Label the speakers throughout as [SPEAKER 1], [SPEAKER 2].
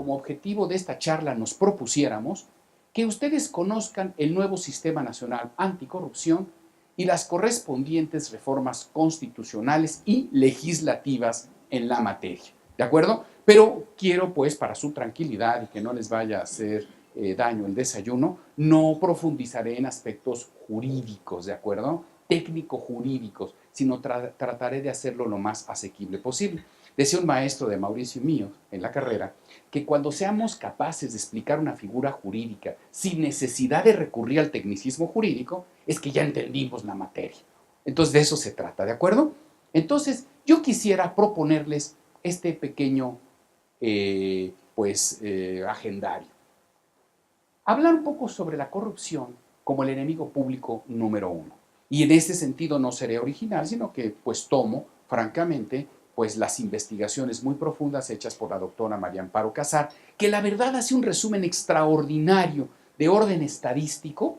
[SPEAKER 1] como objetivo de esta charla nos propusiéramos que ustedes conozcan el nuevo Sistema Nacional Anticorrupción y las correspondientes reformas constitucionales y legislativas en la materia. ¿De acuerdo? Pero quiero, pues, para su tranquilidad y que no les vaya a hacer daño el desayuno, no profundizaré en aspectos jurídicos, ¿de acuerdo? Técnico-jurídicos, sino trataré de hacerlo lo más asequible posible. Decía un maestro de Mauricio mío en la carrera que cuando seamos capaces de explicar una figura jurídica sin necesidad de recurrir al tecnicismo jurídico, es que ya entendimos la materia. Entonces de eso se trata, ¿de acuerdo? Entonces yo quisiera proponerles este pequeño agendario. Hablar un poco sobre la corrupción como el enemigo público número uno. Y en este sentido no seré original, sino que pues tomo, francamente, pues las investigaciones muy profundas hechas por la doctora María Amparo Casar, que la verdad hace un resumen extraordinario de orden estadístico,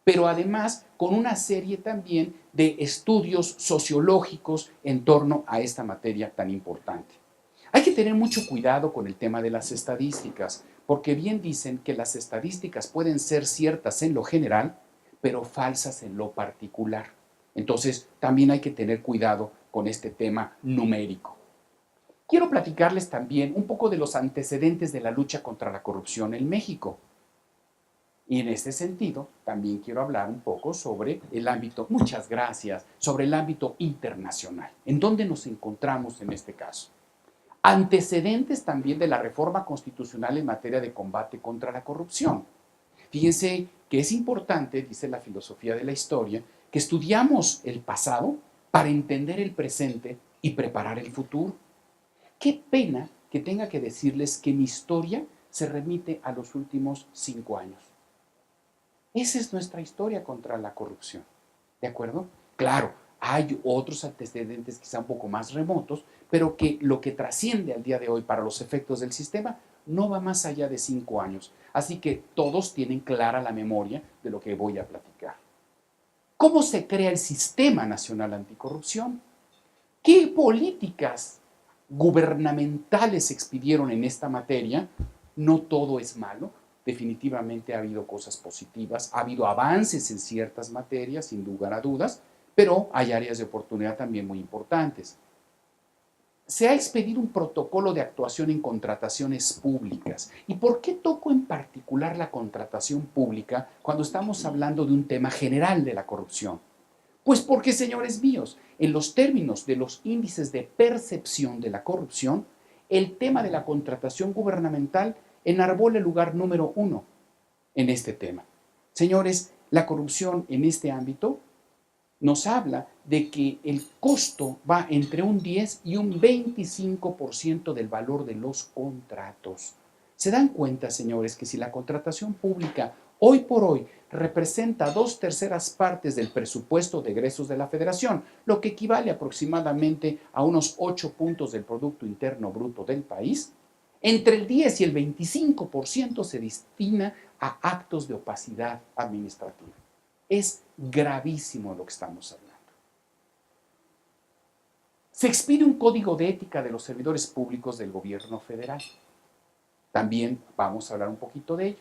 [SPEAKER 1] pero además con una serie también de estudios sociológicos en torno a esta materia tan importante. Hay que tener mucho cuidado con el tema de las estadísticas, porque bien dicen que las estadísticas pueden ser ciertas en lo general, pero falsas en lo particular. Entonces, también hay que tener cuidado con este tema numérico. Quiero platicarles también un poco de los antecedentes de la lucha contra la corrupción en México. Y en este sentido, también quiero hablar un poco sobre el ámbito, muchas gracias, sobre el ámbito internacional. ¿En dónde nos encontramos en este caso? Antecedentes también de la reforma constitucional en materia de combate contra la corrupción. Fíjense que es importante, dice la filosofía de la historia, que estudiamos el pasado para entender el presente y preparar el futuro. Qué pena que tenga que decirles que mi historia se remite a los últimos 5 años. Esa es nuestra historia contra la corrupción, ¿de acuerdo? Claro, hay otros antecedentes quizá un poco más remotos, pero que lo que trasciende al día de hoy para los efectos del sistema no va más allá de 5 años. Así que todos tienen clara la memoria de lo que voy a platicar. ¿Cómo se crea el Sistema Nacional Anticorrupción? ¿Qué políticas gubernamentales se expidieron en esta materia? No todo es malo. Definitivamente ha habido cosas positivas, ha habido avances en ciertas materias, sin lugar a dudas, pero hay áreas de oportunidad también muy importantes. Se ha expedido un protocolo de actuación en contrataciones públicas. ¿Y por qué toco en particular la contratación pública cuando estamos hablando de un tema general de la corrupción? Pues porque, señores míos, en los términos de los índices de percepción de la corrupción, el tema de la contratación gubernamental enarbola el lugar número 1 en este tema. Señores, la corrupción en este ámbito nos habla de que el costo va entre un 10 y un 25% del valor de los contratos. ¿Se dan cuenta, señores, que si la contratación pública hoy por hoy representa 2/3 partes del presupuesto de egresos de la Federación, lo que equivale aproximadamente a unos 8 puntos del Producto Interno Bruto del país, entre el 10 y el 25% se destina a actos de opacidad administrativa? Es gravísimo lo que estamos hablando. Se expide un código de ética de los servidores públicos del gobierno federal. También vamos a hablar un poquito de ello.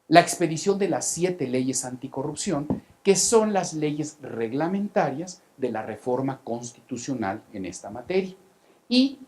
[SPEAKER 1] La expedición de las 7 leyes anticorrupción, que son las leyes reglamentarias de la reforma constitucional en esta materia. Y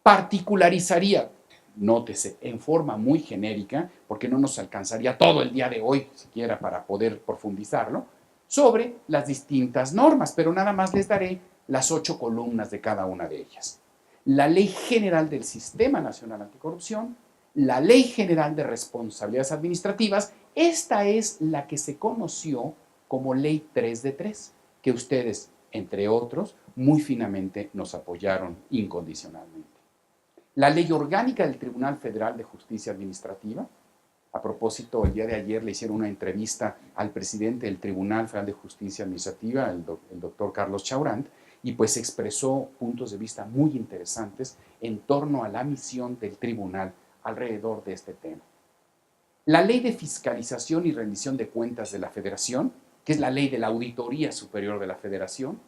[SPEAKER 1] particularizaría, nótese, en forma muy genérica, porque no nos alcanzaría todo el día de hoy, siquiera para poder profundizarlo, sobre las distintas normas, pero nada más les daré las 8 columnas de cada una de ellas. La Ley General del Sistema Nacional Anticorrupción, la Ley General de Responsabilidades Administrativas, esta es la que se conoció como Ley 3 de 3, que ustedes, entre otros, muy finamente nos apoyaron incondicionalmente. La Ley Orgánica del Tribunal Federal de Justicia Administrativa. A propósito, el día de ayer le hicieron una entrevista al presidente del Tribunal Federal de Justicia Administrativa, el doctor Carlos Chaurant, y pues expresó puntos de vista muy interesantes en torno a la misión del tribunal alrededor de este tema. La Ley de Fiscalización y Rendición de Cuentas de la Federación, que es la ley de la Auditoría Superior de la Federación.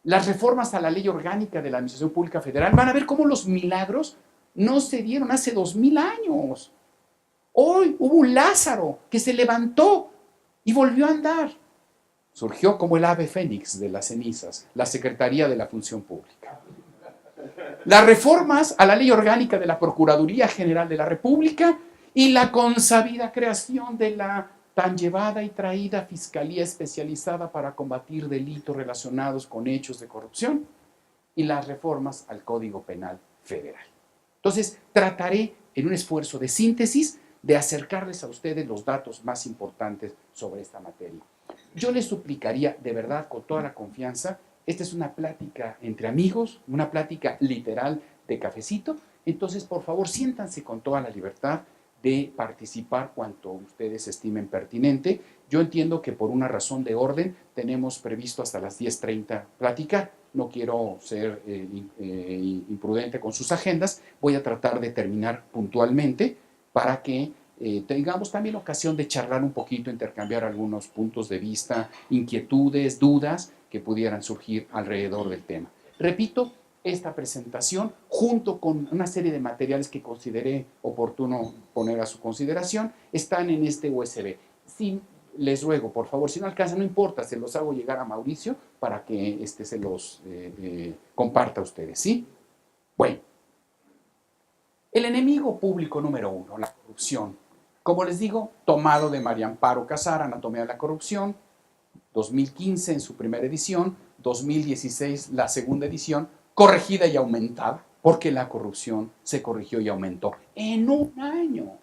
[SPEAKER 1] Las reformas a la Ley Orgánica de la Administración Pública Federal. Van a ver cómo los milagros no se dieron hace 2000 años. Hoy hubo un Lázaro que se levantó y volvió a andar. Surgió como el ave fénix de las cenizas, la Secretaría de la Función Pública. Las reformas a la Ley Orgánica de la Procuraduría General de la República y la consabida creación de la tan llevada y traída Fiscalía Especializada para combatir delitos relacionados con hechos de corrupción y las reformas al Código Penal Federal. Entonces, trataré en un esfuerzo de síntesis de acercarles a ustedes los datos más importantes sobre esta materia. Yo les suplicaría, de verdad, con toda la confianza, esta es una plática entre amigos, una plática literal de cafecito, entonces, por favor, siéntanse con toda la libertad de participar cuanto ustedes estimen pertinente. Yo entiendo que por una razón de orden tenemos previsto hasta las 10:30 platicar. No quiero ser imprudente con sus agendas. Voy a tratar de terminar puntualmente para que tengamos también ocasión de charlar un poquito, intercambiar algunos puntos de vista, inquietudes, dudas que pudieran surgir alrededor del tema. Repito, esta presentación, junto con una serie de materiales que consideré oportuno poner a su consideración, están en este USB. Si les ruego, por favor, si no alcanza, no importa, se los hago llegar a Mauricio para que se los comparta a ustedes, ¿sí? Bueno, el enemigo público número 1, la corrupción. Como les digo, tomado de María Amparo Casar, Anatomía de la Corrupción, 2015 en su primera edición, 2016 la segunda edición, corregida y aumentada, porque la corrupción se corrigió y aumentó en un año,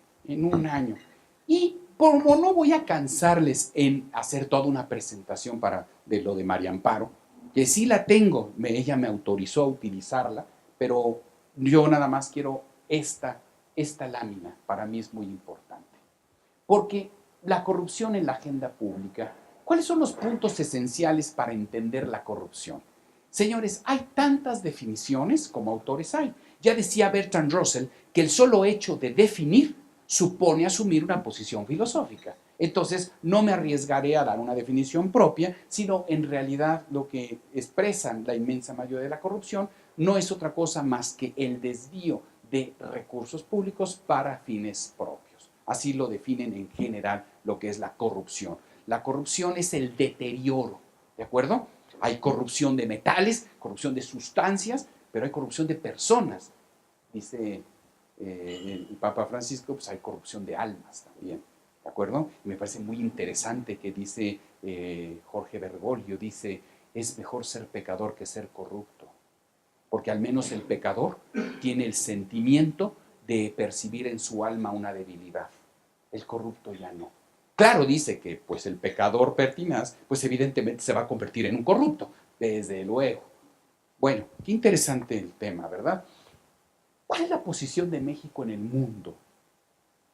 [SPEAKER 1] Y como no voy a cansarles en hacer toda una presentación de lo de María Amparo, que sí la tengo, ella me autorizó a utilizarla, pero yo nada más quiero esta lámina, para mí es muy importante. Porque la corrupción en la agenda pública, ¿cuáles son los puntos esenciales para entender la corrupción? Señores, hay tantas definiciones como autores hay. Ya decía Bertrand Russell que el solo hecho de definir supone asumir una posición filosófica. Entonces, no me arriesgaré a dar una definición propia, sino en realidad lo que expresan la inmensa mayoría de la corrupción no es otra cosa más que el desvío de recursos públicos para fines propios. Así lo definen en general lo que es la corrupción. La corrupción es el deterioro, ¿de acuerdo? Hay corrupción de metales, corrupción de sustancias, pero hay corrupción de personas. Dice el Papa Francisco, pues hay corrupción de almas también, ¿de acuerdo? Y me parece muy interesante que dice Jorge Bergoglio, dice, es mejor ser pecador que ser corrupto, porque al menos el pecador tiene el sentimiento de percibir en su alma una debilidad. El corrupto ya no. Claro, dice que pues el pecador pertinaz, pues evidentemente se va a convertir en un corrupto, desde luego. Bueno, qué interesante el tema, ¿verdad? ¿Cuál es la posición de México en el mundo?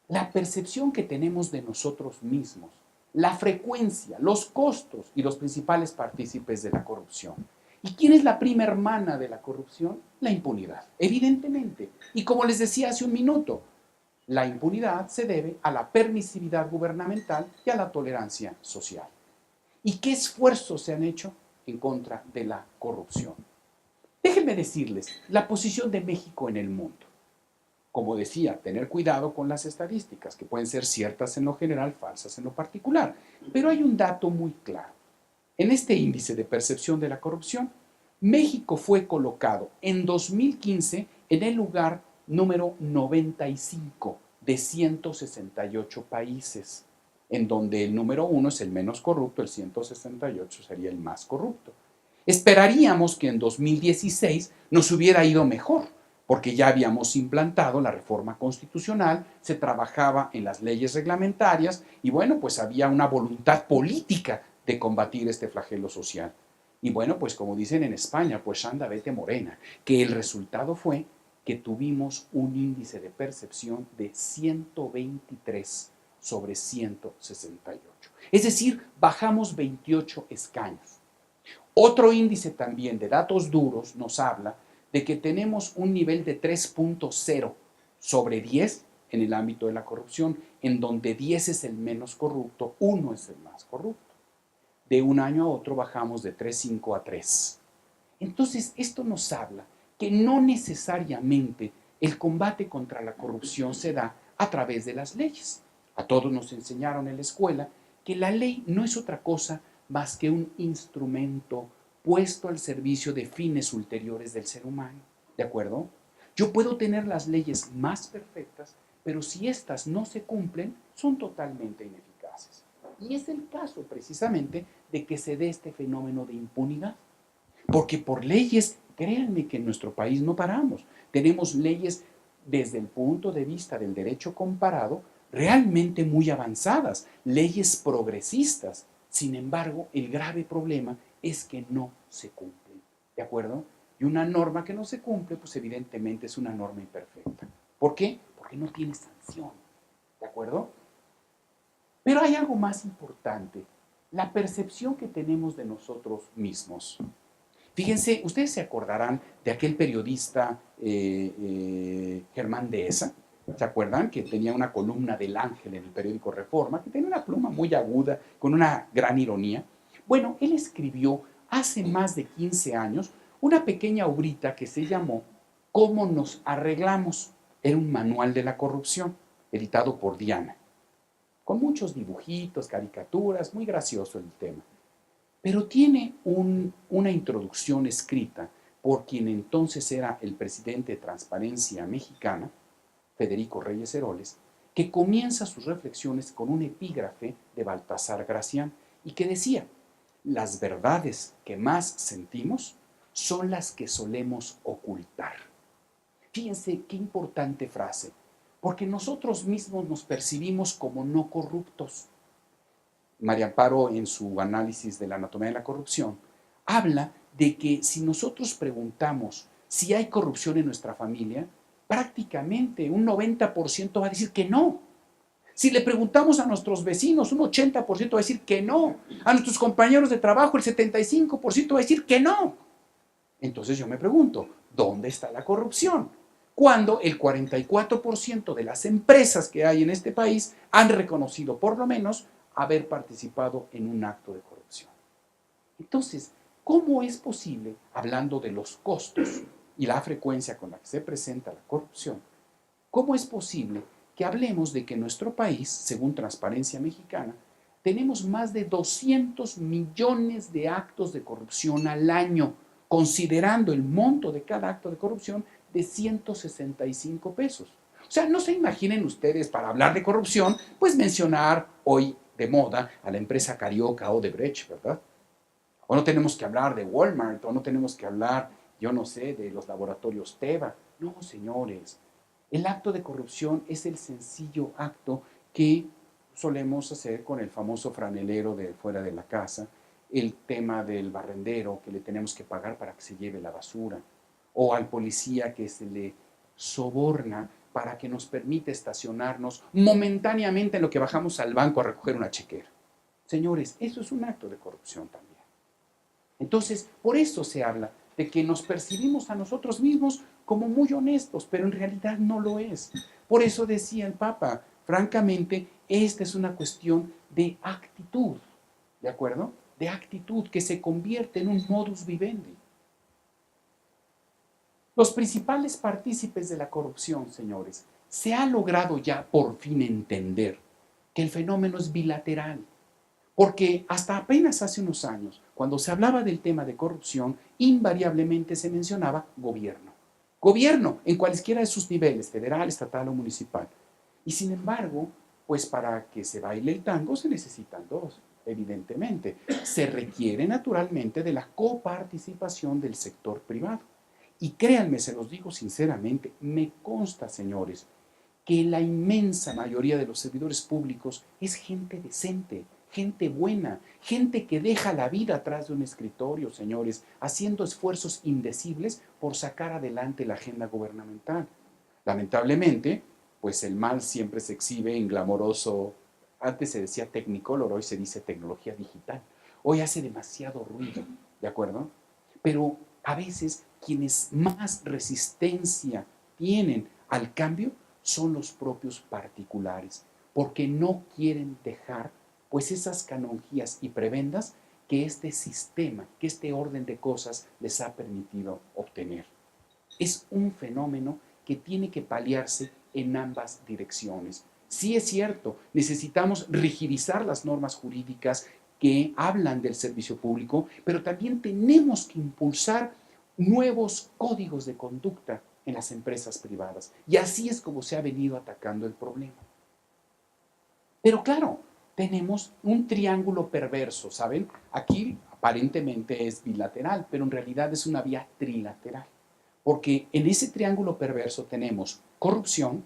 [SPEAKER 1] La percepción que tenemos de nosotros mismos, la frecuencia, los costos y los principales partícipes de la corrupción. ¿Y quién es la prima hermana de la corrupción? La impunidad, evidentemente. Y como les decía hace un minuto, la impunidad se debe a la permisividad gubernamental y a la tolerancia social. ¿Y qué esfuerzos se han hecho en contra de la corrupción? Déjenme decirles la posición de México en el mundo. Como decía, tener cuidado con las estadísticas, que pueden ser ciertas en lo general, falsas en lo particular. Pero hay un dato muy claro. En este índice de percepción de la corrupción, México fue colocado en 2015 en el lugar número 95 de 168 países, en donde el número 1 es el menos corrupto, el 168 sería el más corrupto. Esperaríamos que en 2016 nos hubiera ido mejor, porque ya habíamos implantado la reforma constitucional, se trabajaba en las leyes reglamentarias y bueno, pues había una voluntad política de combatir este flagelo social. Y bueno, pues como dicen en España, pues anda, vete morena, que el resultado fue que tuvimos un índice de percepción de 123 sobre 168. Es decir, bajamos 28 escaños. Otro índice también de datos duros nos habla de que tenemos un nivel de 3.0 sobre 10 en el ámbito de la corrupción, en donde 10 es el menos corrupto, 1 es el más corrupto. De un año a otro bajamos de 3.5 a 3. Entonces, esto nos habla que no necesariamente El combate contra la corrupción se da a través de las leyes. A todos nos enseñaron en la escuela que la ley no es otra cosa más que un instrumento puesto al servicio de fines ulteriores del ser humano. ¿De acuerdo? Yo puedo tener las leyes más perfectas, pero si éstas no se cumplen, son totalmente ineficaces. Y es el caso precisamente de que se dé este fenómeno de impunidad. Porque por leyes, créanme que en nuestro país no paramos. Tenemos leyes desde el punto de vista del derecho comparado realmente muy avanzadas, leyes progresistas. Sin embargo, el grave problema es que no se cumplen. ¿De acuerdo? Y una norma que no se cumple, pues evidentemente es una norma imperfecta. ¿Por qué? Porque no tiene sanción. ¿De acuerdo? Pero hay algo más importante, la percepción que tenemos de nosotros mismos. Fíjense, ustedes se acordarán de aquel periodista Germán Dehesa, ¿se acuerdan? Que tenía una columna del Ángel en el periódico Reforma, que tenía una pluma muy aguda, con una gran ironía. Bueno, él escribió hace más de 15 años una pequeña obrita que se llamó ¿Cómo nos arreglamos? Era un manual de la corrupción, editado por Diana, con muchos dibujitos, caricaturas, muy gracioso el tema. Pero tiene una introducción escrita por quien entonces era el presidente de Transparencia Mexicana, Federico Reyes Heroles, que comienza sus reflexiones con un epígrafe de Baltasar Gracián y que decía, las verdades que más sentimos son las que solemos ocultar. Fíjense qué importante frase, porque nosotros mismos nos percibimos como no corruptos. María Amparo, en su análisis de la anatomía de la corrupción, habla de que si nosotros preguntamos si hay corrupción en nuestra familia, prácticamente un 90% va a decir que no. Si le preguntamos a nuestros vecinos, un 80% va a decir que no. A nuestros compañeros de trabajo, el 75% va a decir que no. Entonces yo me pregunto, ¿dónde está la corrupción? Cuando el 44% de las empresas que hay en este país han reconocido por lo menos haber participado en un acto de corrupción. Entonces, ¿cómo es posible, hablando de los costos y la frecuencia con la que se presenta la corrupción, cómo es posible que hablemos de que en nuestro país, según Transparencia Mexicana, tenemos más de 200 millones de actos de corrupción al año, considerando el monto de cada acto de corrupción de 165 pesos? O sea, no se imaginen ustedes para hablar de corrupción, pues mencionar hoy de moda a la empresa Carioca o Odebrecht, ¿verdad? O no tenemos que hablar de Walmart, o no tenemos que hablar, yo no sé, de los laboratorios Teva. No, señores. El acto de corrupción es el sencillo acto que solemos hacer con el famoso franelero de fuera de la casa, el tema del barrendero que le tenemos que pagar para que se lleve la basura, o al policía que se le soborna para que nos permita estacionarnos momentáneamente en lo que bajamos al banco a recoger una chequera. Señores, eso es un acto de corrupción también. Entonces, por eso se habla de que nos percibimos a nosotros mismos como muy honestos, pero en realidad no lo es. Por eso decía el Papa, francamente, esta es una cuestión de actitud, ¿de acuerdo? De actitud que se convierte en un modus vivendi. Los principales partícipes de la corrupción, señores, se ha logrado ya por fin entender que el fenómeno es bilateral. Porque hasta apenas hace unos años, cuando se hablaba del tema de corrupción, invariablemente se mencionaba gobierno. Gobierno en cualesquiera de sus niveles, federal, estatal o municipal. Y sin embargo, pues para que se baile el tango se necesitan dos, evidentemente. Se requiere naturalmente de la coparticipación del sector privado. Y créanme, se los digo sinceramente, me consta, señores, que la inmensa mayoría de los servidores públicos es gente decente, gente buena, gente que deja la vida atrás de un escritorio, señores, haciendo esfuerzos indecibles por sacar adelante la agenda gubernamental. Lamentablemente, pues el mal siempre se exhibe en glamoroso, antes se decía Technicolor, hoy se dice tecnología digital. Hoy hace demasiado ruido, ¿de acuerdo? Pero a veces quienes más resistencia tienen al cambio son los propios particulares, porque no quieren dejar pues esas canonjías y prebendas que este sistema, que este orden de cosas les ha permitido obtener. Es un fenómeno que que tiene que paliarse en ambas direcciones. Sí es cierto, necesitamos rigidizar las normas jurídicas que hablan del servicio público, pero también tenemos que impulsar nuevos códigos de conducta en las empresas privadas. Y así es como se ha venido atacando el problema. Pero claro, tenemos un triángulo perverso, ¿saben? Aquí aparentemente es bilateral, pero en realidad es una vía trilateral. Porque en ese triángulo perverso tenemos corrupción,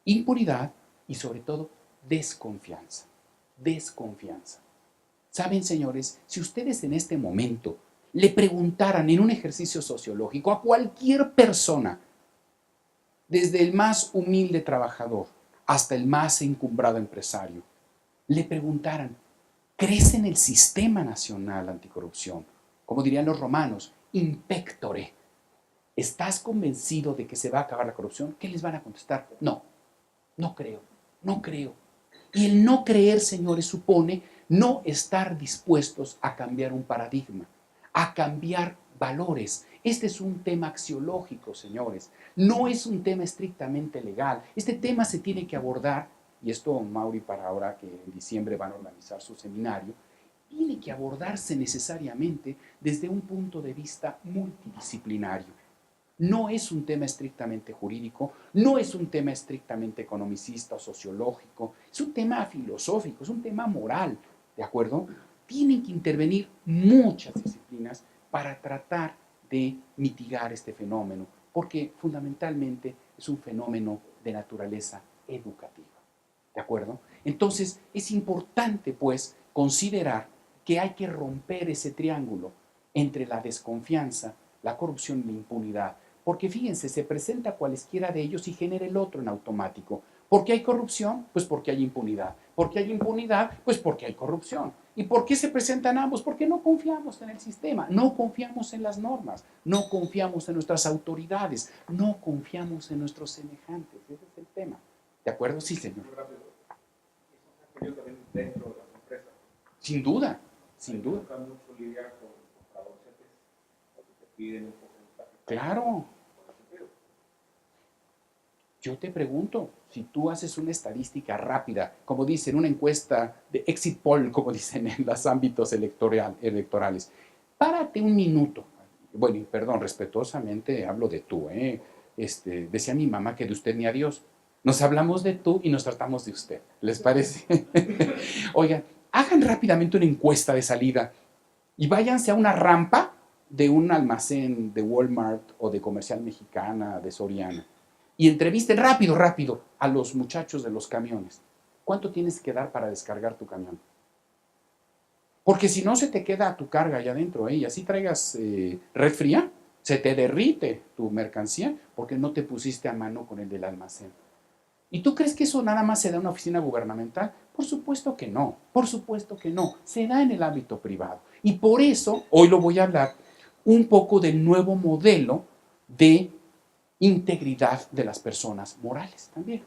[SPEAKER 1] impunidad y sobre todo desconfianza. Desconfianza. Saben, señores, si ustedes en este momento le preguntaran en un ejercicio sociológico a cualquier persona, desde el más humilde trabajador hasta el más encumbrado empresario, le preguntaran, ¿crees en el Sistema Nacional Anticorrupción? Como dirían los romanos, impectore. ¿Estás convencido de que se va a acabar la corrupción? ¿Qué les van a contestar? No, no creo, no creo. Y el no creer, señores, supone no estar dispuestos a cambiar un paradigma, a cambiar valores. Este es un tema axiológico, señores. No es un tema estrictamente legal. Este tema se tiene que abordar, y esto, Mauri, para ahora que en diciembre van a organizar su seminario, tiene que abordarse necesariamente desde un punto de vista multidisciplinario. No es un tema estrictamente jurídico, no es un tema estrictamente economicista o sociológico, es un tema filosófico, es un tema moral, ¿de acuerdo? Tienen que intervenir muchas disciplinas para tratar de mitigar este fenómeno, porque fundamentalmente es un fenómeno de naturaleza educativa, ¿de acuerdo? Entonces es importante, pues, considerar que hay que romper ese triángulo entre la desconfianza, la corrupción y la impunidad. Porque fíjense, se presenta cualesquiera de ellos y genera el otro en automático. ¿Por qué hay corrupción? Pues porque hay impunidad. ¿Por qué hay impunidad? Pues porque hay corrupción. ¿Y por qué se presentan ambos? Porque no confiamos en el sistema, no confiamos en las normas, no confiamos en nuestras autoridades, no confiamos en nuestros semejantes. Ese es el tema. ¿De acuerdo? Sí, señor. Dentro de las empresas. Sin duda, sin duda. Mucho lidiar con adolescentes que te piden un porcentaje. Claro. Yo te pregunto, si tú haces una estadística rápida, como dicen, una encuesta de exit poll, como dicen en los ámbitos electorales, párate un minuto. Bueno, perdón, respetuosamente hablo de tú, decía mi mamá que de usted ni a Dios. Nos hablamos de tú y nos tratamos de usted. ¿Les parece? Oigan, hagan rápidamente una encuesta de salida y váyanse a una rampa de un almacén de Walmart o de Comercial Mexicana, de Soriana, y entrevisten rápido, rápido a los muchachos de los camiones. ¿Cuánto tienes que dar para descargar tu camión? Porque si no se te queda tu carga allá adentro, y así traigas red fría, se te derrite tu mercancía porque no te pusiste a mano con el del almacén. ¿Y tú crees que eso nada más se da en una oficina gubernamental? Por supuesto que no, por supuesto que no. Se da en el ámbito privado. Y por eso, hoy lo voy a hablar un poco del nuevo modelo de integridad de las personas morales también,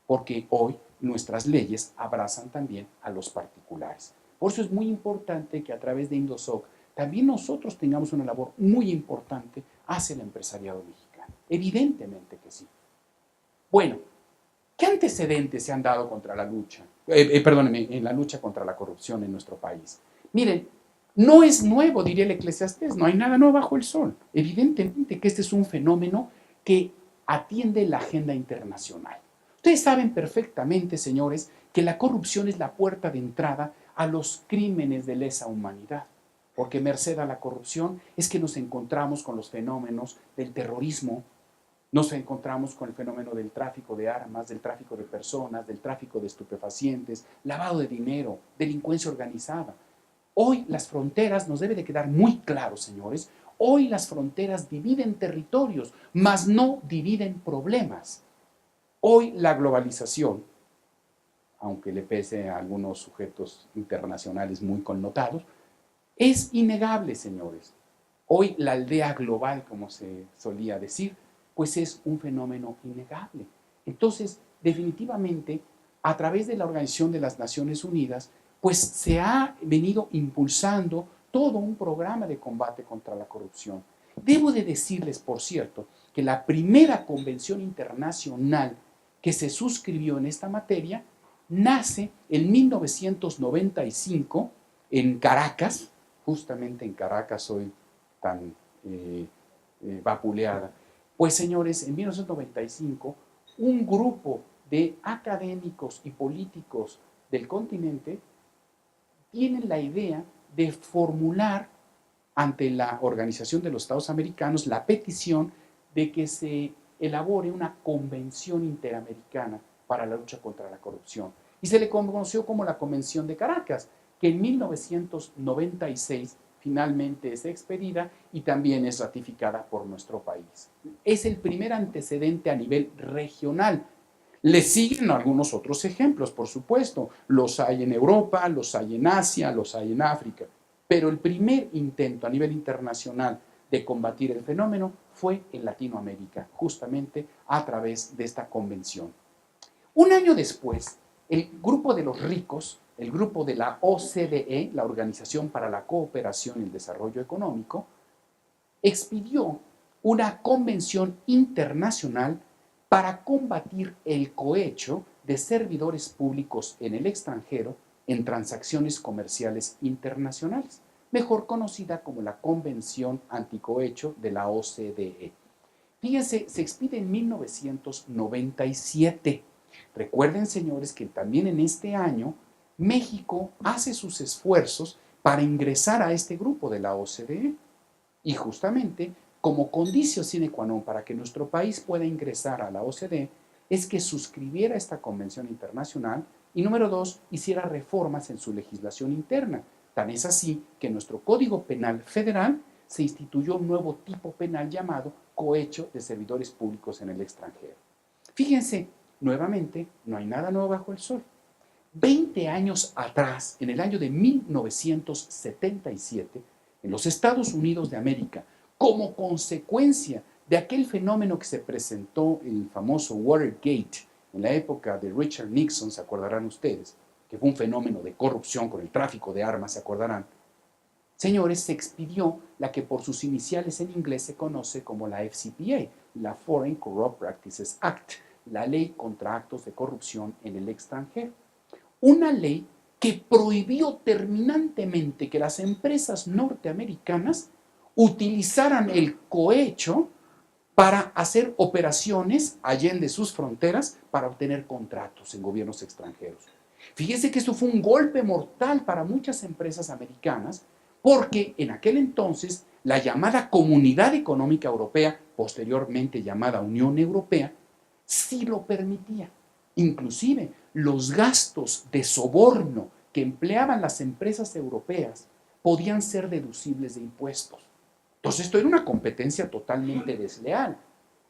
[SPEAKER 1] porque hoy nuestras leyes abrazan también a los particulares. Por eso es muy importante que a través de Indosoc también nosotros tengamos una labor muy importante hacia el empresariado mexicano. Evidentemente que sí. Bueno, ¿qué antecedentes se han dado contra la lucha? Perdónenme, en la lucha contra la corrupción en nuestro país. Miren, no es nuevo, diría el Eclesiastés, no hay nada nuevo bajo el sol. Evidentemente que este es un fenómeno que atiende la agenda internacional. Ustedes saben perfectamente, señores, que la corrupción es la puerta de entrada a los crímenes de lesa humanidad, porque merced a la corrupción es que nos encontramos con los fenómenos del terrorismo, nos encontramos con el fenómeno del tráfico de armas, del tráfico de personas, del tráfico de estupefacientes, lavado de dinero, delincuencia organizada. Hoy las fronteras, nos debe de quedar muy claro, señores, hoy las fronteras dividen territorios, mas no dividen problemas. Hoy la globalización, aunque le pese a algunos sujetos internacionales muy connotados, es innegable, señores. Hoy la aldea global, como se solía decir, pues es un fenómeno innegable. Entonces, definitivamente, a través de la Organización de las Naciones Unidas, pues se ha venido impulsando todo un programa de combate contra la corrupción. Debo de decirles, por cierto, que la primera convención internacional que se suscribió en esta materia nace en 1995 en Caracas, justamente en Caracas hoy tan vapuleada. Pues señores, en 1995 un grupo de académicos y políticos del continente tienen la idea de formular ante la Organización de los Estados Americanos la petición de que se elabore una convención interamericana para la lucha contra la corrupción. Y se le conoció como la Convención de Caracas, que en 1996 finalmente es expedida y también es ratificada por nuestro país. Es el primer antecedente a nivel regional. Le siguen algunos otros ejemplos, por supuesto. Los hay en Europa, los hay en Asia, los hay en África. Pero el primer intento a nivel internacional de combatir el fenómeno fue en Latinoamérica, justamente a través de esta convención. Un año después, el grupo de los ricos, el grupo de la OCDE, la Organización para la Cooperación y el Desarrollo Económico, expidió una convención internacional para combatir el cohecho de servidores públicos en el extranjero en transacciones comerciales internacionales, mejor conocida como la Convención Anticohecho de la OCDE. Fíjense, se expide en 1997. Recuerden, señores, que también en este año México hace sus esfuerzos para ingresar a este grupo de la OCDE. Y justamente, como condicio sine qua non para que nuestro país pueda ingresar a la OCDE, es que suscribiera esta convención internacional y, número dos, hiciera reformas en su legislación interna. Tan es así que en nuestro Código Penal Federal se instituyó un nuevo tipo penal llamado cohecho de servidores públicos en el extranjero. Fíjense, nuevamente, no hay nada nuevo bajo el sol. 20 años atrás, en el año de 1977, en los Estados Unidos de América, como consecuencia de aquel fenómeno que se presentó en el famoso Watergate, en la época de Richard Nixon, se acordarán ustedes, que fue un fenómeno de corrupción con el tráfico de armas, se acordarán. Señores, se expidió la que por sus iniciales en inglés se conoce como la FCPA, la Foreign Corrupt Practices Act, la ley contra actos de corrupción en el extranjero. Una ley que prohibió terminantemente que las empresas norteamericanas utilizaran el cohecho para hacer operaciones allende sus fronteras para obtener contratos en gobiernos extranjeros. Fíjense que esto fue un golpe mortal para muchas empresas americanas porque en aquel entonces la llamada Comunidad Económica Europea, posteriormente llamada Unión Europea, sí lo permitía. Inclusive los gastos de soborno que empleaban las empresas europeas podían ser deducibles de impuestos. Entonces esto era una competencia totalmente desleal.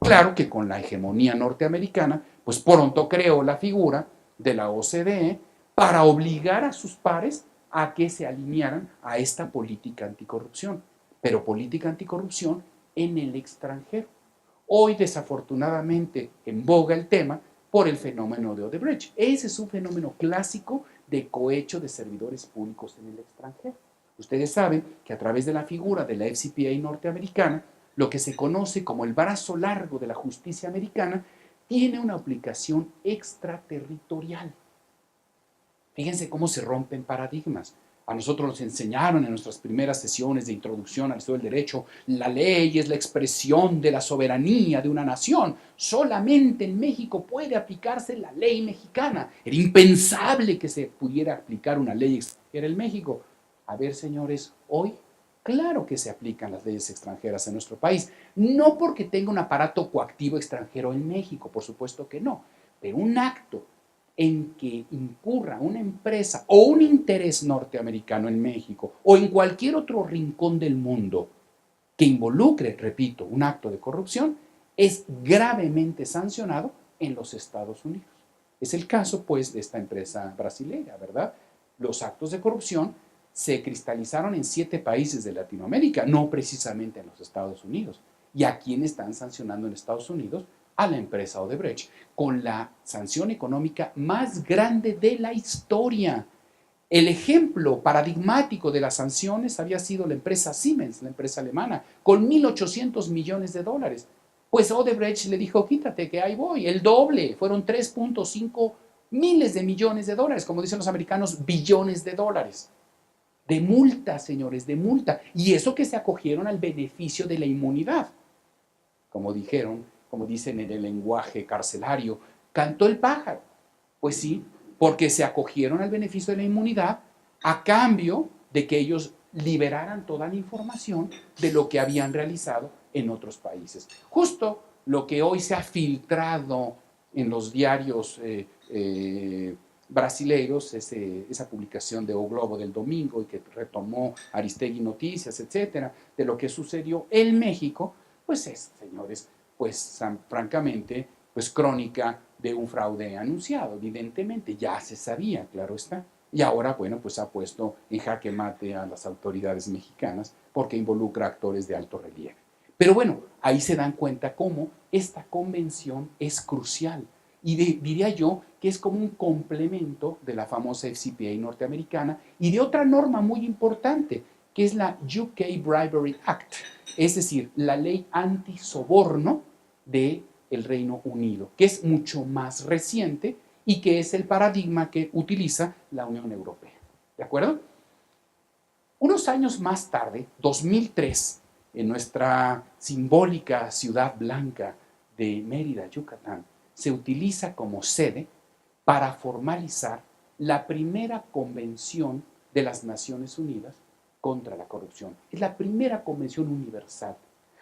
[SPEAKER 1] Claro que con la hegemonía norteamericana, pues pronto creó la figura de la OCDE para obligar a sus pares a que se alinearan a esta política anticorrupción, pero política anticorrupción en el extranjero. Hoy, desafortunadamente, en boga el tema por el fenómeno de Odebrecht. Ese es un fenómeno clásico de cohecho de servidores públicos en el extranjero. Ustedes saben que a través de la figura de la FCPA norteamericana, lo que se conoce como el brazo largo de la justicia americana, tiene una aplicación extraterritorial. Fíjense cómo se rompen paradigmas. A nosotros nos enseñaron en nuestras primeras sesiones de introducción al estudio del derecho, la ley es la expresión de la soberanía de una nación. Solamente en México puede aplicarse la ley mexicana. Era impensable que se pudiera aplicar una ley extranjera en México. A ver, señores, hoy claro que se aplican las leyes extranjeras en nuestro país. No porque tenga un aparato coactivo extranjero en México, por supuesto que no, pero un acto en que incurra una empresa o un interés norteamericano en México o en cualquier otro rincón del mundo que involucre, repito, un acto de corrupción, es gravemente sancionado en los Estados Unidos. Es el caso, pues, de esta empresa brasileña, ¿verdad? Los actos de corrupción se cristalizaron en 7 países de Latinoamérica, no precisamente en los Estados Unidos. ¿Y a quién están sancionando en Estados Unidos? A la empresa Odebrecht, con la sanción económica más grande de la historia. El ejemplo paradigmático de las sanciones había sido la empresa Siemens, la empresa alemana, con $1.800 millones. Pues Odebrecht le dijo, quítate que ahí voy, el doble, fueron 3.5 miles de millones de dólares, como dicen los americanos, billones de dólares. De multa, señores, de multa. Y eso que se acogieron al beneficio de la inmunidad. Como dijeron, como dicen en el lenguaje carcelario, cantó el pájaro. Pues sí, porque se acogieron al beneficio de la inmunidad a cambio de que ellos liberaran toda la información de lo que habían realizado en otros países. Justo lo que hoy se ha filtrado en los diarios brasileiros, esa publicación de O Globo del domingo y que retomó Aristegui Noticias, etcétera, de lo que sucedió en México, pues es, señores, pues francamente, pues crónica de un fraude anunciado, evidentemente, ya se sabía, claro está. Y ahora, bueno, pues ha puesto en jaque mate a las autoridades mexicanas porque involucra actores de alto relieve. Pero bueno, ahí se dan cuenta cómo esta convención es crucial. Y diría yo que es como un complemento de la famosa FCPA norteamericana y de otra norma muy importante, que es la UK Bribery Act, es decir, la ley antisoborno del Reino Unido, que es mucho más reciente y que es el paradigma que utiliza la Unión Europea. ¿De acuerdo? Unos años más tarde, 2003, en nuestra simbólica ciudad blanca de Mérida, Yucatán, se utiliza como sede para formalizar la primera convención de las Naciones Unidas contra la corrupción. Es la primera convención universal.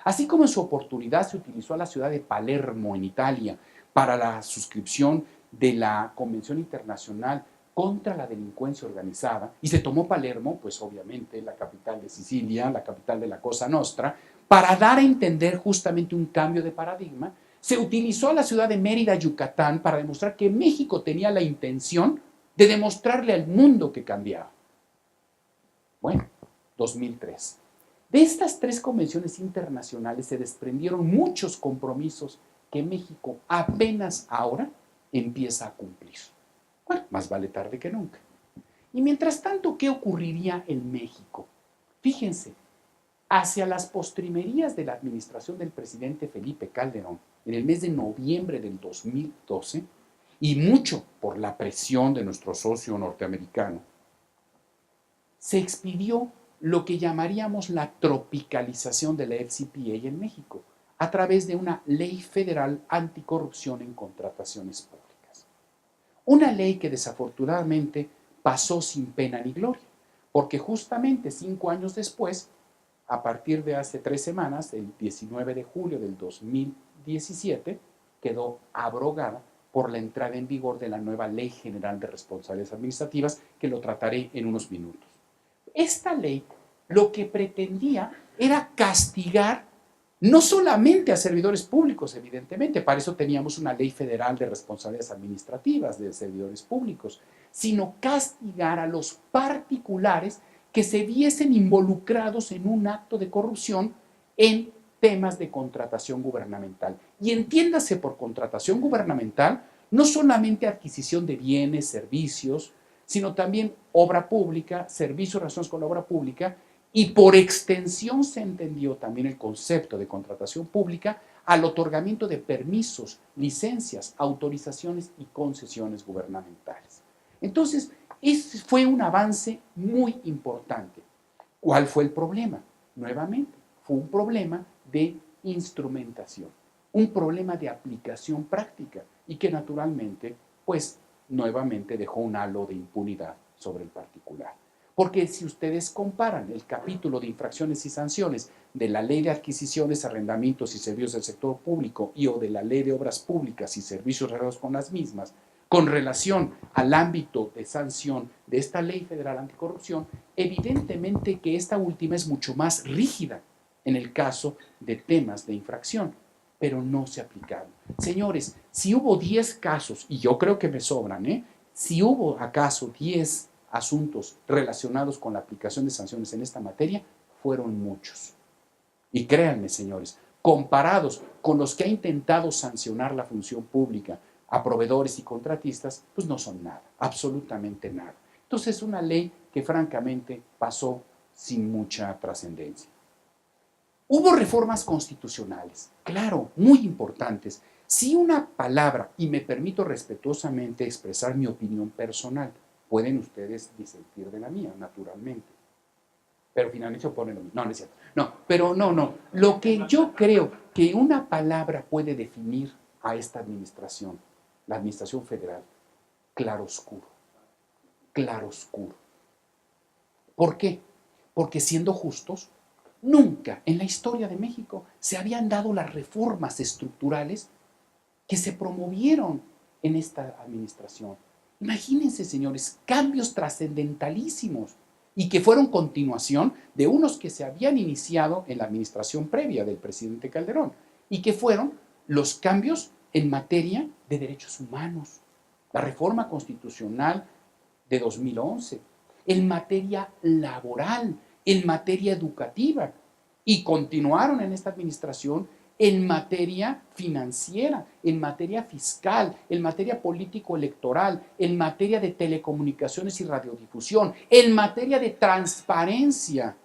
[SPEAKER 1] Así como en su oportunidad se utilizó a la ciudad de Palermo, en Italia, para la suscripción de la Convención Internacional contra la Delincuencia Organizada, y se tomó Palermo, pues obviamente la capital de Sicilia, la capital de la Cosa Nostra, para dar a entender justamente un cambio de paradigma. Se utilizó a la ciudad de Mérida, Yucatán, para demostrar que México tenía la intención de demostrarle al mundo que cambiaba. Bueno, 2003. De estas tres convenciones internacionales se desprendieron muchos compromisos que México apenas ahora empieza a cumplir. Bueno, más vale tarde que nunca. Y mientras tanto, ¿qué ocurriría en México? Fíjense, hacia las postrimerías de la administración del presidente Felipe Calderón, en el mes de noviembre del 2012, y mucho por la presión de nuestro socio norteamericano, se expidió lo que llamaríamos la tropicalización de la FCPA en México, a través de una ley federal anticorrupción en contrataciones públicas. Una ley que desafortunadamente pasó sin pena ni gloria, porque justamente 5 años después, a partir de hace 3 semanas, el 19 de julio del 2017, quedó abrogada por la entrada en vigor de la nueva Ley General de Responsabilidades Administrativas, que lo trataré en unos minutos. Esta ley lo que pretendía era castigar no solamente a servidores públicos, evidentemente, para eso teníamos una ley federal de responsabilidades administrativas de servidores públicos, sino castigar a los particulares que se viesen involucrados en un acto de corrupción en temas de contratación gubernamental. Y entiéndase por contratación gubernamental no solamente adquisición de bienes, servicios, sino también obra pública, servicios relacionados con la obra pública, y por extensión se entendió también el concepto de contratación pública al otorgamiento de permisos, licencias, autorizaciones y concesiones gubernamentales. Entonces, ese fue un avance muy importante. ¿Cuál fue el problema? Nuevamente, fue un problema de instrumentación, un problema de aplicación práctica y que naturalmente, pues, nuevamente dejó un halo de impunidad sobre el particular. Porque si ustedes comparan el capítulo de infracciones y sanciones de la Ley de Adquisiciones, Arrendamientos y Servicios del Sector Público y o de la Ley de Obras Públicas y Servicios relacionados con las mismas, con relación al ámbito de sanción de esta Ley Federal Anticorrupción, evidentemente que esta última es mucho más rígida en el caso de temas de infracción, pero no se aplicaron. Señores, si hubo 10 casos, y yo creo que me sobran, si hubo acaso 10 asuntos relacionados con la aplicación de sanciones en esta materia, fueron muchos. Y créanme, señores, comparados con los que ha intentado sancionar la función pública a proveedores y contratistas, pues no son nada, absolutamente nada. Entonces es una ley que francamente pasó sin mucha trascendencia. Hubo reformas constitucionales, claro, muy importantes. Si una palabra, y me permito respetuosamente expresar mi opinión personal, pueden ustedes disentir de la mía, naturalmente, pero finalmente se oponen lo mismo. No, no es cierto. No, pero no. Lo que yo creo que una palabra puede definir a esta administración, la administración federal, claroscuro. Claroscuro. ¿Por qué? Porque siendo justos, nunca en la historia de México se habían dado las reformas estructurales que se promovieron en esta administración. Imagínense, señores, cambios trascendentalísimos y que fueron continuación de unos que se habían iniciado en la administración previa del presidente Calderón y que fueron los cambios en materia de derechos humanos, la reforma constitucional de 2011, en materia laboral, en materia educativa, y continuaron en esta administración en materia financiera, en materia fiscal, en materia político-electoral, en materia de telecomunicaciones y radiodifusión, en materia de transparencia,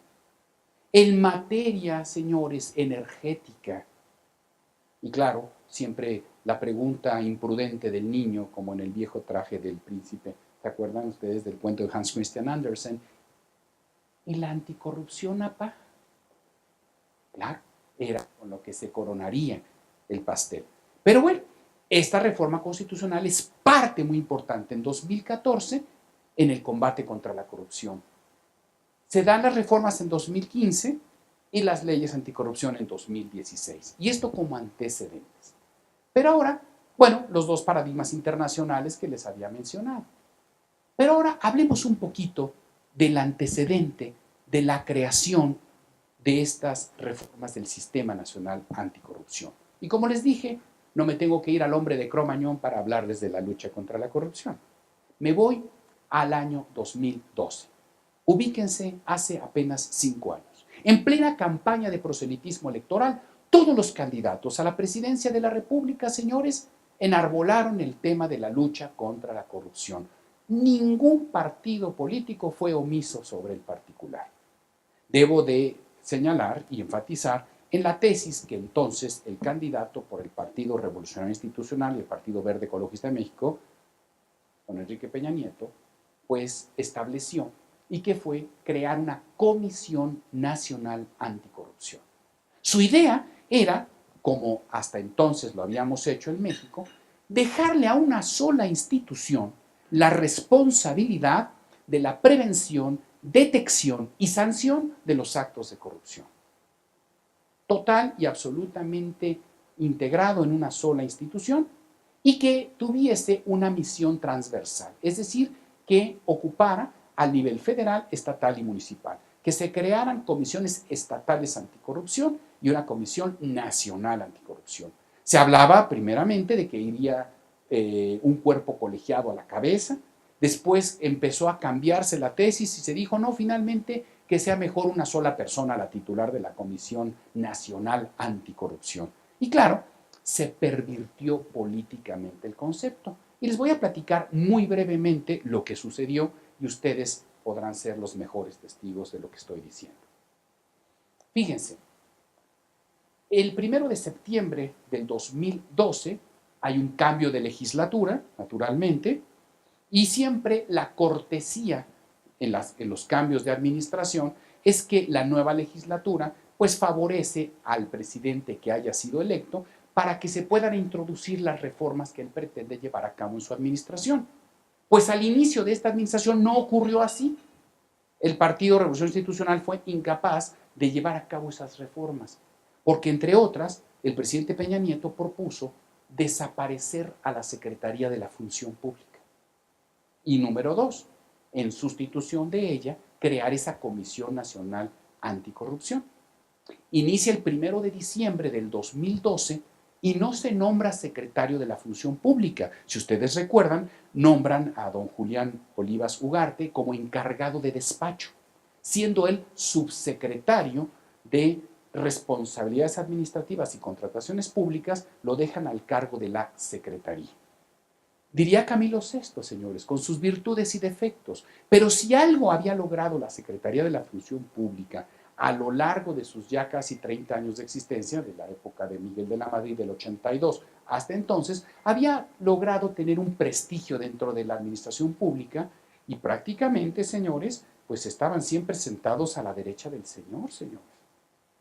[SPEAKER 1] en materia, señores, energética. Y claro, siempre la pregunta imprudente del niño, como en el viejo traje del príncipe, ¿se acuerdan ustedes del cuento de Hans Christian Andersen? ¿Y la anticorrupción, apa? Claro, era con lo que se coronaría el pastel. Pero bueno, esta reforma constitucional es parte muy importante en 2014 en el combate contra la corrupción. Se dan las reformas en 2015 y las leyes anticorrupción en 2016. Y esto como antecedentes. Pero ahora, bueno, los dos paradigmas internacionales que les había mencionado. Pero ahora hablemos un poquito del antecedente de la creación de estas reformas del Sistema Nacional Anticorrupción. Y como les dije, no me tengo que ir al hombre de Cromañón para hablarles de la lucha contra la corrupción. Me voy al año 2012. Ubíquense hace apenas 5 años. En plena campaña de proselitismo electoral, todos los candidatos a la presidencia de la República, señores, enarbolaron el tema de la lucha contra la corrupción. Ningún partido político fue omiso sobre el particular. Debo de señalar y enfatizar en la tesis que entonces el candidato por el Partido Revolucionario Institucional y el Partido Verde Ecologista de México, don Enrique Peña Nieto, pues estableció y que fue crear una Comisión Nacional Anticorrupción. Su idea era, como hasta entonces lo habíamos hecho en México, dejarle a una sola institución la responsabilidad de la prevención, detección y sanción de los actos de corrupción. Total y absolutamente integrado en una sola institución y que tuviese una misión transversal, es decir, que ocupara al nivel federal, estatal y municipal, que se crearan comisiones estatales anticorrupción y una comisión nacional anticorrupción. Se hablaba primeramente de que iría un cuerpo colegiado a la cabeza, después empezó a cambiarse la tesis y se dijo, no, finalmente que sea mejor una sola persona la titular de la Comisión Nacional Anticorrupción. Y claro, se pervirtió políticamente el concepto. Y les voy a platicar muy brevemente lo que sucedió y ustedes podrán ser los mejores testigos de lo que estoy diciendo. Fíjense, el 1 de septiembre del 2012 hay un cambio de legislatura, naturalmente, y siempre la cortesía en los cambios de administración es que la nueva legislatura pues favorece al presidente que haya sido electo para que se puedan introducir las reformas que él pretende llevar a cabo en su administración. Pues al inicio de esta administración no ocurrió así. El Partido Revolución Institucional fue incapaz de llevar a cabo esas reformas, porque entre otras, el presidente Peña Nieto propuso desaparecer a la Secretaría de la Función Pública. Y número 2, en sustitución de ella, crear esa Comisión Nacional Anticorrupción. Inicia el 1 de diciembre del 2012 y no se nombra secretario de la Función Pública. Si ustedes recuerdan, nombran a don Julián Olivas Ugarte como encargado de despacho, siendo él subsecretario de Responsabilidades Administrativas y Contrataciones Públicas, lo dejan al cargo de la Secretaría. Diría Camilo VI, señores, con sus virtudes y defectos, pero si algo había logrado la Secretaría de la Función Pública a lo largo de sus ya casi 30 años de existencia, de la época de Miguel de la Madrid del 82 hasta entonces, había logrado tener un prestigio dentro de la administración pública y prácticamente, señores, pues estaban siempre sentados a la derecha del señor, señores.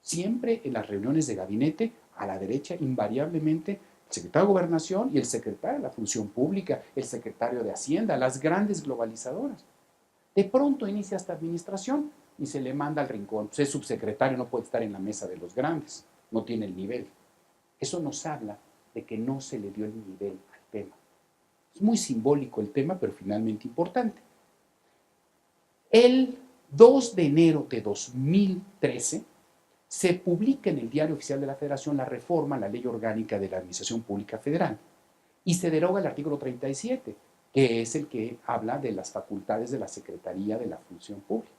[SPEAKER 1] Siempre en las reuniones de gabinete, a la derecha, invariablemente, el secretario de Gobernación y el secretario de la Función Pública, el secretario de Hacienda, las grandes globalizadoras. De pronto inicia esta administración y se le manda al rincón. Pues es subsecretario, no puede estar en la mesa de los grandes, no tiene el nivel. Eso nos habla de que no se le dio el nivel al tema. Es muy simbólico el tema, pero finalmente importante. El 2 de enero de 2013 se publica en el Diario Oficial de la Federación la reforma a la Ley Orgánica de la Administración Pública Federal y se deroga el artículo 37, que es el que habla de las facultades de la Secretaría de la Función Pública.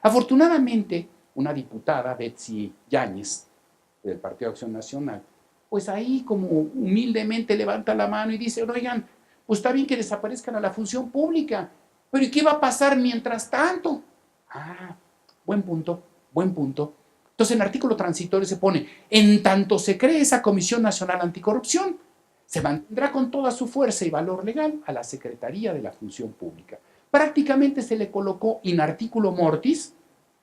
[SPEAKER 1] Afortunadamente, una diputada, Betsy Yáñez, del Partido de Acción Nacional, pues ahí como humildemente levanta la mano y dice, oigan, pues está bien que desaparezcan a la función pública, pero ¿y qué va a pasar mientras tanto? Ah, buen punto, buen punto. Entonces en el artículo transitorio se pone, en tanto se cree esa Comisión Nacional Anticorrupción, se mantendrá con toda su fuerza y valor legal a la Secretaría de la Función Pública. Prácticamente se le colocó in articulo mortis,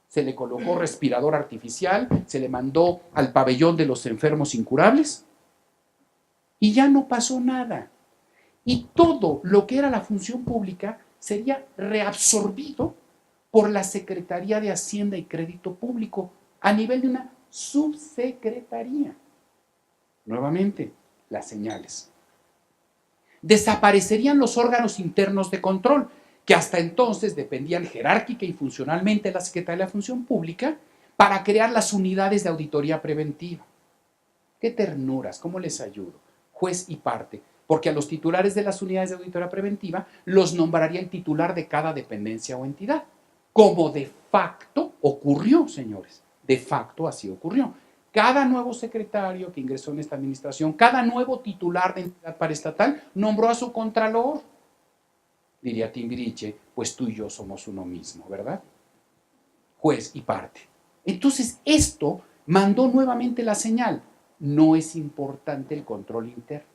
[SPEAKER 1] se le colocó respirador artificial, se le mandó al pabellón de los enfermos incurables y ya no pasó nada. Y todo lo que era la función pública sería reabsorbido por la Secretaría de Hacienda y Crédito Público a nivel de una subsecretaría. Nuevamente, las señales. Desaparecerían los órganos internos de control, que hasta entonces dependían jerárquica y funcionalmente de la Secretaría de la Función Pública, para crear las unidades de auditoría preventiva. ¡Qué ternuras! ¿Cómo les ayudo? Juez y parte, porque a los titulares de las unidades de auditoría preventiva los nombraría el titular de cada dependencia o entidad, como de facto ocurrió, señores. De facto así ocurrió. Cada nuevo secretario que ingresó en esta administración, cada nuevo titular de entidad paraestatal nombró a su contralor. Diría Timbiriche, pues tú y yo somos uno mismo, ¿verdad? Juez y parte. Entonces esto mandó nuevamente la señal. No es importante el control interno.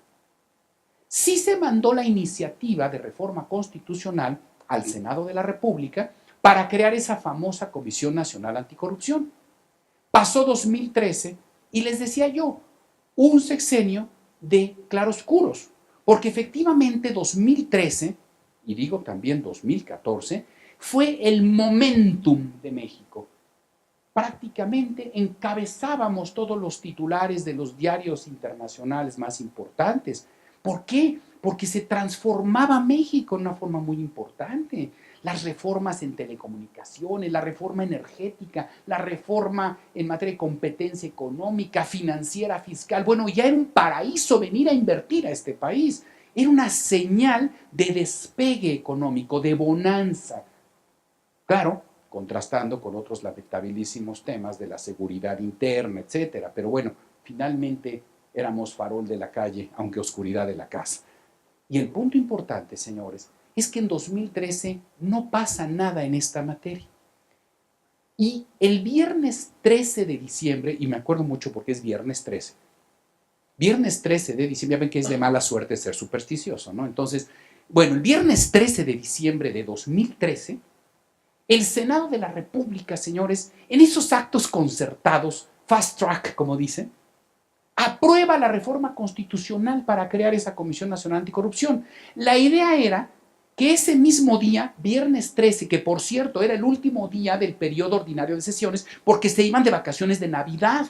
[SPEAKER 1] Sí se mandó la iniciativa de reforma constitucional al Senado de la República para crear esa famosa Comisión Nacional Anticorrupción. Pasó 2013 y les decía yo, un sexenio de claroscuros, porque efectivamente 2013, y digo también 2014, fue el momentum de México. Prácticamente encabezábamos todos los titulares de los diarios internacionales más importantes. ¿Por qué? Porque se transformaba México de una forma muy importante. Las reformas en telecomunicaciones, la reforma energética, la reforma en materia de competencia económica, financiera, fiscal. Bueno, ya era un paraíso venir a invertir a este país. Era una señal de despegue económico, de bonanza. Claro, contrastando con otros lamentabilísimos temas de la seguridad interna, etcétera. Pero bueno, finalmente éramos farol de la calle, aunque oscuridad de la casa. Y el punto importante, señores, es que en 2013 no pasa nada en esta materia. Y el viernes 13 de diciembre, y me acuerdo mucho porque es viernes 13 de diciembre, ya ven que es de mala suerte ser supersticioso, ¿no? Entonces, bueno, el viernes 13 de diciembre de 2013, el Senado de la República, señores, en esos actos concertados, fast track, como dicen, aprueba la reforma constitucional para crear esa Comisión Nacional Anticorrupción. La idea era que ese mismo día, viernes 13, que por cierto era el último día del periodo ordinario de sesiones, porque se iban de vacaciones de Navidad,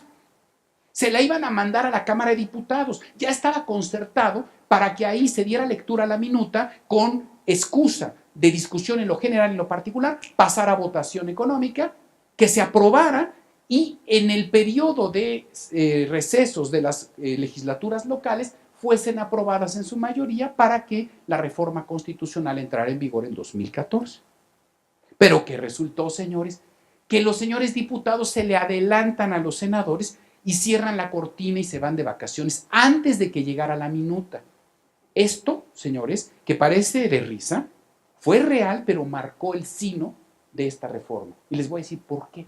[SPEAKER 1] se la iban a mandar a la Cámara de Diputados. Ya estaba concertado para que ahí se diera lectura a la minuta con excusa de discusión en lo general y en lo particular, pasar a votación económica, que se aprobara y en el periodo de recesos de las legislaturas locales fuesen aprobadas en su mayoría para que la reforma constitucional entrara en vigor en 2014. Pero que resultó, señores, que los señores diputados se le adelantan a los senadores y cierran la cortina y se van de vacaciones antes de que llegara la minuta. Esto, señores, que parece de risa, fue real, pero marcó el sino de esta reforma. Y les voy a decir por qué.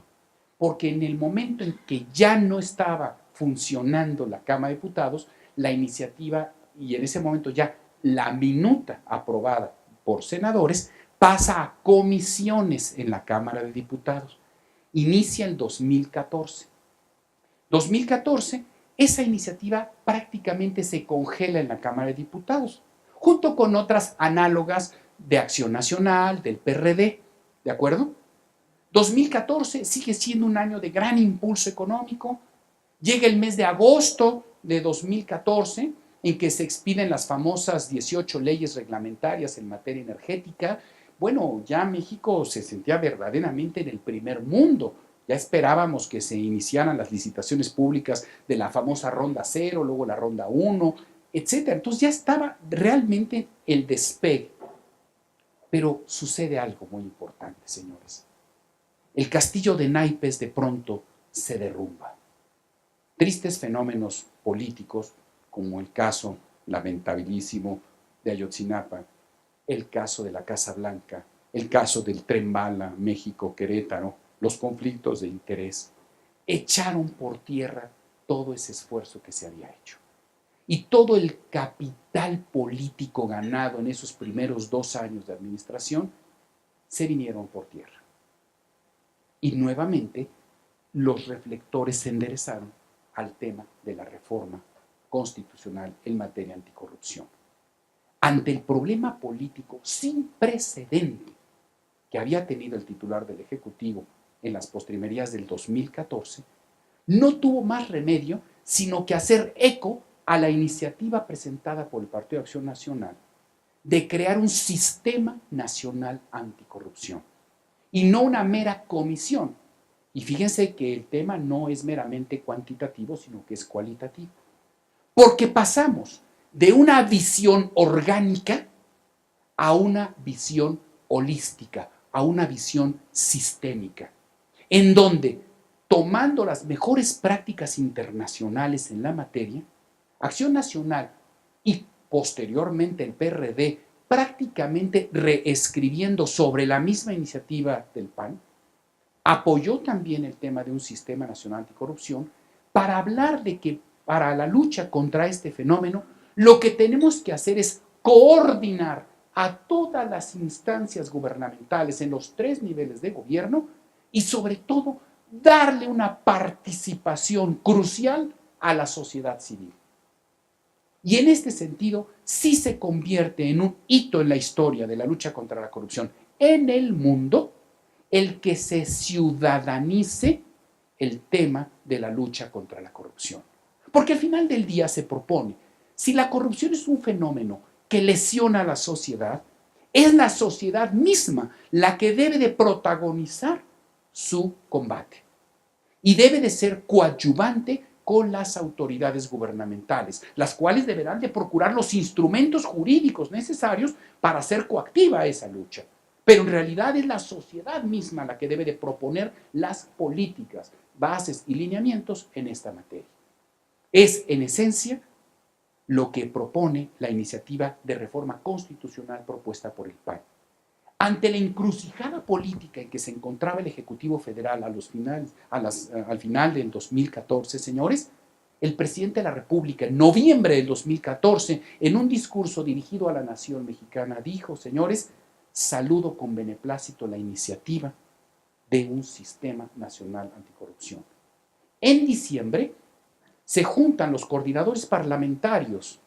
[SPEAKER 1] porque en el momento en que ya no estaba funcionando la Cámara de Diputados, la iniciativa, y en ese momento ya la minuta aprobada por senadores, pasa a comisiones en la Cámara de Diputados. Inicia el 2014. 2014, esa iniciativa prácticamente se congela en la Cámara de Diputados, junto con otras análogas de Acción Nacional, del PRD, ¿de acuerdo? 2014 sigue siendo un año de gran impulso económico. Llega el mes de agosto de 2014, en que se expiden las famosas 18 leyes reglamentarias en materia energética. Bueno, ya México se sentía verdaderamente en el primer mundo. Ya esperábamos que se iniciaran las licitaciones públicas de la famosa ronda 0, luego la ronda 1, etc. Entonces ya estaba realmente el despegue. Pero sucede algo muy importante, señores. El castillo de naipes de pronto se derrumba. Tristes fenómenos políticos, como el caso lamentabilísimo de Ayotzinapa, el caso de la Casa Blanca, el caso del Tren Bala, México-Querétaro, los conflictos de interés, echaron por tierra todo ese esfuerzo que se había hecho. Y todo el capital político ganado en esos primeros 2 años de administración se vinieron por tierra. Y nuevamente los reflectores se enderezaron al tema de la reforma constitucional en materia anticorrupción. Ante el problema político sin precedente que había tenido el titular del Ejecutivo en las postrimerías del 2014, no tuvo más remedio sino que hacer eco a la iniciativa presentada por el Partido de Acción Nacional de crear un sistema nacional anticorrupción y no una mera comisión. Y fíjense que el tema no es meramente cuantitativo, sino que es cualitativo. Porque pasamos de una visión orgánica a una visión holística, a una visión sistémica, en donde, tomando las mejores prácticas internacionales en la materia, Acción Nacional y posteriormente el PRD, prácticamente reescribiendo sobre la misma iniciativa del PAN, apoyó también el tema de un sistema nacional anticorrupción para hablar de que para la lucha contra este fenómeno, lo que tenemos que hacer es coordinar a todas las instancias gubernamentales en los 3 niveles de gobierno y sobre todo darle una participación crucial a la sociedad civil. Y en este sentido sí se convierte en un hito en la historia de la lucha contra la corrupción en el mundo el que se ciudadanice el tema de la lucha contra la corrupción. Porque al final del día se propone, si la corrupción es un fenómeno que lesiona a la sociedad, es la sociedad misma la que debe de protagonizar su combate. Y debe de ser coadyuvante con las autoridades gubernamentales, las cuales deberán de procurar los instrumentos jurídicos necesarios para hacer coactiva esa lucha. Pero en realidad es la sociedad misma la que debe de proponer las políticas, bases y lineamientos en esta materia. Es, en esencia, lo que propone la iniciativa de reforma constitucional propuesta por el PAN. Ante la encrucijada política en que se encontraba el Ejecutivo Federal al final del 2014, señores, el presidente de la República, en noviembre del 2014, en un discurso dirigido a la nación mexicana, dijo, señores, saludo con beneplácito la iniciativa de un sistema nacional anticorrupción. En diciembre se juntan los coordinadores parlamentarios,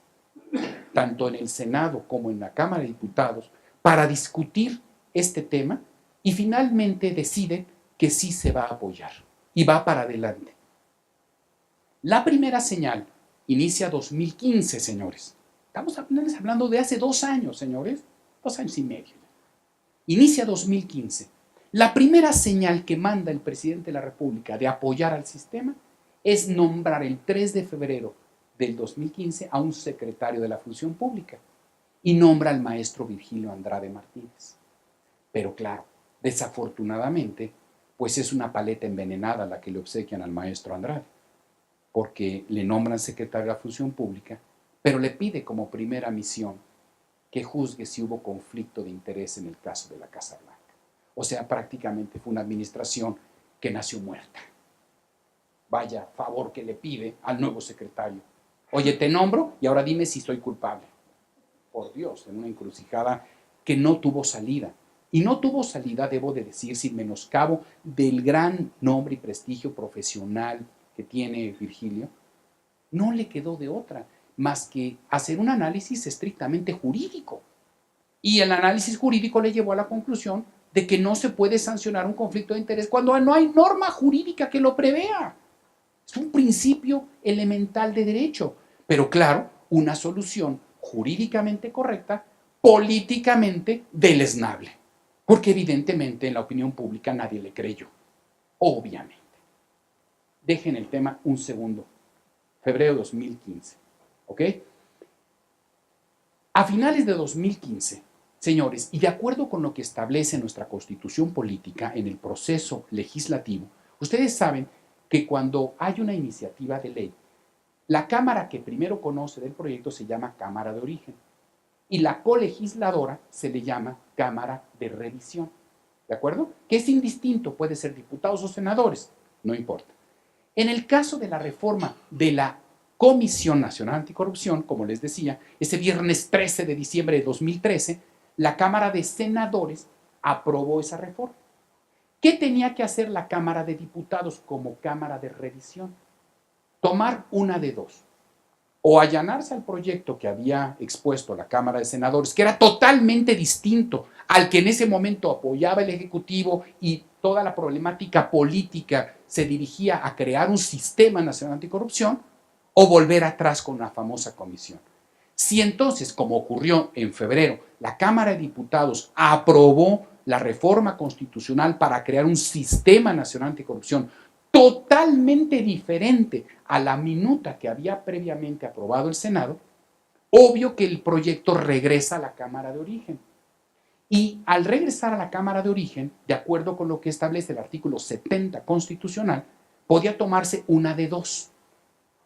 [SPEAKER 1] tanto en el Senado como en la Cámara de Diputados, para discutir este tema y finalmente deciden que sí se va a apoyar y va para adelante. La primera señal inicia 2015, señores. Estamos hablando de hace 2 años, señores, 2 años y medio. Inicia 2015. La primera señal que manda el presidente de la República de apoyar al sistema es nombrar el 3 de febrero del 2015 a un secretario de la Función Pública y nombra al maestro Virgilio Andrade Martínez. Pero claro, desafortunadamente, pues es una paleta envenenada la que le obsequian al maestro Andrade, porque le nombran secretario de la Función Pública, pero le pide como primera misión que juzgue si hubo conflicto de interés en el caso de la Casa Blanca. O sea, prácticamente fue una administración que nació muerta. Vaya favor que le pide al nuevo secretario. Oye, te nombro y ahora dime si soy culpable. Por Dios, en una encrucijada que no tuvo salida. Y no tuvo salida, debo de decir, sin menoscabo del gran nombre y prestigio profesional que tiene Virgilio, no le quedó de otra más que hacer un análisis estrictamente jurídico. Y el análisis jurídico le llevó a la conclusión de que no se puede sancionar un conflicto de interés cuando no hay norma jurídica que lo prevea. Es un principio elemental de derecho, pero claro, una solución jurídicamente correcta, políticamente deleznable, porque evidentemente en la opinión pública nadie le creyó, obviamente. Dejen el tema un segundo. Febrero de 2015, ¿ok? A finales de 2015, señores, y de acuerdo con lo que establece nuestra Constitución política en el proceso legislativo, ustedes saben que cuando hay una iniciativa de ley, la Cámara que primero conoce del proyecto se llama Cámara de Origen y la colegisladora se le llama Cámara de Revisión, ¿de acuerdo? Que es indistinto, puede ser diputados o senadores, no importa. En el caso de la reforma de la Comisión Nacional Anticorrupción, como les decía, ese viernes 13 de diciembre de 2013, la Cámara de Senadores aprobó esa reforma. ¿Qué tenía que hacer la Cámara de Diputados como Cámara de Revisión? Tomar una de dos. O allanarse al proyecto que había expuesto la Cámara de Senadores, que era totalmente distinto al que en ese momento apoyaba el Ejecutivo y toda la problemática política se dirigía a crear un sistema nacional anticorrupción, o volver atrás con la famosa comisión. Si entonces, como ocurrió en febrero, la Cámara de Diputados aprobó la reforma constitucional para crear un sistema nacional anticorrupción totalmente diferente a la minuta que había previamente aprobado el Senado, obvio que el proyecto regresa a la Cámara de Origen. Y al regresar a la Cámara de Origen, de acuerdo con lo que establece el artículo 70 constitucional, podía tomarse una de dos.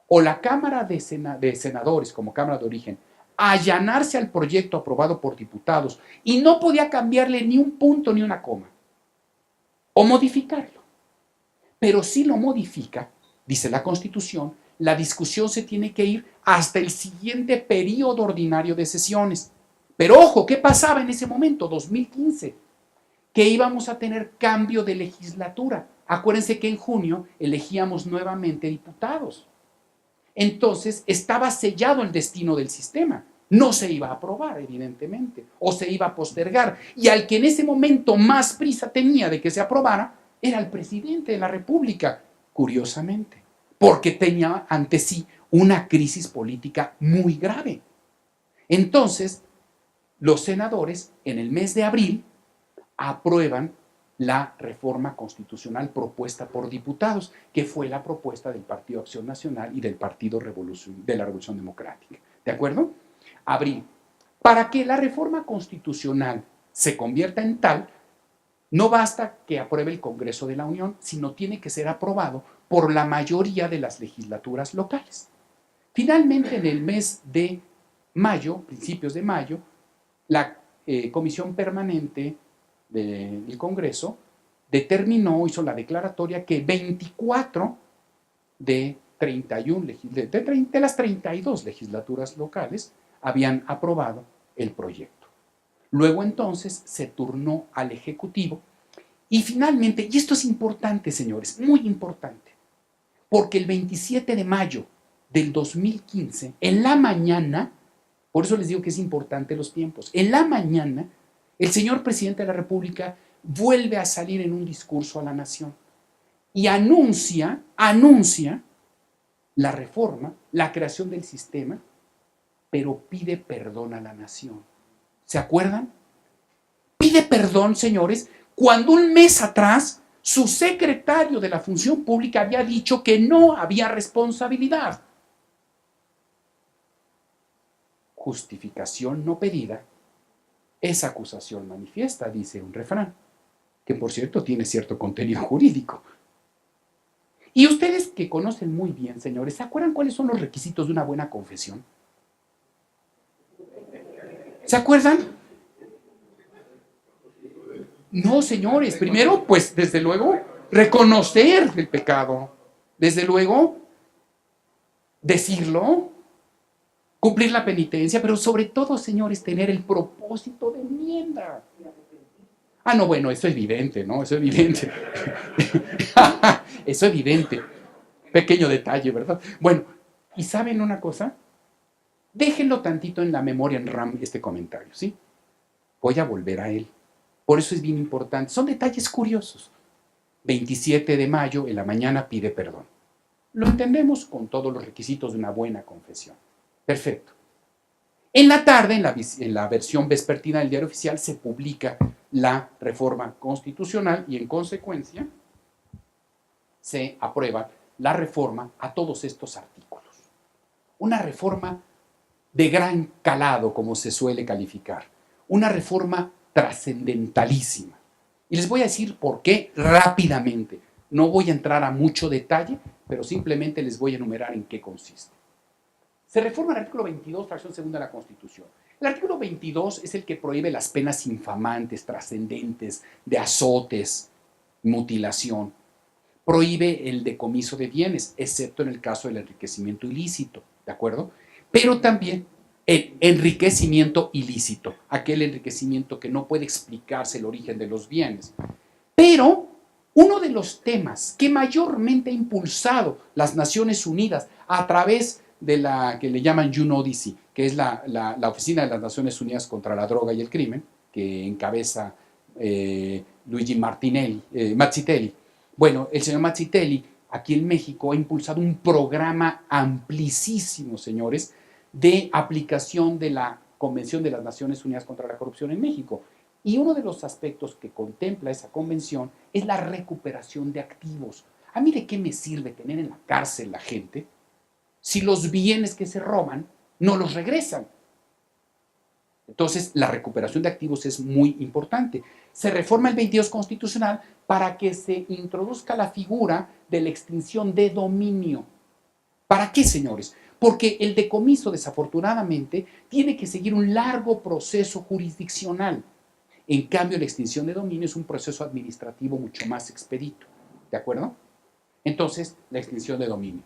[SPEAKER 1] O la Cámara de Senadores, como Cámara de Origen, allanarse al proyecto aprobado por diputados y no podía cambiarle ni un punto ni una coma, o modificarlo. Pero si lo modifica, dice la Constitución, la discusión se tiene que ir hasta el siguiente periodo ordinario de sesiones. Pero ojo, ¿qué pasaba en ese momento, 2015? Que íbamos a tener cambio de legislatura. Acuérdense que en junio elegíamos nuevamente diputados. Entonces estaba sellado el destino del sistema. No se iba a aprobar, evidentemente, o se iba a postergar. Y al que en ese momento más prisa tenía de que se aprobara, era el presidente de la República, curiosamente, porque tenía ante sí una crisis política muy grave. Entonces, los senadores, en el mes de abril, aprueban la reforma constitucional propuesta por diputados, que fue la propuesta del Partido Acción Nacional y del Partido de la Revolución Democrática. ¿De acuerdo? Abril. Para que la reforma constitucional se convierta en tal, no basta que apruebe el Congreso de la Unión, sino tiene que ser aprobado por la mayoría de las legislaturas locales. Finalmente, en el mes de mayo, principios de mayo, la Comisión Permanente del Congreso determinó, hizo la declaratoria que 24 de 31 de las 32 legislaturas locales habían aprobado el proyecto. Luego entonces se turnó al Ejecutivo y finalmente, y esto es importante, señores, muy importante, porque el 27 de mayo del 2015, en la mañana, por eso les digo que es importante los tiempos, en la mañana, el señor presidente de la República vuelve a salir en un discurso a la nación y anuncia la reforma, la creación del sistema, pero pide perdón a la nación. ¿Se acuerdan? Pide perdón, señores, cuando un mes atrás su secretario de la Función Pública había dicho que no había responsabilidad. Justificación no pedida es acusación manifiesta, dice un refrán, que por cierto tiene cierto contenido jurídico. Y ustedes que conocen muy bien, señores, ¿se acuerdan cuáles son los requisitos de una buena confesión? ¿Se acuerdan? No, señores, primero, pues desde luego, reconocer el pecado, desde luego, decirlo, cumplir la penitencia, pero sobre todo, señores, tener el propósito de enmienda. Ah, no, bueno, eso es evidente, ¿no? Eso es evidente. Eso es evidente. Pequeño detalle, ¿verdad? Bueno, ¿y saben una cosa? Déjenlo tantito en la memoria en RAM este comentario, ¿sí? Voy a volver a él. Por eso es bien importante. Son detalles curiosos. 27 de mayo, en la mañana pide perdón. Lo entendemos con todos los requisitos de una buena confesión. Perfecto. En la tarde, en la versión vespertina del Diario Oficial, se publica la reforma constitucional y en consecuencia se aprueba la reforma a todos estos artículos. Una reforma de gran calado, como se suele calificar. Una reforma trascendentalísima. Y les voy a decir por qué rápidamente. No voy a entrar a mucho detalle, pero simplemente les voy a enumerar en qué consiste. Se reforma el artículo 22, fracción segunda de la Constitución. El artículo 22 es el que prohíbe las penas infamantes, trascendentes, de azotes, mutilación. Prohíbe el decomiso de bienes, excepto en el caso del enriquecimiento ilícito, ¿de acuerdo? Pero también el enriquecimiento ilícito, aquel enriquecimiento que no puede explicarse el origen de los bienes. Pero uno de los temas que mayormente ha impulsado las Naciones Unidas a través de la que le llaman UNODC, que es la Oficina de las Naciones Unidas contra la Droga y el Crimen, que encabeza Luigi Mazzitelli. Bueno, el señor Mazzitelli aquí en México ha impulsado un programa amplísimo, señores, de aplicación de la Convención de las Naciones Unidas contra la Corrupción en México. Y uno de los aspectos que contempla esa convención es la recuperación de activos. ¿A mí de qué me sirve tener en la cárcel la gente si los bienes que se roban no los regresan? Entonces, la recuperación de activos es muy importante. Se reforma el 22 constitucional para que se introduzca la figura de la extinción de dominio. ¿Para qué, señores? Porque el decomiso, desafortunadamente, tiene que seguir un largo proceso jurisdiccional. En cambio, la extinción de dominio es un proceso administrativo mucho más expedito. ¿De acuerdo? Entonces, la extinción de dominio.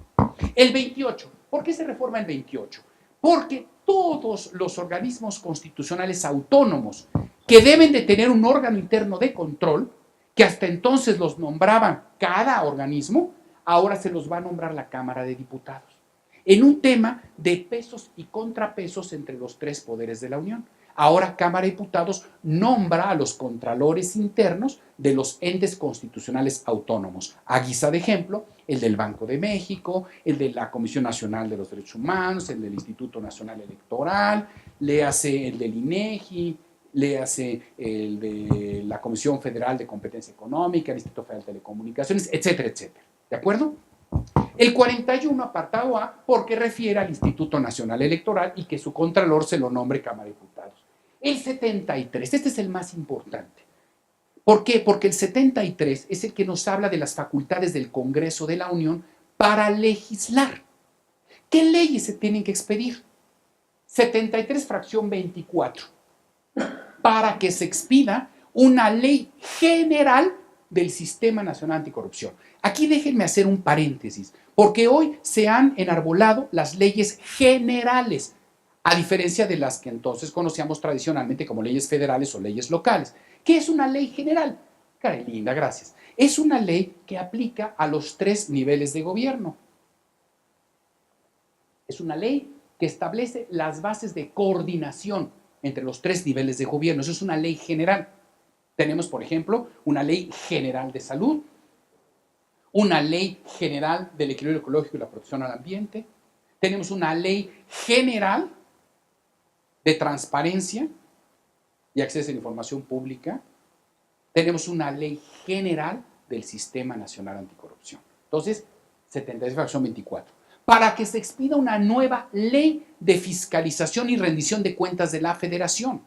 [SPEAKER 1] El 28. ¿Por qué se reforma el 28? Porque todos los organismos constitucionales autónomos que deben de tener un órgano interno de control, que hasta entonces los nombraba cada organismo, ahora se los va a nombrar la Cámara de Diputados, en un tema de pesos y contrapesos entre los tres poderes de la Unión. Ahora Cámara de Diputados nombra a los contralores internos de los entes constitucionales autónomos. A guisa de ejemplo, el del Banco de México, el de la Comisión Nacional de los Derechos Humanos, el del Instituto Nacional Electoral, léase el del INEGI, léase el de la Comisión Federal de Competencia Económica, el Instituto Federal de Telecomunicaciones, etcétera, etcétera. ¿De acuerdo? El 41, apartado A, porque refiere al Instituto Nacional Electoral y que su contralor se lo nombre Cámara de Diputados. El 73, este es el más importante. ¿Por qué? Porque el 73 es el que nos habla de las facultades del Congreso de la Unión para legislar. ¿Qué leyes se tienen que expedir? 73, fracción 24, para que se expida una ley general del Sistema Nacional Anticorrupción. Aquí déjenme hacer un paréntesis, porque hoy se han enarbolado las leyes generales, a diferencia de las que entonces conocíamos tradicionalmente como leyes federales o leyes locales. ¿Qué es una ley general? Caray, linda, gracias. Es una ley que aplica a los tres niveles de gobierno. Es una ley que establece las bases de coordinación entre los tres niveles de gobierno. Eso es una ley general. Tenemos, por ejemplo, una ley general de salud, una ley general del equilibrio ecológico y la protección al ambiente, tenemos una ley general de transparencia y acceso a la información pública, tenemos una ley general del Sistema Nacional Anticorrupción. Entonces, 76, fracción 24. Para que se expida una nueva ley de fiscalización y rendición de cuentas de la Federación.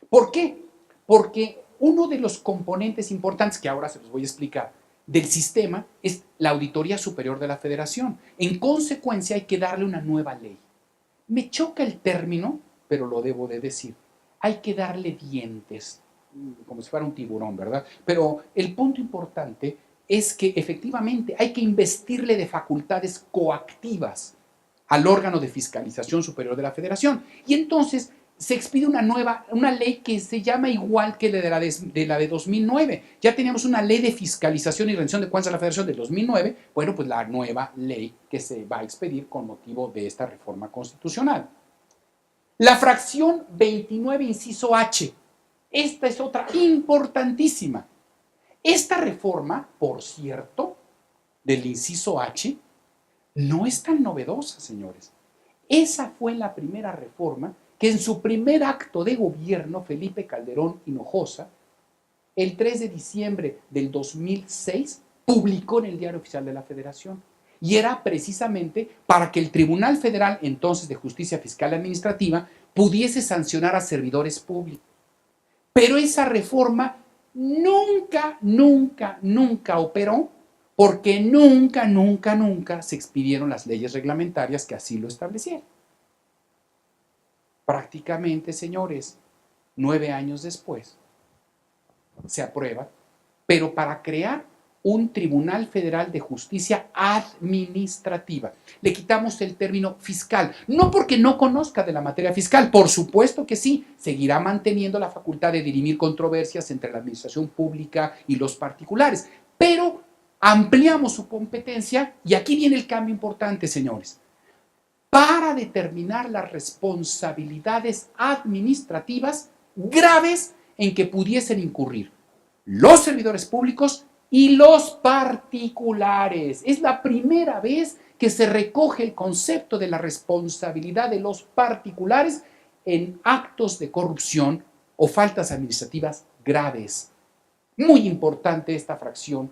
[SPEAKER 1] ¿Por qué? Porque uno de los componentes importantes, que ahora se los voy a explicar, del sistema es la Auditoría Superior de la Federación. En consecuencia, hay que darle una nueva ley. Me choca el término, pero lo debo de decir. Hay que darle dientes, como si fuera un tiburón, ¿verdad? Pero el punto importante es que efectivamente hay que investirle de facultades coactivas al órgano de fiscalización superior de la Federación. Y entonces se expide una ley que se llama igual que la de 2009. Ya teníamos una ley de fiscalización y rendición de cuentas de la Federación de 2009. Bueno, pues la nueva ley que se va a expedir con motivo de esta reforma constitucional. La fracción 29, inciso H. Esta es otra importantísima. Esta reforma, por cierto, del inciso H, no es tan novedosa, señores. Esa fue la primera reforma que en su primer acto de gobierno, Felipe Calderón Hinojosa, el 3 de diciembre del 2006, publicó en el Diario Oficial de la Federación. Y era precisamente para que el Tribunal Federal, entonces de Justicia Fiscal y Administrativa, pudiese sancionar a servidores públicos. Pero esa reforma nunca operó, porque nunca se expidieron las leyes reglamentarias que así lo establecieron. Prácticamente, señores, 9 años después, se aprueba, pero para crear un Tribunal Federal de Justicia Administrativa. Le quitamos el término fiscal, no porque no conozca de la materia fiscal, por supuesto que sí, seguirá manteniendo la facultad de dirimir controversias entre la administración pública y los particulares, pero ampliamos su competencia y aquí viene el cambio importante, señores, para determinar las responsabilidades administrativas graves en que pudiesen incurrir los servidores públicos y los particulares. Es la primera vez que se recoge el concepto de la responsabilidad de los particulares en actos de corrupción o faltas administrativas graves. Muy importante esta fracción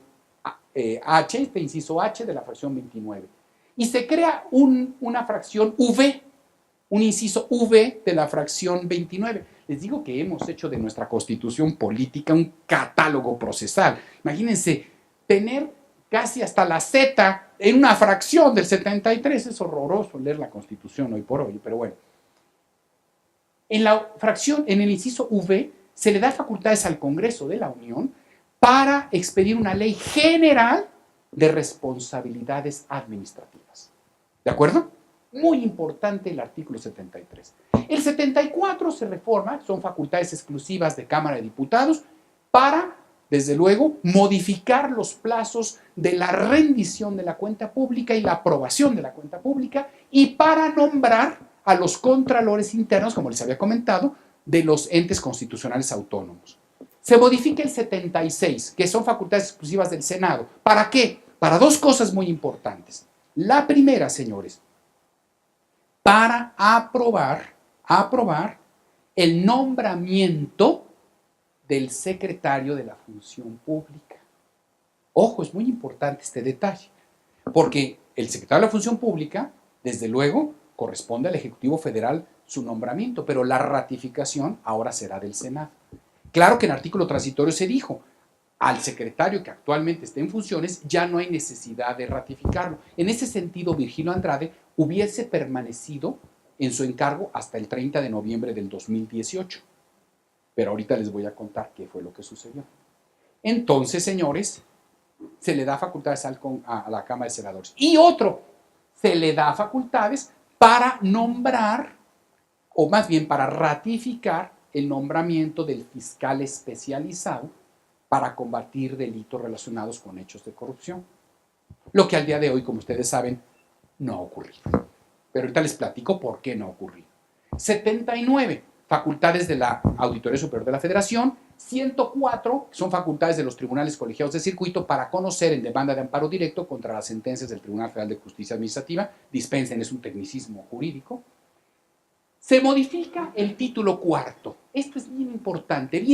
[SPEAKER 1] H, este inciso H de la fracción 29. Y se crea una fracción V, un inciso V de la fracción 29. Les digo que hemos hecho de nuestra constitución política un catálogo procesal. Imagínense, tener casi hasta la Z en una fracción del 73. Es horroroso leer la constitución hoy por hoy, pero bueno. En la fracción, en el inciso V, se le da facultades al Congreso de la Unión para expedir una ley general de responsabilidades administrativas. ¿De acuerdo? Muy importante el artículo 73. El 74 se reforma, son facultades exclusivas de Cámara de Diputados para, desde luego, modificar los plazos de la rendición de la cuenta pública y la aprobación de la cuenta pública y para nombrar a los contralores internos, como les había comentado, de los entes constitucionales autónomos. Se modifica el 76, que son facultades exclusivas del Senado. ¿Para qué? Para dos cosas muy importantes. La primera, señores, para aprobar el nombramiento del secretario de la Función Pública. Ojo, es muy importante este detalle, porque el secretario de la Función Pública, desde luego, corresponde al Ejecutivo Federal su nombramiento, pero la ratificación ahora será del Senado. Claro que en artículo transitorio se dijo, al secretario que actualmente está en funciones ya no hay necesidad de ratificarlo. En ese sentido, Virgilio Andrade hubiese permanecido en su encargo hasta el 30 de noviembre del 2018. Pero ahorita les voy a contar qué fue lo que sucedió. Entonces, señores, se le da facultades a la Cámara de Senadores. Y otro, se le da facultades para nombrar, o más bien para ratificar el nombramiento del fiscal especializado para combatir delitos relacionados con hechos de corrupción. Lo que al día de hoy, como ustedes saben, no ha ocurrido. Pero ahorita les platico por qué no ha ocurrido. 79, facultades de la Auditoría Superior de la Federación. 104, son facultades de los tribunales colegiados de circuito para conocer en demanda de amparo directo contra las sentencias del Tribunal Federal de Justicia Administrativa. Dispensen, es un tecnicismo jurídico. Se modifica el título cuarto. Esto es bien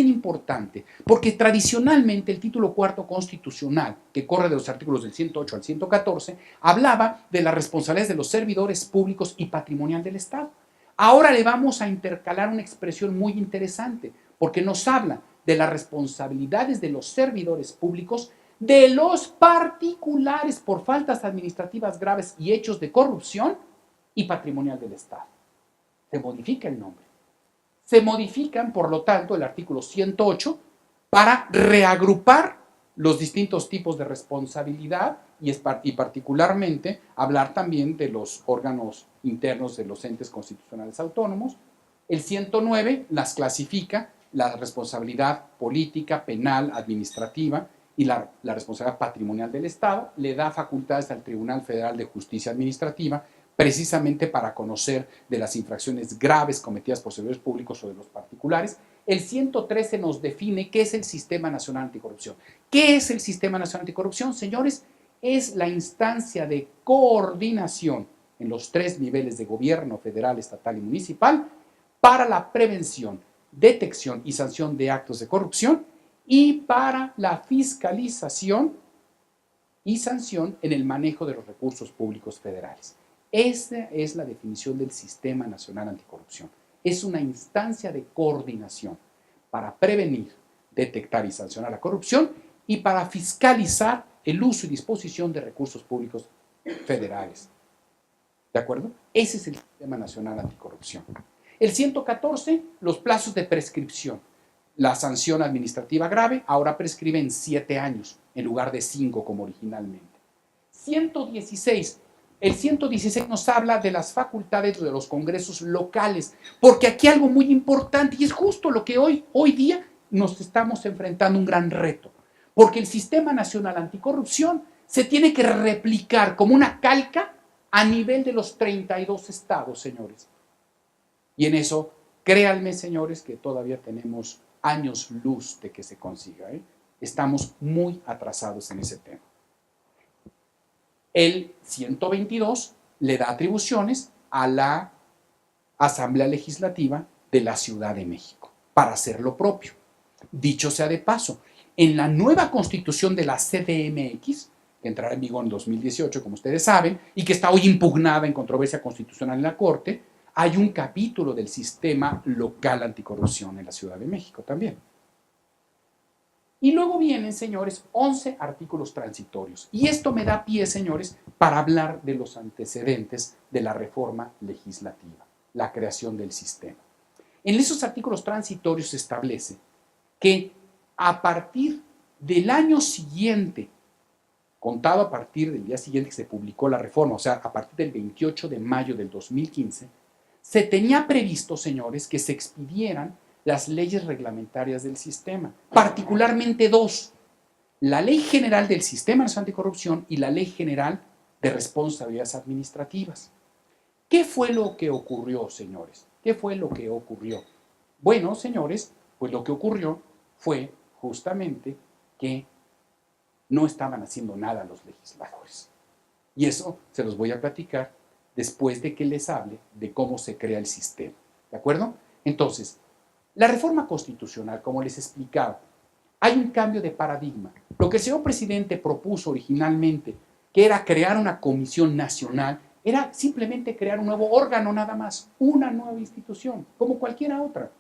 [SPEAKER 1] importante, porque tradicionalmente el título cuarto constitucional, que corre de los artículos del 108 al 114, hablaba de las responsabilidades de los servidores públicos y patrimonial del Estado. Ahora le vamos a intercalar una expresión muy interesante, porque nos habla de las responsabilidades de los servidores públicos, de los particulares por faltas administrativas graves y hechos de corrupción y patrimonial del Estado. Se modifica el nombre. Se modifican, por lo tanto, el artículo 108 para reagrupar los distintos tipos de responsabilidad y particularmente hablar también de los órganos internos de los entes constitucionales autónomos. El 109 las clasifica: la responsabilidad política, penal, administrativa y la responsabilidad patrimonial del Estado. Le da facultades al Tribunal Federal de Justicia Administrativa precisamente para conocer de las infracciones graves cometidas por servidores públicos o de los particulares. El 113 nos define qué es el Sistema Nacional Anticorrupción. ¿Qué es el Sistema Nacional Anticorrupción, señores? Es la instancia de coordinación en los 3 niveles de gobierno: federal, estatal y municipal, para la prevención, detección y sanción de actos de corrupción y para la fiscalización y sanción en el manejo de los recursos públicos federales. Esa es la definición del Sistema Nacional Anticorrupción. Es una instancia de coordinación para prevenir, detectar y sancionar la corrupción y para fiscalizar el uso y disposición de recursos públicos federales. ¿De acuerdo? Ese es el Sistema Nacional Anticorrupción. El 114, los plazos de prescripción. La sanción administrativa grave ahora prescribe en 7 años en lugar de 5 como originalmente. 116. El 116 nos habla de las facultades de los congresos locales, porque aquí algo muy importante, y es justo lo que hoy día nos estamos enfrentando un gran reto, porque el Sistema Nacional Anticorrupción se tiene que replicar como una calca a nivel de los 32 estados, señores. Y en eso, créanme, señores, que todavía tenemos años luz de que se consiga, ¿eh? Estamos muy atrasados en ese tema. El 122 le da atribuciones a la Asamblea Legislativa de la Ciudad de México para hacer lo propio. Dicho sea de paso, en la nueva constitución de la CDMX, que entrará en vigor en 2018, como ustedes saben, y que está hoy impugnada en controversia constitucional en la Corte, hay un capítulo del sistema local anticorrupción en la Ciudad de México también. Y luego vienen, señores, 11 artículos transitorios. Y esto me da pie, señores, para hablar de los antecedentes de la reforma legislativa, la creación del sistema. En esos artículos transitorios se establece que a partir del año siguiente, contado a partir del día siguiente que se publicó la reforma, o sea, a partir del 28 de mayo del 2015, se tenía previsto, señores, que se expidieran las leyes reglamentarias del sistema, particularmente 2, la Ley General del Sistema Nacional Anticorrupción y la Ley General de Responsabilidades Administrativas. ¿Qué fue lo que ocurrió, señores? ¿Qué fue lo que ocurrió? Bueno, señores, pues lo que ocurrió fue justamente que no estaban haciendo nada los legisladores. Y eso se los voy a platicar después de que les hable de cómo se crea el sistema. ¿De acuerdo? Entonces, la reforma constitucional, como les explicaba, hay un cambio de paradigma. Lo que el señor presidente propuso originalmente, que era crear una comisión nacional, era simplemente crear un nuevo órgano nada más, una nueva institución, como cualquiera otra.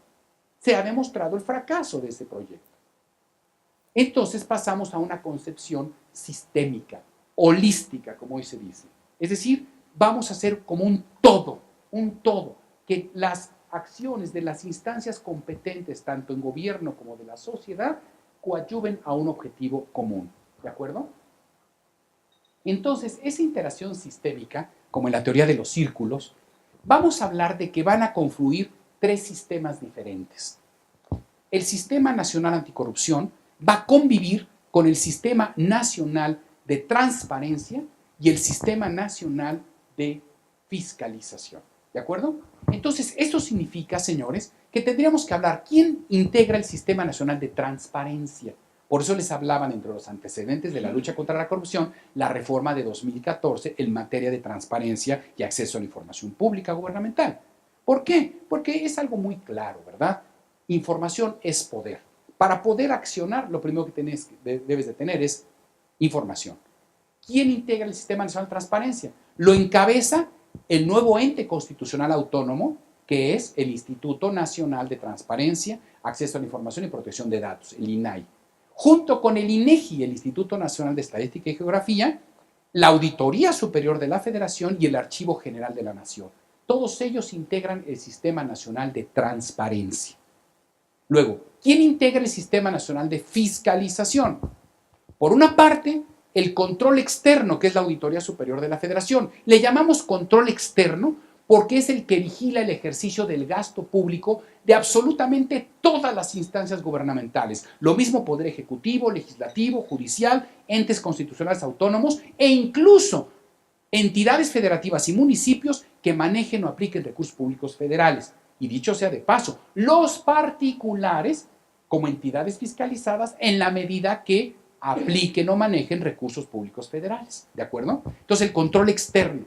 [SPEAKER 1] Se ha demostrado el fracaso de ese proyecto. Entonces pasamos a una concepción sistémica, holística, como hoy se dice. Es decir, vamos a hacer como un todo, que las acciones de las instancias competentes, tanto en gobierno como de la sociedad, coadyuven a un objetivo común. ¿De acuerdo? Entonces, esa interacción sistémica, como en la teoría de los círculos, vamos a hablar de que van a confluir 3 sistemas diferentes. El Sistema Nacional Anticorrupción va a convivir con el Sistema Nacional de Transparencia y el Sistema Nacional de Fiscalización. ¿De acuerdo? Entonces, esto significa, señores, que tendríamos que hablar quién integra el Sistema Nacional de Transparencia. Por eso les hablaban entre los antecedentes de la lucha contra la corrupción, la reforma de 2014 en materia de transparencia y acceso a la información pública gubernamental. ¿Por qué? Porque es algo muy claro, ¿verdad? Información es poder. Para poder accionar, lo primero que debes de tener es información. ¿Quién integra el Sistema Nacional de Transparencia? Lo encabeza el nuevo ente constitucional autónomo, que es el Instituto Nacional de Transparencia, Acceso a la Información y Protección de Datos, el INAI. Junto con el INEGI, el Instituto Nacional de Estadística y Geografía, la Auditoría Superior de la Federación y el Archivo General de la Nación. Todos ellos integran el Sistema Nacional de Transparencia. Luego, ¿quién integra el Sistema Nacional de Fiscalización? Por una parte, el control externo, que es la Auditoría Superior de la Federación. Le llamamos control externo porque es el que vigila el ejercicio del gasto público de absolutamente todas las instancias gubernamentales. Lo mismo Poder Ejecutivo, Legislativo, Judicial, entes constitucionales autónomos e incluso entidades federativas y municipios que manejen o apliquen recursos públicos federales. Y dicho sea de paso, los particulares como entidades fiscalizadas en la medida que apliquen o manejen recursos públicos federales. ¿De acuerdo? Entonces, el control externo.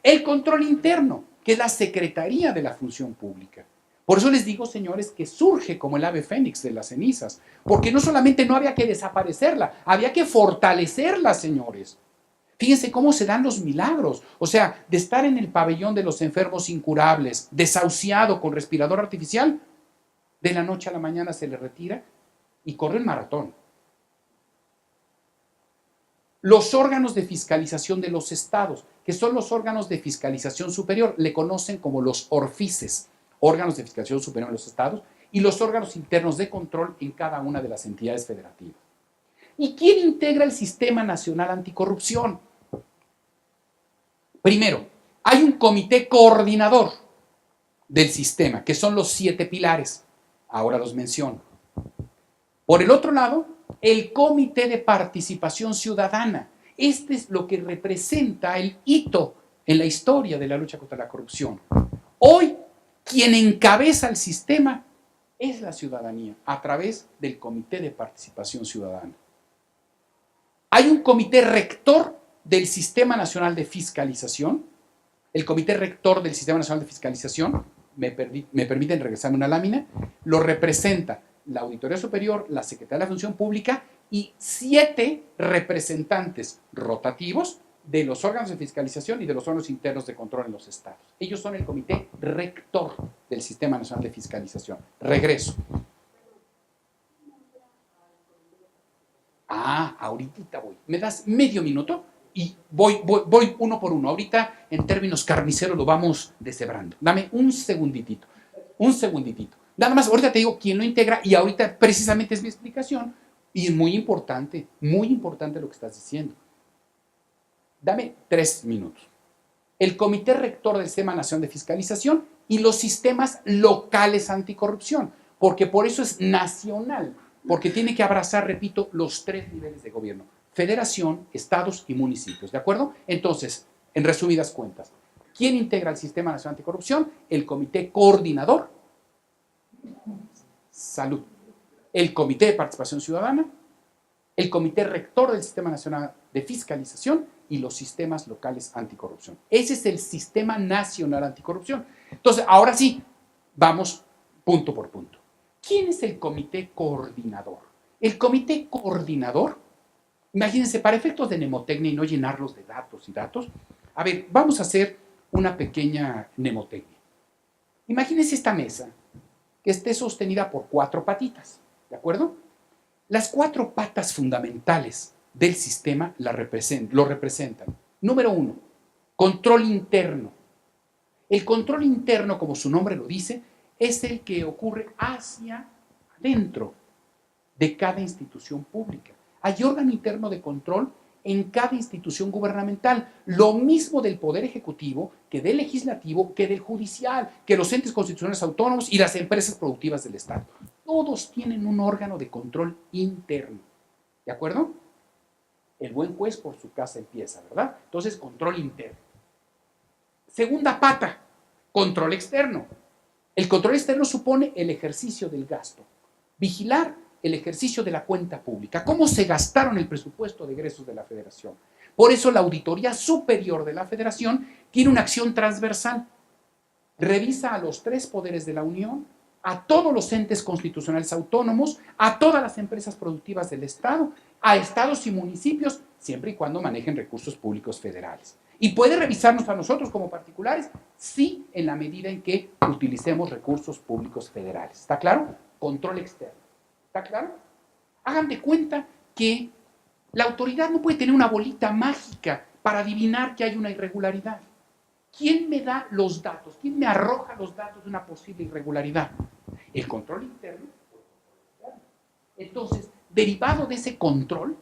[SPEAKER 1] El control interno, que es la Secretaría de la Función Pública. Por eso les digo, señores, que surge como el ave fénix de las cenizas, porque no solamente no había que desaparecerla, había que fortalecerla, señores. Fíjense cómo se dan los milagros. O sea, de estar en el pabellón de los enfermos incurables, desahuciado con respirador artificial, de la noche a la mañana se le retira y corre el maratón. Los órganos de fiscalización de los estados, que son los órganos de fiscalización superior, le conocen como los ORFICES, órganos de fiscalización superior en los estados, y los órganos internos de control en cada una de las entidades federativas. ¿Y quién integra el Sistema Nacional Anticorrupción? Primero, hay un comité coordinador del sistema, que son los 7 pilares. Ahora los menciono. Por el otro lado, el Comité de Participación Ciudadana. Este es lo que representa el hito en la historia de la lucha contra la corrupción. Hoy, quien encabeza el sistema es la ciudadanía, a través del Comité de Participación Ciudadana. Hay un comité rector del Sistema Nacional de Fiscalización. El Comité Rector del Sistema Nacional de Fiscalización, me permiten regresarme una lámina, lo representa la Auditoría Superior, la Secretaría de la Función Pública y 7 representantes rotativos de los órganos de fiscalización y de los órganos internos de control en los estados. Ellos son el Comité Rector del Sistema Nacional de Fiscalización. Regreso. Ahorita voy. ¿Me das medio minuto? Y voy uno por uno. Ahorita, en términos carniceros, lo vamos deshebrando. Dame un segunditito. Nada más, ahorita te digo quién lo integra y ahorita precisamente es mi explicación. Y es muy importante lo que estás diciendo. Dame 3 minutos. El Comité Rector del Sistema Nacional de Fiscalización y los sistemas locales anticorrupción, porque por eso es nacional, porque tiene que abrazar, repito, los 3 niveles de gobierno: federación, estados y municipios, ¿de acuerdo? Entonces, en resumidas cuentas, ¿quién integra el Sistema Nacional Anticorrupción? El Comité Coordinador, Salud, el Comité de Participación Ciudadana, el Comité Rector del Sistema Nacional de Fiscalización y los sistemas locales anticorrupción. Ese es el Sistema Nacional Anticorrupción. Entonces, ahora sí, vamos punto por punto. ¿Quién es el Comité Coordinador? El Comité Coordinador, imagínense, para efectos de mnemotecnia y no llenarlos de datos y datos, a ver, vamos a hacer una pequeña mnemotecnia. Imagínense esta mesa que esté sostenida por 4 patitas, ¿de acuerdo? Las 4 patas fundamentales del sistema lo representan. Número 1, control interno. El control interno, como su nombre lo dice, es el que ocurre hacia adentro de cada institución pública. Hay órgano interno de control en cada institución gubernamental. Lo mismo del Poder Ejecutivo, que del Legislativo, que del Judicial, que los entes constitucionales autónomos y las empresas productivas del Estado. Todos tienen un órgano de control interno. ¿De acuerdo? El buen juez por su casa empieza, ¿verdad? Entonces, control interno. Segunda pata, control externo. El control externo supone el ejercicio del gasto. Vigilar el ejercicio de la cuenta pública, cómo se gastaron el presupuesto de egresos de la Federación. Por eso la Auditoría Superior de la Federación tiene una acción transversal. Revisa a los 3 poderes de la Unión, a todos los entes constitucionales autónomos, a todas las empresas productivas del Estado, a estados y municipios, siempre y cuando manejen recursos públicos federales. ¿Y puede revisarnos a nosotros como particulares? Sí, en la medida en que utilicemos recursos públicos federales. ¿Está claro? Control externo. ¿Está claro? Hagan de cuenta que la autoridad no puede tener una bolita mágica para adivinar que hay una irregularidad. ¿Quién me da los datos? ¿Quién me arroja los datos de una posible irregularidad? El control interno. Entonces, derivado de ese control,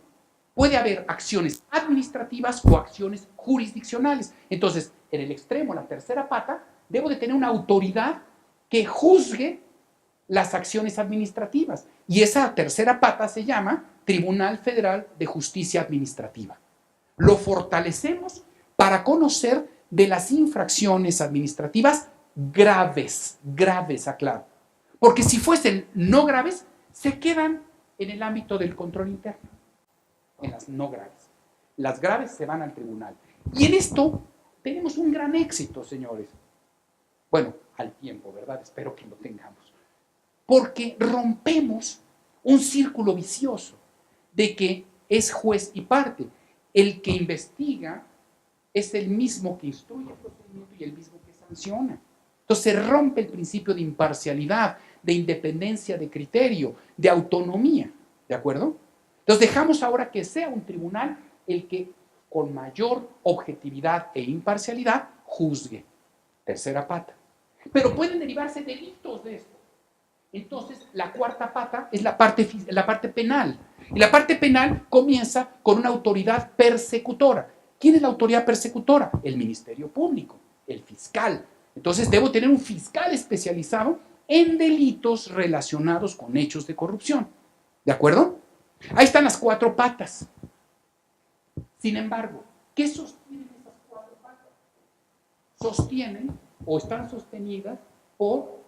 [SPEAKER 1] puede haber acciones administrativas o acciones jurisdiccionales. Entonces, en el extremo, la tercera pata, debo de tener una autoridad que juzgue las acciones administrativas. Y esa tercera pata se llama Tribunal Federal de Justicia Administrativa. Lo fortalecemos para conocer de las infracciones administrativas graves, aclaro. Porque si fuesen no graves, se quedan en el ámbito del control interno, en las no graves. Las graves se van al tribunal. Y en esto tenemos un gran éxito, señores. Bueno, al tiempo, ¿verdad? Espero que lo tengamos. Porque rompemos un círculo vicioso de que es juez y parte. El que investiga es el mismo que instruye el procedimiento y el mismo que sanciona. Entonces se rompe el principio de imparcialidad, de independencia de criterio, de autonomía, ¿de acuerdo? Entonces dejamos ahora que sea un tribunal el que con mayor objetividad e imparcialidad juzgue. Tercera pata. Pero pueden derivarse delitos de esto. Entonces la cuarta pata es la parte penal. Y la parte penal comienza con una autoridad persecutora. ¿Quién es la autoridad persecutora? El Ministerio Público, el fiscal. Entonces debo tener un fiscal especializado en delitos relacionados con hechos de corrupción. ¿De acuerdo? Ahí están las cuatro patas. Sin embargo, ¿qué sostienen esas cuatro patas? Sostienen o están sostenidas por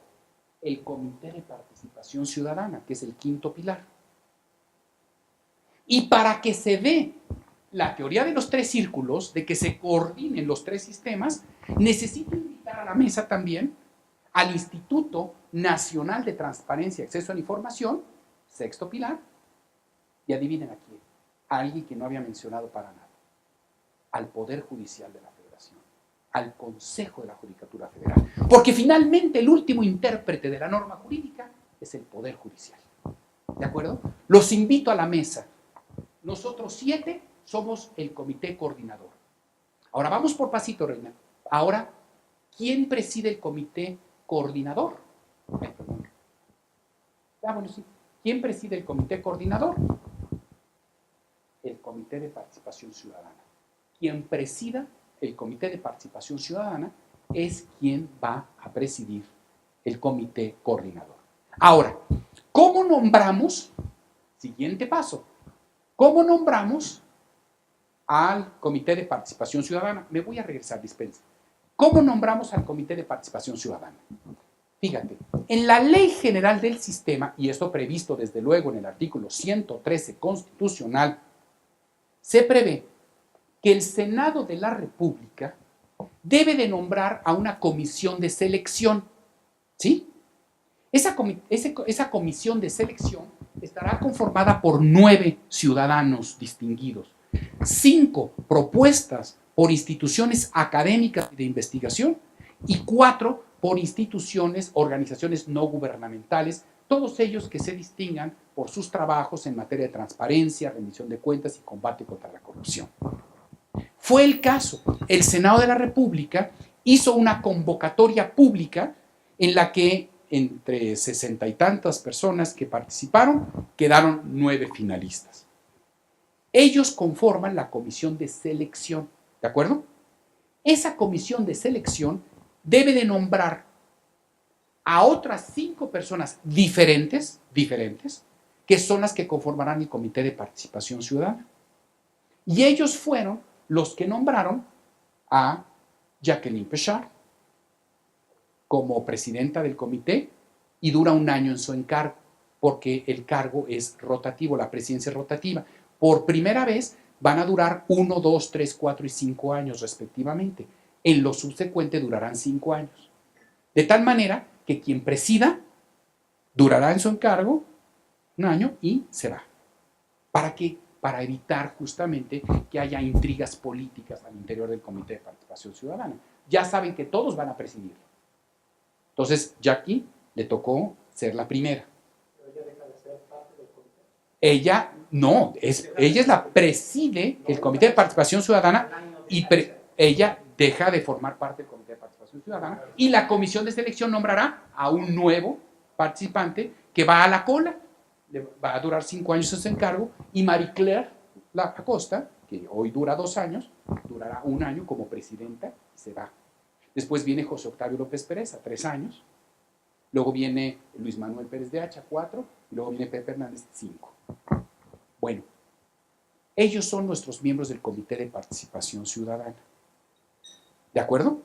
[SPEAKER 1] el Comité de Participación Ciudadana, que es el quinto pilar. Y para que se dé la teoría de los tres círculos, de que se coordinen los tres sistemas, necesito invitar a la mesa también al Instituto Nacional de Transparencia y Acceso a la Información, sexto pilar, y adivinen a quién, a alguien que no había mencionado para nada, al Poder Judicial de la Federación, al Consejo de la Judicatura Federal, porque finalmente el último intérprete de la norma jurídica es el Poder Judicial. ¿De acuerdo? Los invito a la mesa. Nosotros 7 somos el comité coordinador. Ahora vamos por pasito, Reina. Ahora, ¿quién preside el comité coordinador? Bueno, sí. ¿Quién preside el comité coordinador? El Comité de Participación Ciudadana. Quien presida el Comité de Participación Ciudadana es quien va a presidir el comité coordinador. Ahora, ¿cómo nombramos? Siguiente paso. ¿Cómo nombramos al Comité de Participación Ciudadana? Me voy a regresar, dispensa. ¿Cómo nombramos al Comité de Participación Ciudadana? Fíjate, en la Ley General del Sistema, y esto previsto desde luego en el artículo 113 constitucional, se prevé que el Senado de la República debe de nombrar a una comisión de selección, ¿sí? Esa comisión de selección estará conformada por 9 ciudadanos distinguidos, 5 propuestas por instituciones académicas de investigación y 4 por instituciones, organizaciones no gubernamentales, todos ellos que se distingan por sus trabajos en materia de transparencia, rendición de cuentas y combate contra la corrupción. Fue el caso. El Senado de la República hizo una convocatoria pública en la que entre 60 y tantas personas que participaron, quedaron 9 finalistas. Ellos conforman la comisión de selección, ¿de acuerdo? Esa comisión de selección debe de nombrar a otras 5 personas diferentes, que son las que conformarán el Comité de Participación Ciudadana. Y ellos fueron los que nombraron a Jacqueline Pechard como presidenta del comité y dura 1 año en su encargo, porque el cargo es rotativo, la presidencia es rotativa. Por primera vez van a durar 1, 2, 3, 4 y 5 años respectivamente. En lo subsecuente durarán 5 años. De tal manera que quien presida durará en su encargo 1 año y se va. ¿Para qué? Para evitar justamente que haya intrigas políticas al interior del Comité de Participación Ciudadana. Ya saben que todos van a presidir. Entonces, Jackie le tocó ser la primera.
[SPEAKER 2] ¿Pero ella deja de ser parte del comité?
[SPEAKER 1] Ella, no, ella es la preside el Comité de Participación Ciudadana y ella deja de formar parte del Comité de Participación Ciudadana y la comisión de selección nombrará a un nuevo participante que va a la cola. Va a durar 5 años ese encargo y Marie Claire Acosta, que hoy dura 2 años, durará 1 año como presidenta y se va. Después viene José Octavio López Pérez, 3 años. Luego viene Luis Manuel Pérez de Hacha, 4. Y luego viene Pepe Hernández, 5. Bueno, ellos son nuestros miembros del Comité de Participación Ciudadana. ¿De acuerdo?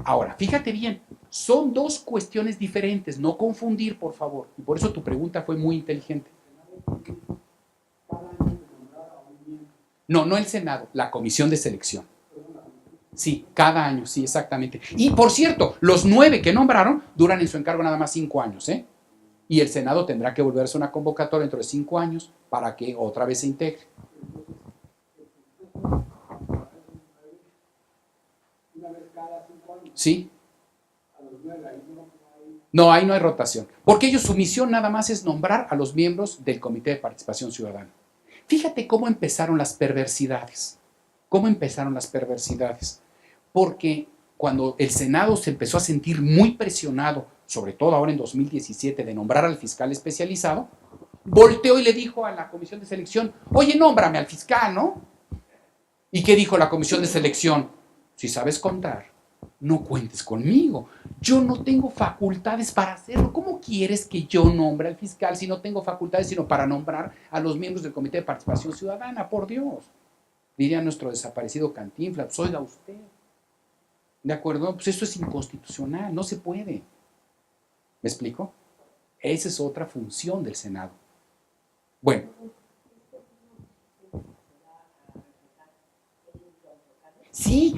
[SPEAKER 1] Ahora, fíjate bien, son 2 cuestiones diferentes, no confundir, por favor. Y por eso tu pregunta fue muy inteligente. No, no el Senado, la comisión de selección. Sí, cada año, sí, exactamente. Y por cierto, los 9 que nombraron duran en su encargo nada más 5 años, ¿eh? Y el Senado tendrá que volverse una convocatoria dentro de 5 años para que otra vez se integre. Sí. No, ahí no hay rotación. Porque ellos, su misión nada más es nombrar a los miembros del Comité de Participación Ciudadana. Fíjate cómo empezaron las perversidades. ¿Cómo empezaron las perversidades? Porque cuando el Senado se empezó a sentir muy presionado, sobre todo ahora en 2017, de nombrar al fiscal especializado, volteó y le dijo a la comisión de selección, oye, nómbrame al fiscal, ¿no? ¿Y qué dijo la comisión de selección? Si sabes contar, no cuentes conmigo. Yo no tengo facultades para hacerlo. ¿Cómo quieres que yo nombre al fiscal si no tengo facultades sino para nombrar a los miembros del Comité de Participación Ciudadana? Por Dios. Diría nuestro desaparecido Cantinflas, pues oiga usted. ¿De acuerdo? Pues eso es inconstitucional, no se puede. ¿Me explico? Esa es otra función del Senado. Bueno. Sí,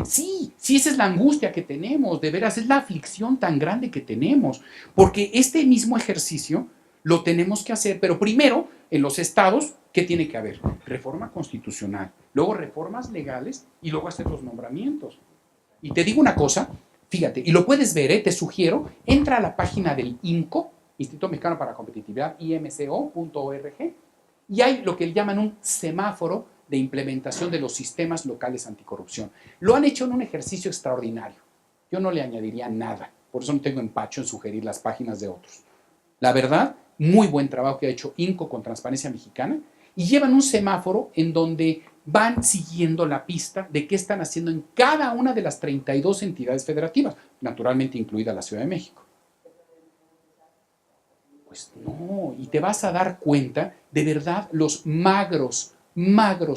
[SPEAKER 1] esa es la angustia que tenemos, de veras, es la aflicción tan grande que tenemos, porque este mismo ejercicio lo tenemos que hacer, pero primero, en los estados, ¿qué tiene que haber? Reforma constitucional, luego reformas legales y luego hacer los nombramientos. Y te digo una cosa, fíjate, y lo puedes ver, te sugiero, entra a la página del IMCO, Instituto Mexicano para la Competitividad, imco.org, y hay lo que llaman un semáforo de implementación de los sistemas locales anticorrupción. Lo han hecho en un ejercicio extraordinario. Yo no le añadiría nada, por eso no tengo empacho en sugerir las páginas de otros. La verdad, muy buen trabajo que ha hecho INCO con Transparencia Mexicana, y llevan un semáforo en donde van siguiendo la pista de qué están haciendo en cada una de las 32 entidades federativas, naturalmente incluida la Ciudad de México. Pues no, y te vas a dar cuenta de verdad los magros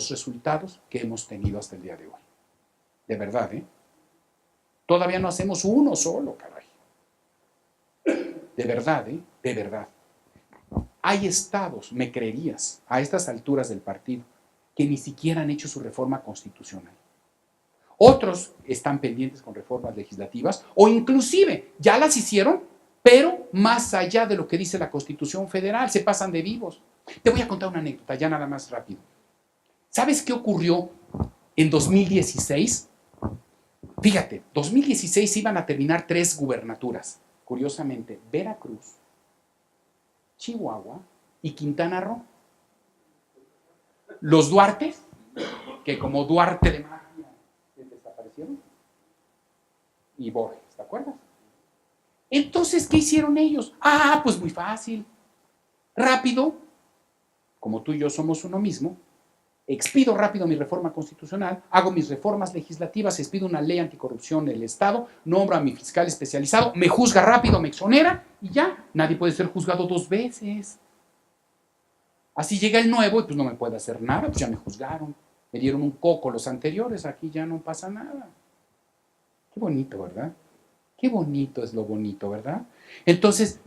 [SPEAKER 1] resultados que hemos tenido hasta el día de hoy. De verdad, ¿eh? Todavía no hacemos uno solo, caray. De verdad, ¿eh? De verdad. Hay estados, me creerías, a estas alturas del partido, que ni siquiera han hecho su reforma constitucional. Otros están pendientes con reformas legislativas o inclusive ya las hicieron, pero más allá de lo que dice la Constitución Federal, se pasan de vivos. Te voy a contar una anécdota, ya nada más rápido. ¿Sabes qué ocurrió en 2016? Fíjate, 2016 iban a terminar 3 gubernaturas, curiosamente, Veracruz, Chihuahua y Quintana Roo. Los Duartes, que como Duarte de magia desaparecieron, y Borges, ¿te acuerdas? Entonces, ¿qué hicieron ellos? Pues muy fácil, rápido, como tú y yo somos uno mismo, expido rápido mi reforma constitucional, hago mis reformas legislativas, expido una ley anticorrupción del Estado, nombro a mi fiscal especializado, me juzga rápido, me exonera y ya, nadie puede ser juzgado 2 veces. Así llega el nuevo y pues no me puede hacer nada, pues ya me juzgaron, me dieron un coco los anteriores, aquí ya no pasa nada. Qué bonito, ¿verdad? Qué bonito es lo bonito, ¿verdad? Entonces,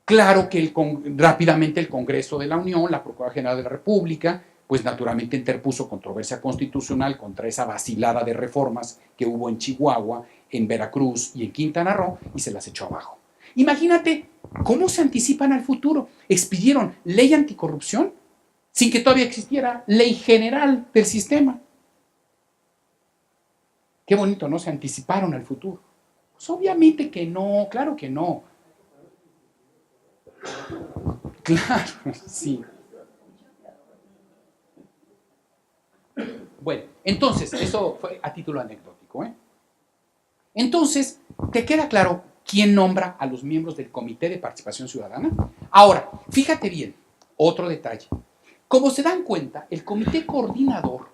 [SPEAKER 1] claro que rápidamente el Congreso de la Unión, la Procuraduría General de la República, pues naturalmente interpuso controversia constitucional contra esa vacilada de reformas que hubo en Chihuahua, en Veracruz y en Quintana Roo y se las echó abajo. Imagínate cómo se anticipan al futuro. Expidieron ley anticorrupción sin que todavía existiera ley general del sistema. Qué bonito, ¿no? Se anticiparon al futuro. Pues obviamente que no, claro que no. Claro, sí. Bueno, entonces, eso fue a título anecdótico, ¿eh? Entonces, ¿te queda claro quién nombra a los miembros del Comité de Participación Ciudadana? Ahora, fíjate bien, otro detalle. Como se dan cuenta, el comité coordinador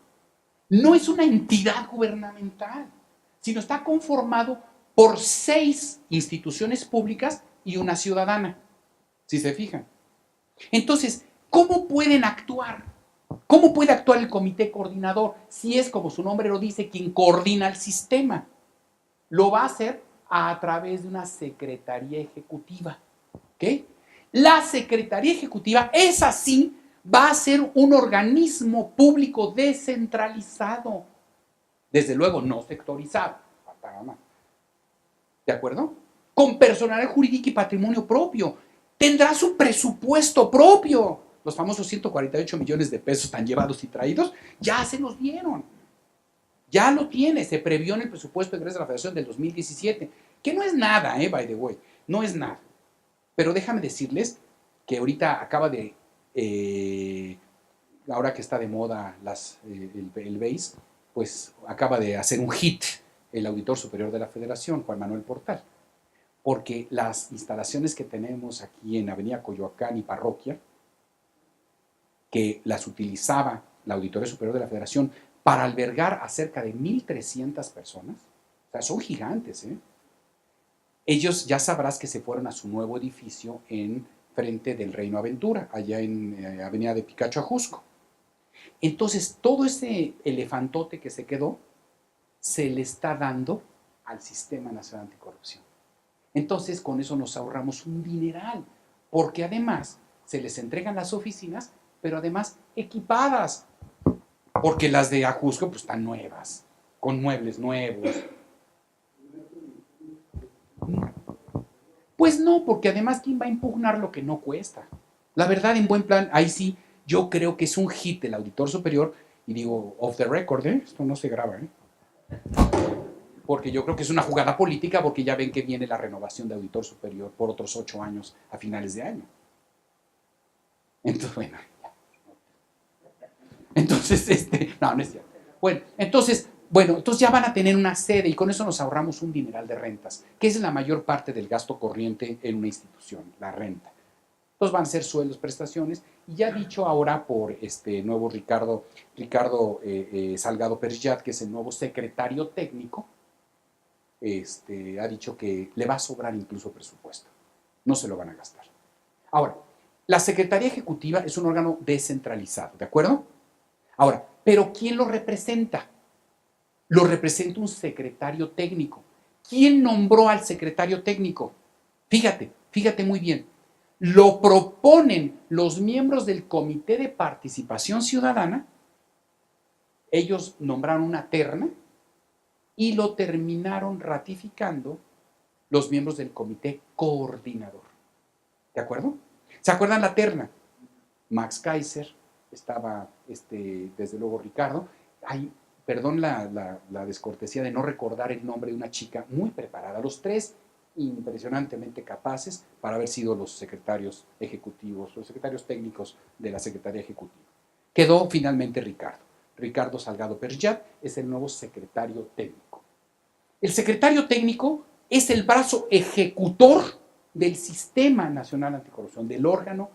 [SPEAKER 1] no es una entidad gubernamental, sino está conformado por 6 instituciones públicas y una ciudadana, si se fijan. Entonces, ¿cómo pueden actuar? ¿Cómo puede actuar el comité coordinador? Si es, como su nombre lo dice, quien coordina el sistema. Lo va a hacer a través de una secretaría ejecutiva. ¿Ok? La secretaría ejecutiva, es así, va a ser un organismo público descentralizado. Desde luego, no sectorizado. Faltaba más. ¿De acuerdo? Con personal jurídico y patrimonio propio. Tendrá su presupuesto propio. Los famosos 148 millones de pesos tan llevados y traídos, ya se los dieron. Ya lo tiene, se previó en el presupuesto de egresos de la Federación del 2017, que no es nada, by the way, no es nada. Pero déjame decirles que ahorita acaba de, ahora que está de moda el BASE, pues acaba de hacer un hit el auditor superior de la Federación, Juan Manuel Portal, porque las instalaciones que tenemos aquí en Avenida Coyoacán y Parroquia, que las utilizaba la Auditoría Superior de la Federación para albergar a cerca de 1,300 personas, o sea, son gigantes, ¿eh? Ellos ya sabrás que se fueron a su nuevo edificio en frente del Reino Aventura, allá en Avenida de Picacho a Jusco. Entonces, todo ese elefantote que se quedó, se le está dando al Sistema Nacional Anticorrupción. Entonces, con eso nos ahorramos un dineral, porque además se les entregan las oficinas, pero además equipadas, porque las de Ajusco pues están nuevas, con muebles nuevos. Pues no, porque además ¿quién va a impugnar lo que no cuesta? La verdad, en buen plan, ahí sí, yo creo que es un hit del auditor superior, y digo, off the record, esto no se graba, porque yo creo que es una jugada política, porque ya ven que viene la renovación de auditor superior por otros 8 años a finales de año. Entonces, bueno, entonces, no, no es cierto. Bueno, entonces ya van a tener una sede y con eso nos ahorramos un dineral de rentas, que es la mayor parte del gasto corriente en una institución, la renta. Entonces van a ser sueldos, prestaciones, y ya dicho ahora por nuevo Ricardo Salgado Perjat, que es el nuevo secretario técnico, ha dicho que le va a sobrar incluso presupuesto, no se lo van a gastar. Ahora, la Secretaría Ejecutiva es un órgano descentralizado, ¿de acuerdo? Ahora, ¿pero quién lo representa? Lo representa un secretario técnico. ¿Quién nombró al secretario técnico? Fíjate muy bien. Lo proponen los miembros del Comité de Participación Ciudadana. Ellos nombraron una terna y lo terminaron ratificando los miembros del Comité Coordinador. ¿De acuerdo? ¿Se acuerdan la terna? Max Kaiser, estaba desde luego Ricardo. Ay, perdón la descortesía de no recordar el nombre de una chica muy preparada. Los 3 impresionantemente capaces para haber sido los secretarios ejecutivos, los secretarios técnicos de la Secretaría Ejecutiva. Quedó finalmente Ricardo Salgado Perjat es el nuevo secretario técnico. El secretario técnico es el brazo ejecutor del Sistema Nacional Anticorrupción, del órgano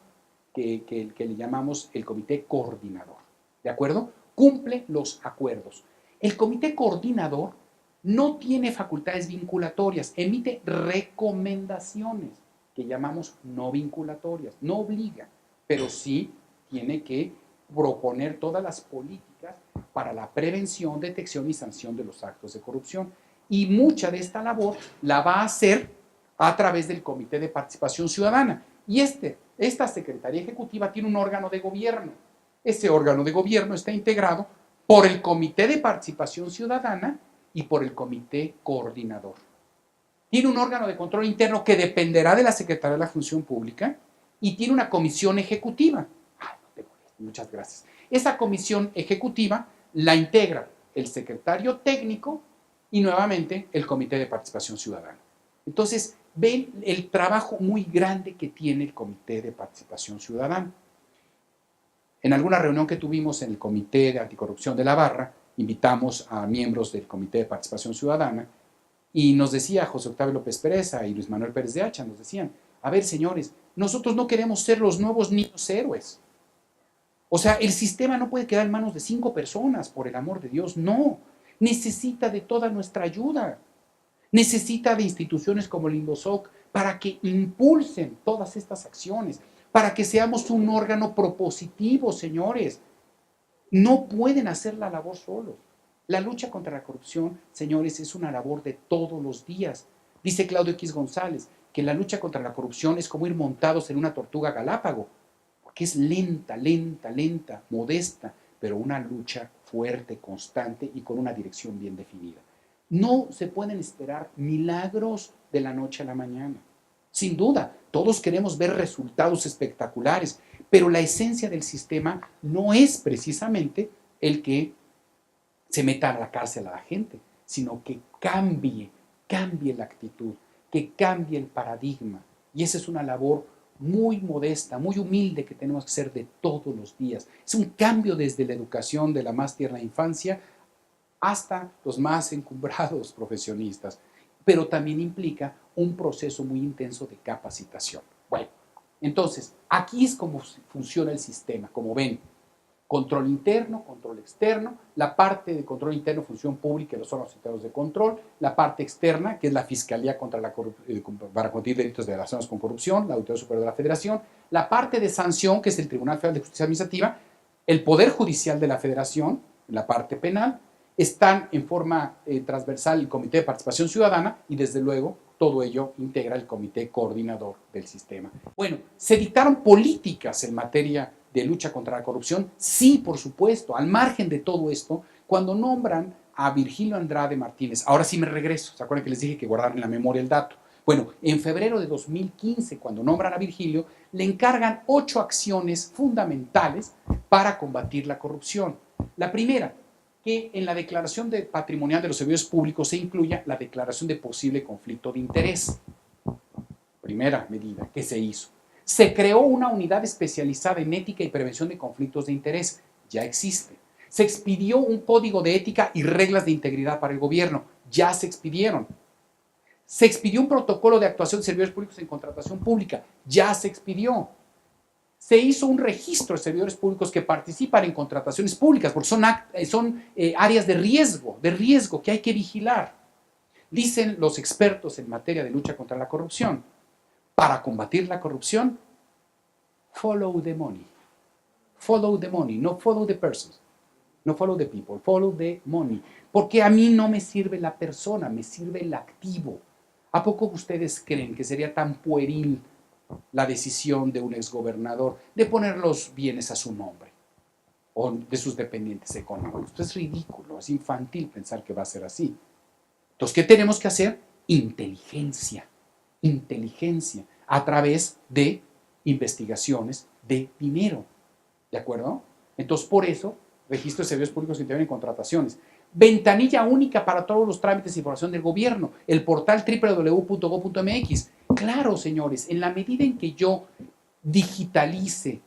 [SPEAKER 1] que le llamamos el Comité Coordinador. ¿De acuerdo? Cumple los acuerdos. El Comité Coordinador no tiene facultades vinculatorias, emite recomendaciones que llamamos no vinculatorias, no obliga, pero sí tiene que proponer todas las políticas para la prevención, detección y sanción de los actos de corrupción. Y mucha de esta labor la va a hacer a través del Comité de Participación Ciudadana. Y esta Secretaría Ejecutiva tiene un órgano de gobierno. Ese órgano de gobierno está integrado por el Comité de Participación Ciudadana y por el Comité Coordinador. Tiene un órgano de control interno que dependerá de la Secretaría de la Función Pública y tiene una comisión ejecutiva. Ay, no te molestes, muchas gracias. Esa comisión ejecutiva la integra el secretario técnico y nuevamente el Comité de Participación Ciudadana. Entonces, ven el trabajo muy grande que tiene el Comité de Participación Ciudadana. En alguna reunión que tuvimos en el Comité de Anticorrupción de la Barra, invitamos a miembros del Comité de Participación Ciudadana y nos decía José Octavio López Pereza y Luis Manuel Pérez de Hacha, nos decían, a ver señores, nosotros no queremos ser los nuevos niños héroes. O sea, el sistema no puede quedar en manos de 5 personas, por el amor de Dios, no. Necesita de toda nuestra ayuda. Necesita de instituciones como el Indosoc para que impulsen todas estas acciones, para que seamos un órgano propositivo, señores. No pueden hacer la labor solos. La lucha contra la corrupción, señores, es una labor de todos los días. Dice Claudio X González que la lucha contra la corrupción es como ir montados en una tortuga galápago, porque es lenta, lenta, lenta, modesta, pero una lucha fuerte, constante y con una dirección bien definida. No se pueden esperar milagros de la noche a la mañana. Sin duda, todos queremos ver resultados espectaculares, pero la esencia del sistema no es precisamente el que se meta a la cárcel a la gente, sino que cambie la actitud, que cambie el paradigma. Y esa es una labor muy modesta, muy humilde que tenemos que hacer de todos los días. Es un cambio desde la educación de la más tierna infancia hasta los más encumbrados profesionistas, pero también implica un proceso muy intenso de capacitación. Bueno, entonces, aquí es como funciona el sistema, como ven. Control interno, control externo, la parte de control interno, función pública y los órganos internos de control, la parte externa, que es la Fiscalía para combatir delitos relacionados con corrupción, la Auditoría Superior de la Federación, la parte de sanción, que es el Tribunal Federal de Justicia Administrativa, el Poder Judicial de la Federación, la parte penal, están en forma transversal el Comité de Participación Ciudadana y desde luego todo ello integra el Comité Coordinador del Sistema. Bueno, ¿se dictaron políticas en materia de lucha contra la corrupción? Sí, por supuesto. Al margen de todo esto, cuando nombran a Virgilio Andrade Martínez, ahora sí me regreso, ¿se acuerdan que les dije que guardaran en la memoria el dato? Bueno, en febrero de 2015, cuando nombran a Virgilio, le encargan 8 acciones fundamentales para combatir la corrupción. La primera, que en la declaración patrimonial de los servidores públicos se incluya la declaración de posible conflicto de interés. Primera medida que se hizo. Se creó una unidad especializada en ética y prevención de conflictos de interés. Ya existe. Se expidió un código de ética y reglas de integridad para el gobierno. Ya se expidieron. Se expidió un protocolo de actuación de servidores públicos en contratación pública. Ya se expidió. Se hizo un registro de servidores públicos que participan en contrataciones públicas, porque son áreas de riesgo que hay que vigilar. Dicen los expertos en materia de lucha contra la corrupción, para combatir la corrupción, follow the money. Follow the money, no follow the persons. No follow the people, follow the money. Porque a mí no me sirve la persona, me sirve el activo. ¿A poco ustedes creen que sería tan pueril la decisión de un exgobernador de poner los bienes a su nombre o de sus dependientes económicos? Esto es ridículo, es infantil pensar que va a ser así. Entonces, ¿qué tenemos que hacer? Inteligencia a través de investigaciones de dinero, ¿de acuerdo? Entonces, por eso, registro de servidores públicos que intervienen en contrataciones. Ventanilla única para todos los trámites de información del gobierno, el portal www.go.mx. Claro, señores, en la medida en que yo digitalice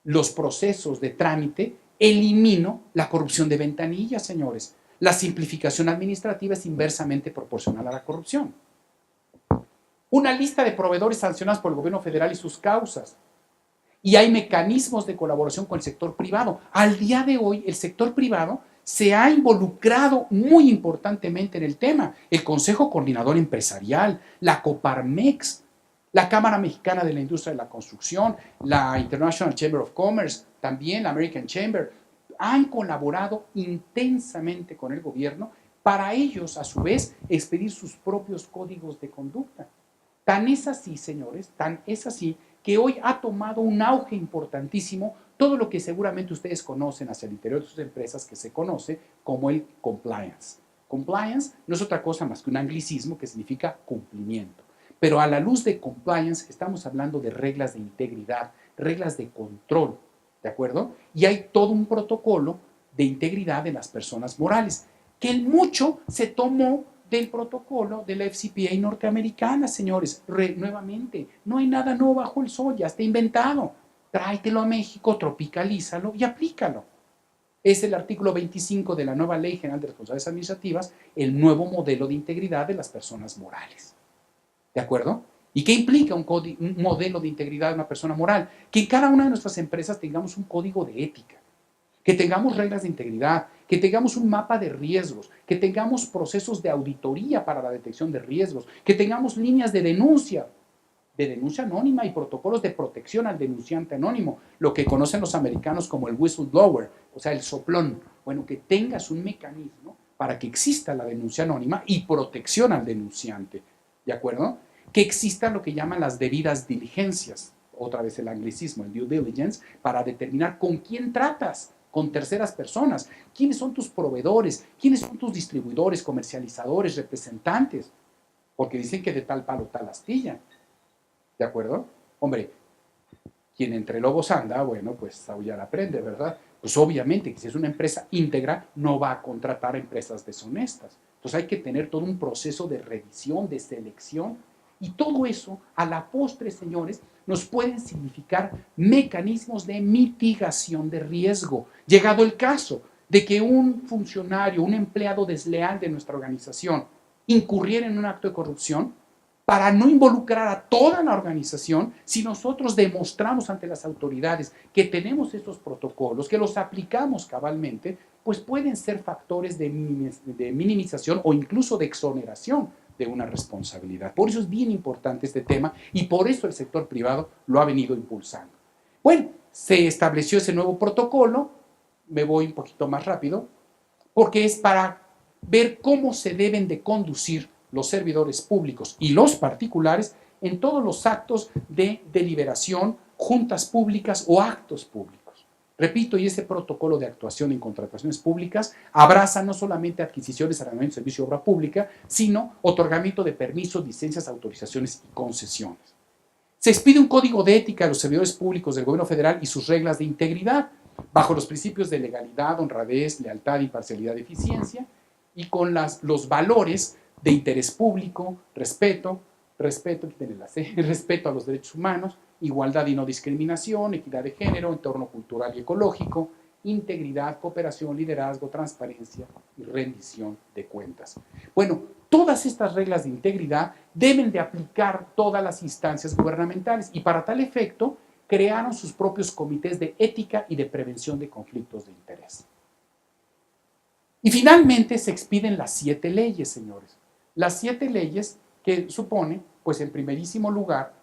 [SPEAKER 1] los procesos de trámite, elimino la corrupción de ventanilla, señores. La simplificación administrativa es inversamente proporcional a la corrupción. Una lista de proveedores sancionados por el gobierno federal y sus causas. Y hay mecanismos de colaboración con el sector privado. Al día de hoy, el sector privado se ha involucrado muy importantemente en el tema. El Consejo Coordinador Empresarial, la Coparmex, la Cámara Mexicana de la Industria de la Construcción, la International Chamber of Commerce, también la American Chamber, han colaborado intensamente con el gobierno para ellos, a su vez, expedir sus propios códigos de conducta. Tan es así, señores, tan es así que hoy ha tomado un auge importantísimo todo lo que seguramente ustedes conocen hacia el interior de sus empresas, que se conoce como el compliance. Compliance no es otra cosa más que un anglicismo que significa cumplimiento. Pero a la luz de compliance estamos hablando de reglas de integridad, reglas de control, ¿de acuerdo? Y hay todo un protocolo de integridad de las personas morales, que el mucho se tomó del protocolo de la FCPA norteamericana, señores. Nuevamente, no hay nada nuevo bajo el sol, ya está inventado. Tráetelo a México, tropicalízalo y aplícalo. Es el artículo 25 de la nueva Ley General de Responsabilidades Administrativas, el nuevo modelo de integridad de las personas morales. ¿De acuerdo? ¿Y qué implica un modelo de integridad de una persona moral? Que en cada una de nuestras empresas tengamos un código de ética, que tengamos reglas de integridad, que tengamos un mapa de riesgos, que tengamos procesos de auditoría para la detección de riesgos, que tengamos líneas de denuncia anónima y protocolos de protección al denunciante anónimo, lo que conocen los americanos como el whistleblower, o sea, el soplón. Bueno, que tengas un mecanismo para que exista la denuncia anónima y protección al denunciante, ¿de acuerdo? Que existan lo que llaman las debidas diligencias, otra vez el anglicismo, el due diligence, para determinar con quién tratas, con terceras personas, quiénes son tus proveedores, quiénes son tus distribuidores, comercializadores, representantes, porque dicen que de tal palo tal astilla, ¿de acuerdo? Hombre, quien entre lobos anda, bueno, pues aullar aprende, ¿verdad? Pues obviamente que si es una empresa íntegra, no va a contratar a empresas deshonestas. Entonces hay que tener todo un proceso de revisión, de selección, y todo eso, a la postre, señores, nos pueden significar mecanismos de mitigación de riesgo. Llegado el caso de que un funcionario, un empleado desleal de nuestra organización incurriera en un acto de corrupción, para no involucrar a toda la organización, si nosotros demostramos ante las autoridades que tenemos estos protocolos, que los aplicamos cabalmente, pues pueden ser factores de minimización o incluso de exoneración de una responsabilidad. Por eso es bien importante este tema y por eso el sector privado lo ha venido impulsando. Bueno, se estableció ese nuevo protocolo, me voy un poquito más rápido, porque es para ver cómo se deben de conducir los servidores públicos y los particulares en todos los actos de deliberación, juntas públicas o actos públicos. Repito, y ese protocolo de actuación en contrataciones públicas abraza no solamente adquisiciones, arrendamientos, servicio y obra pública, sino otorgamiento de permisos, licencias, autorizaciones y concesiones. Se expide un código de ética a los servidores públicos del gobierno federal y sus reglas de integridad, bajo los principios de legalidad, honradez, lealtad, imparcialidad, eficiencia, y con los valores de interés público, respeto a los derechos humanos, igualdad y no discriminación, equidad de género, entorno cultural y ecológico, integridad, cooperación, liderazgo, transparencia y rendición de cuentas. Bueno, todas estas reglas de integridad deben de aplicar todas las instancias gubernamentales y para tal efecto crearon sus propios comités de ética y de prevención de conflictos de interés. Y finalmente se expiden las 7 leyes, señores. Las 7 leyes que supone, pues en primerísimo lugar,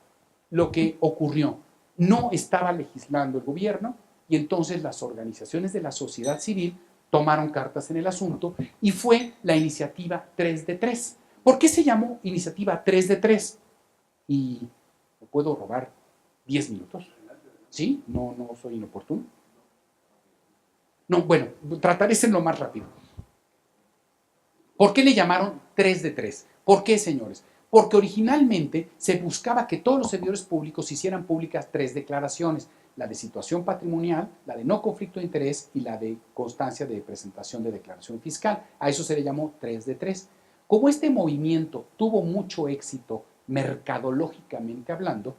[SPEAKER 1] lo que ocurrió. No estaba legislando el gobierno y entonces las organizaciones de la sociedad civil tomaron cartas en el asunto y fue la iniciativa 3 de 3. ¿Por qué se llamó iniciativa 3 de 3? Y me puedo robar 10 minutos. ¿Sí? No soy inoportuno. No, bueno, trataré de serlo más rápido. ¿Por qué le llamaron 3 de 3? ¿Por qué, señores? Porque originalmente se buscaba que todos los servidores públicos hicieran públicas 3 declaraciones, la de situación patrimonial, la de no conflicto de interés y la de constancia de presentación de declaración fiscal. A eso se le llamó 3 de 3. Como este movimiento tuvo mucho éxito mercadológicamente hablando,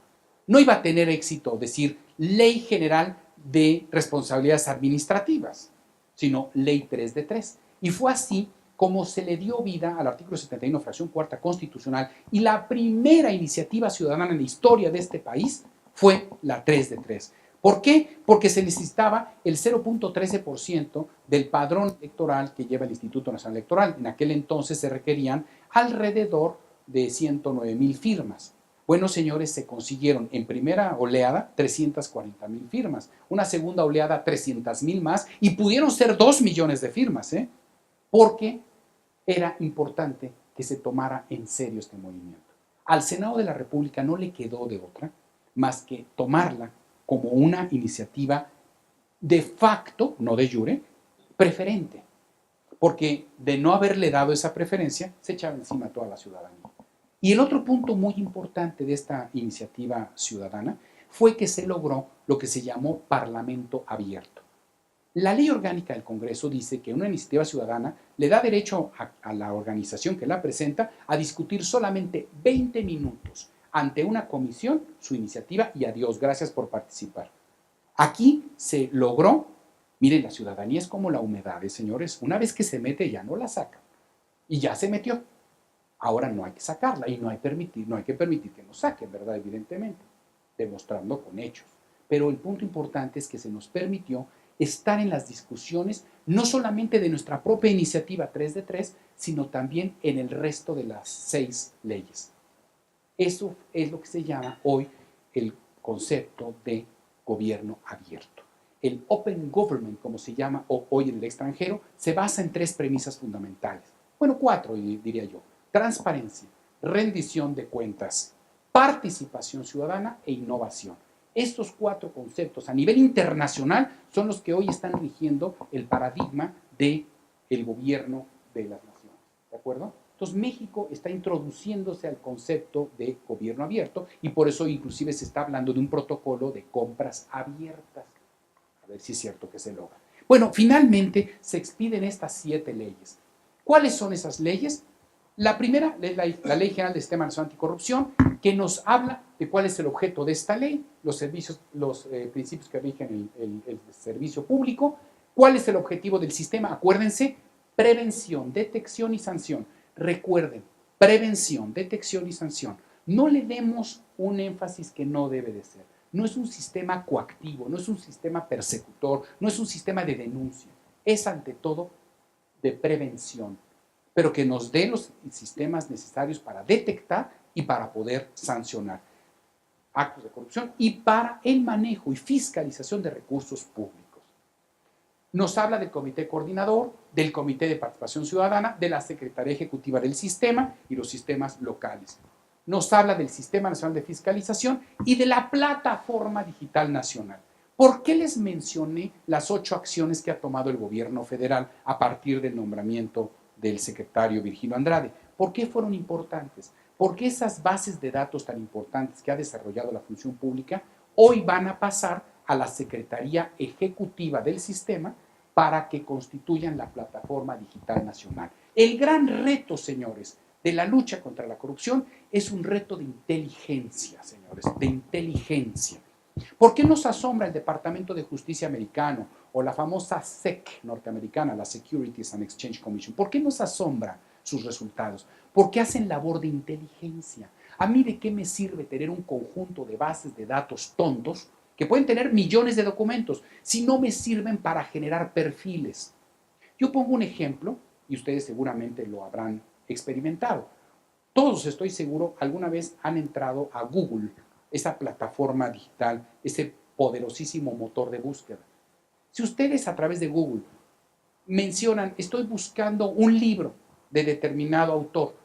[SPEAKER 1] no iba a tener éxito decir Ley General de Responsabilidades Administrativas, sino Ley 3 de 3. Y fue así como se le dio vida al artículo 71, fracción cuarta constitucional, y la primera iniciativa ciudadana en la historia de este país fue la 3 de 3. ¿Por qué? Porque se necesitaba el 0.13% del padrón electoral que lleva el Instituto Nacional Electoral. En aquel entonces se requerían alrededor de 109,000 firmas. Bueno, señores, se consiguieron en primera oleada 340,000 firmas, una segunda oleada 300,000 más y pudieron ser 2 millones de firmas, porque era importante que se tomara en serio este movimiento. Al Senado de la República no le quedó de otra más que tomarla como una iniciativa de facto, no de jure, preferente, porque de no haberle dado esa preferencia, se echaba encima a toda la ciudadanía. Y el otro punto muy importante de esta iniciativa ciudadana fue que se logró lo que se llamó Parlamento Abierto. La ley orgánica del Congreso dice que una iniciativa ciudadana le da derecho a la organización que la presenta a discutir solamente 20 minutos ante una comisión su iniciativa y adiós, gracias por participar. Aquí se logró, miren, la ciudadanía es como la humedad, señores, una vez que se mete ya no la saca y ya se metió. Ahora no hay que sacarla y no hay que permitir que nos saquen, ¿verdad? Evidentemente, demostrando con hechos. Pero el punto importante es que se nos permitió estar en las discusiones, no solamente de nuestra propia iniciativa 3 de 3, sino también en el resto de las 6 leyes. Eso es lo que se llama hoy el concepto de gobierno abierto. El Open Government, como se llama hoy en el extranjero, se basa en 3 premisas fundamentales. Bueno, 4 diría yo. Transparencia, rendición de cuentas, participación ciudadana e innovación. Estos 4 conceptos a nivel internacional son los que hoy están rigiendo el paradigma del gobierno de las naciones. ¿De acuerdo? Entonces México está introduciéndose al concepto de gobierno abierto y por eso inclusive se está hablando de un protocolo de compras abiertas. A ver si es cierto que se logra. Bueno, finalmente se expiden estas 7 leyes. ¿Cuáles son esas leyes? La primera es la Ley General del Sistema Nacional Anticorrupción, que nos habla de cuál es el objeto de esta ley, los principios que rigen el servicio público, cuál es el objetivo del sistema. Acuérdense, prevención, detección y sanción. Recuerden, prevención, detección y sanción. No le demos un énfasis que no debe de ser. No es un sistema coactivo, no es un sistema persecutor, no es un sistema de denuncia. Es ante todo de prevención, pero que nos dé los sistemas necesarios para detectar y para poder sancionar actos de corrupción y para el manejo y fiscalización de recursos públicos. Nos habla del comité coordinador, del comité de participación ciudadana, de la Secretaría Ejecutiva del sistema y los sistemas locales. Nos habla del Sistema Nacional de Fiscalización y de la Plataforma Digital Nacional. ¿Por qué les mencioné las 8 acciones que ha tomado el gobierno federal a partir del nombramiento del secretario Virgilio Andrade? ¿Por qué fueron importantes? Porque esas bases de datos tan importantes que ha desarrollado la función pública hoy van a pasar a la Secretaría Ejecutiva del sistema para que constituyan la Plataforma Digital Nacional. El gran reto, señores, de la lucha contra la corrupción es un reto de inteligencia, señores, de inteligencia. ¿Por qué nos asombra el Departamento de Justicia americano o la famosa SEC norteamericana, la Securities and Exchange Commission? ¿Por qué nos asombra sus resultados? Porque hacen labor de inteligencia. ¿A mí de qué me sirve tener un conjunto de bases de datos tontos que pueden tener millones de documentos si no me sirven para generar perfiles? Yo pongo un ejemplo y ustedes seguramente lo habrán experimentado. Todos, estoy seguro, alguna vez han entrado a Google, esa plataforma digital, ese poderosísimo motor de búsqueda. Si ustedes a través de Google mencionan, estoy buscando un libro de determinado autor,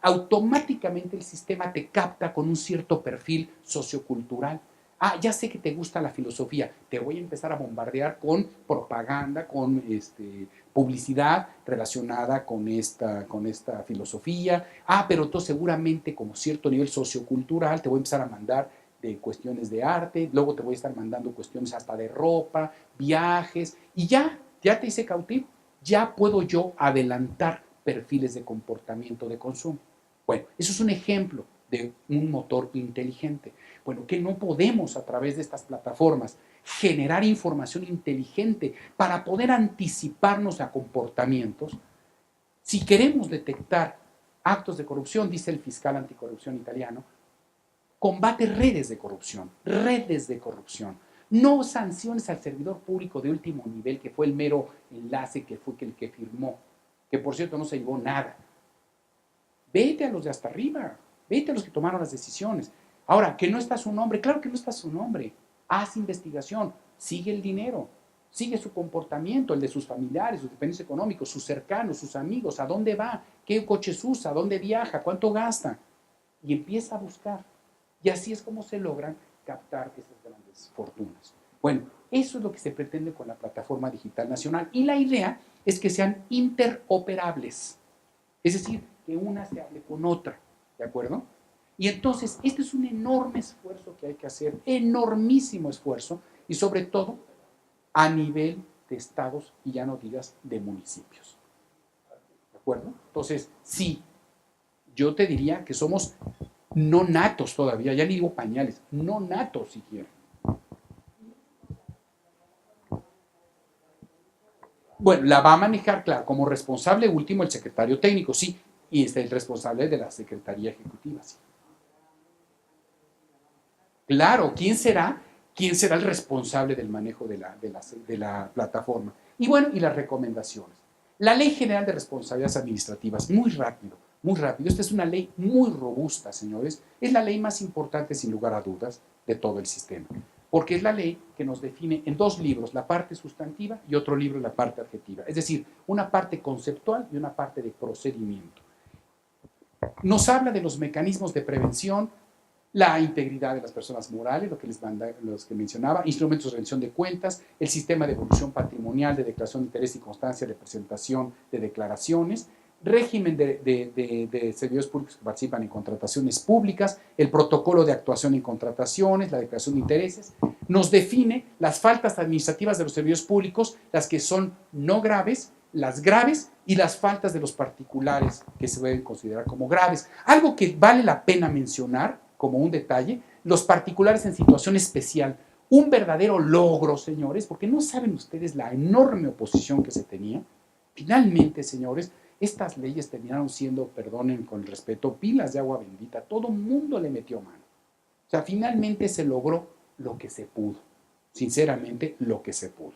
[SPEAKER 1] automáticamente el sistema te capta con un cierto perfil sociocultural. Ya sé que te gusta la filosofía, te voy a empezar a bombardear con propaganda, con publicidad relacionada con esta filosofía. Pero tú seguramente como cierto nivel sociocultural te voy a empezar a mandar de cuestiones de arte, luego te voy a estar mandando cuestiones hasta de ropa, viajes, y ya te hice cautivo, ya puedo yo adelantar perfiles de comportamiento de consumo. Bueno, eso es un ejemplo de un motor inteligente. Bueno, que no podemos a través de estas plataformas generar información inteligente para poder anticiparnos a comportamientos. Si queremos detectar actos de corrupción, dice el fiscal anticorrupción italiano, combate redes de corrupción, no sanciones al servidor público de último nivel, que fue el mero enlace, que fue el que firmó, que por cierto no se llevó nada. Vete a los de hasta arriba, vete a los que tomaron las decisiones. Ahora, que no está su nombre, claro que no está su nombre. Haz investigación, sigue el dinero, sigue su comportamiento, el de sus familiares, sus dependientes económicos, sus cercanos, sus amigos, a dónde va, qué coches usa, a dónde viaja, cuánto gasta. Y empieza a buscar. Y así es como se logran captar esas grandes fortunas. Bueno, eso es lo que se pretende con la Plataforma Digital Nacional. Y la idea es que sean interoperables. Es decir, que una se hable con otra. ¿De acuerdo? Y entonces, este es un enorme esfuerzo que hay que hacer, enormísimo esfuerzo, y sobre todo a nivel de estados y ya no digas de municipios. ¿De acuerdo? Entonces, sí, yo te diría que somos no natos todavía, ya ni digo pañales, no natos siquiera. Bueno, la va a manejar, claro, como responsable último el secretario técnico, sí, y es el responsable de la Secretaría Ejecutiva. ¿Sí? Claro, ¿quién será? ¿Quién será el responsable del manejo de la plataforma? Y bueno, y las recomendaciones. La Ley General de Responsabilidades Administrativas, muy rápido, muy rápido. Esta es una ley muy robusta, señores. Es la ley más importante, sin lugar a dudas, de todo el sistema. Porque es la ley que nos define en dos libros, la parte sustantiva y otro libro, la parte adjetiva. Es decir, una parte conceptual y una parte de procedimiento. Nos habla de los mecanismos de prevención, la integridad de las personas morales, los que mencionaba, instrumentos de rendición de cuentas, el sistema de evolución patrimonial, de declaración de interés y constancia de presentación de declaraciones, régimen de servidores públicos que participan en contrataciones públicas, el protocolo de actuación en contrataciones, la declaración de intereses, nos define las faltas administrativas de los servidores públicos, las que son no graves, las graves y las faltas de los particulares que se deben considerar como graves. Algo que vale la pena mencionar como un detalle, los particulares en situación especial, un verdadero logro, señores, porque no saben ustedes la enorme oposición que se tenía. Finalmente, señores, estas leyes terminaron siendo, perdonen con el respeto, pilas de agua bendita, todo el mundo le metió mano. O sea, finalmente se logró lo que se pudo, sinceramente, lo que se pudo.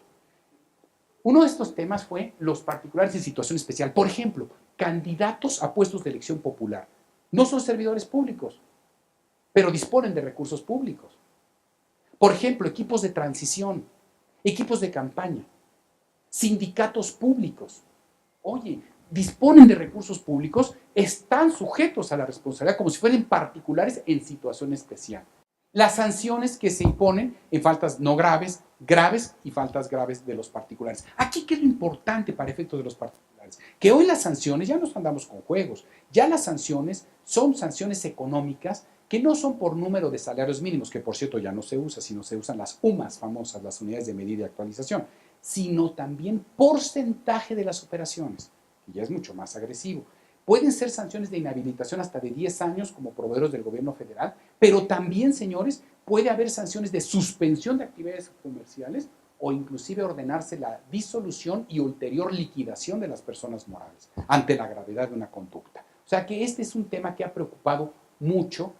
[SPEAKER 1] Uno de estos temas fue los particulares en situación especial. Por ejemplo, candidatos a puestos de elección popular. No son servidores públicos, pero disponen de recursos públicos. Por ejemplo, equipos de transición, equipos de campaña, sindicatos públicos. Oye, disponen de recursos públicos, están sujetos a la responsabilidad como si fueran particulares en situación especial. Las sanciones que se imponen en faltas no graves, graves y faltas graves de los particulares. Aquí, ¿qué es lo importante para efectos de los particulares? Que hoy las sanciones, ya no andamos con juegos, ya las sanciones son sanciones económicas que no son por número de salarios mínimos, que por cierto ya no se usa, sino se usan las UMAS famosas, las unidades de medida y actualización, sino también porcentaje de las operaciones, que ya es mucho más agresivo. Pueden ser sanciones de inhabilitación hasta de 10 años como proveedores del gobierno federal, pero también, señores, puede haber sanciones de suspensión de actividades comerciales o inclusive ordenarse la disolución y ulterior liquidación de las personas morales ante la gravedad de una conducta. O sea que este es un tema que ha preocupado mucho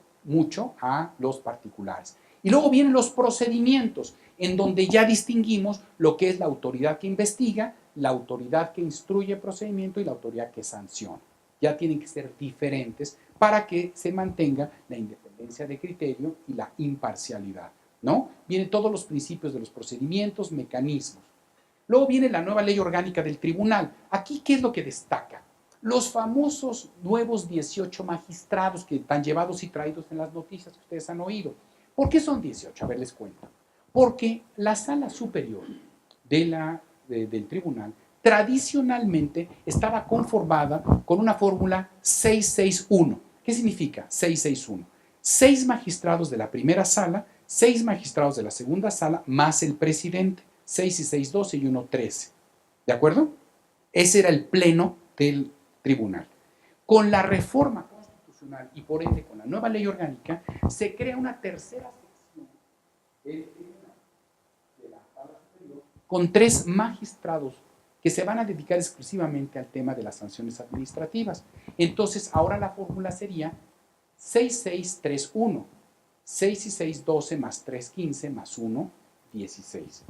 [SPEAKER 1] a los particulares. Y luego vienen los procedimientos, en donde ya distinguimos lo que es la autoridad que investiga, la autoridad que instruye procedimiento y la autoridad que sanciona. Ya tienen que ser diferentes para que se mantenga la independencia de criterio y la imparcialidad, ¿no? Vienen todos los principios de los procedimientos, mecanismos. Luego viene la nueva ley orgánica del tribunal. Aquí, ¿qué es lo que destaca? Los famosos nuevos 18 magistrados que están llevados y traídos en las noticias que ustedes han oído. ¿Por qué son 18? A ver, les cuento. Porque la sala superior del tribunal tradicionalmente estaba conformada con una fórmula 661. ¿Qué significa 661? 6 magistrados de la primera sala, 6 magistrados de la segunda sala, más el presidente. 6 y 6, 12 y 1, 13. ¿De acuerdo? Ese era el pleno del tribunal. Con la reforma constitucional y por ende con la nueva ley orgánica, se crea una tercera sección del tribunal de la sala superior con 3 magistrados que se van a dedicar exclusivamente al tema de las sanciones administrativas. Entonces, ahora la fórmula sería 6631, 6 y 6, 12 más 3, 15 más 1, 16.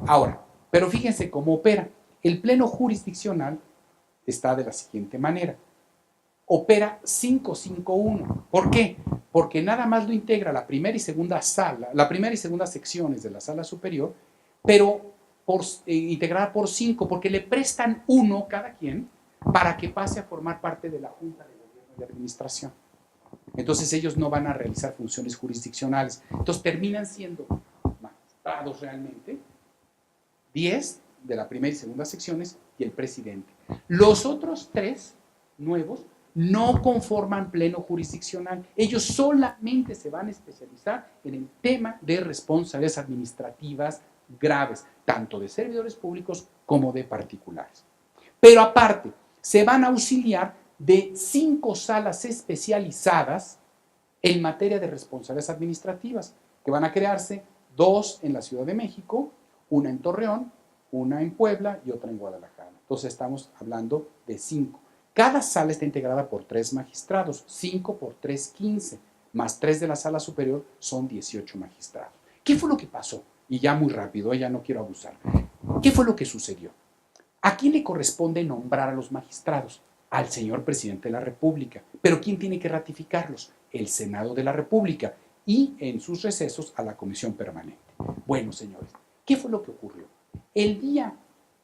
[SPEAKER 1] Ahora, pero fíjense cómo opera. El pleno jurisdiccional está de la siguiente manera. Opera 551. ¿Por qué? Porque nada más lo integra la primera y segunda sala, la primera y segunda secciones de la sala superior, pero integrada por 5, porque le prestan 1 cada quien para que pase a formar parte de la Junta de Gobierno y de Administración. Entonces ellos no van a realizar funciones jurisdiccionales. Entonces terminan siendo magistrados realmente 10 de la primera y segunda secciones y el presidente. Los otros 3 nuevos no conforman pleno jurisdiccional. Ellos solamente se van a especializar en el tema de responsabilidades administrativas graves, tanto de servidores públicos como de particulares. Pero aparte, se van a auxiliar de 5 salas especializadas en materia de responsabilidades administrativas, que van a crearse 2 en la Ciudad de México, una en Torreón, una en Puebla y otra en Guadalajara. Entonces estamos hablando de 5. Cada sala está integrada por 3 magistrados, 5 por 3, 15, más 3 de la sala superior son 18 magistrados. ¿Qué fue lo que pasó? Y ya muy rápido, ya no quiero abusar. ¿Qué fue lo que sucedió? ¿A quién le corresponde nombrar a los magistrados? Al señor presidente de la República. ¿Pero quién tiene que ratificarlos? El Senado de la República y en sus recesos a la Comisión Permanente. Bueno, señores, ¿qué fue lo que ocurrió? El día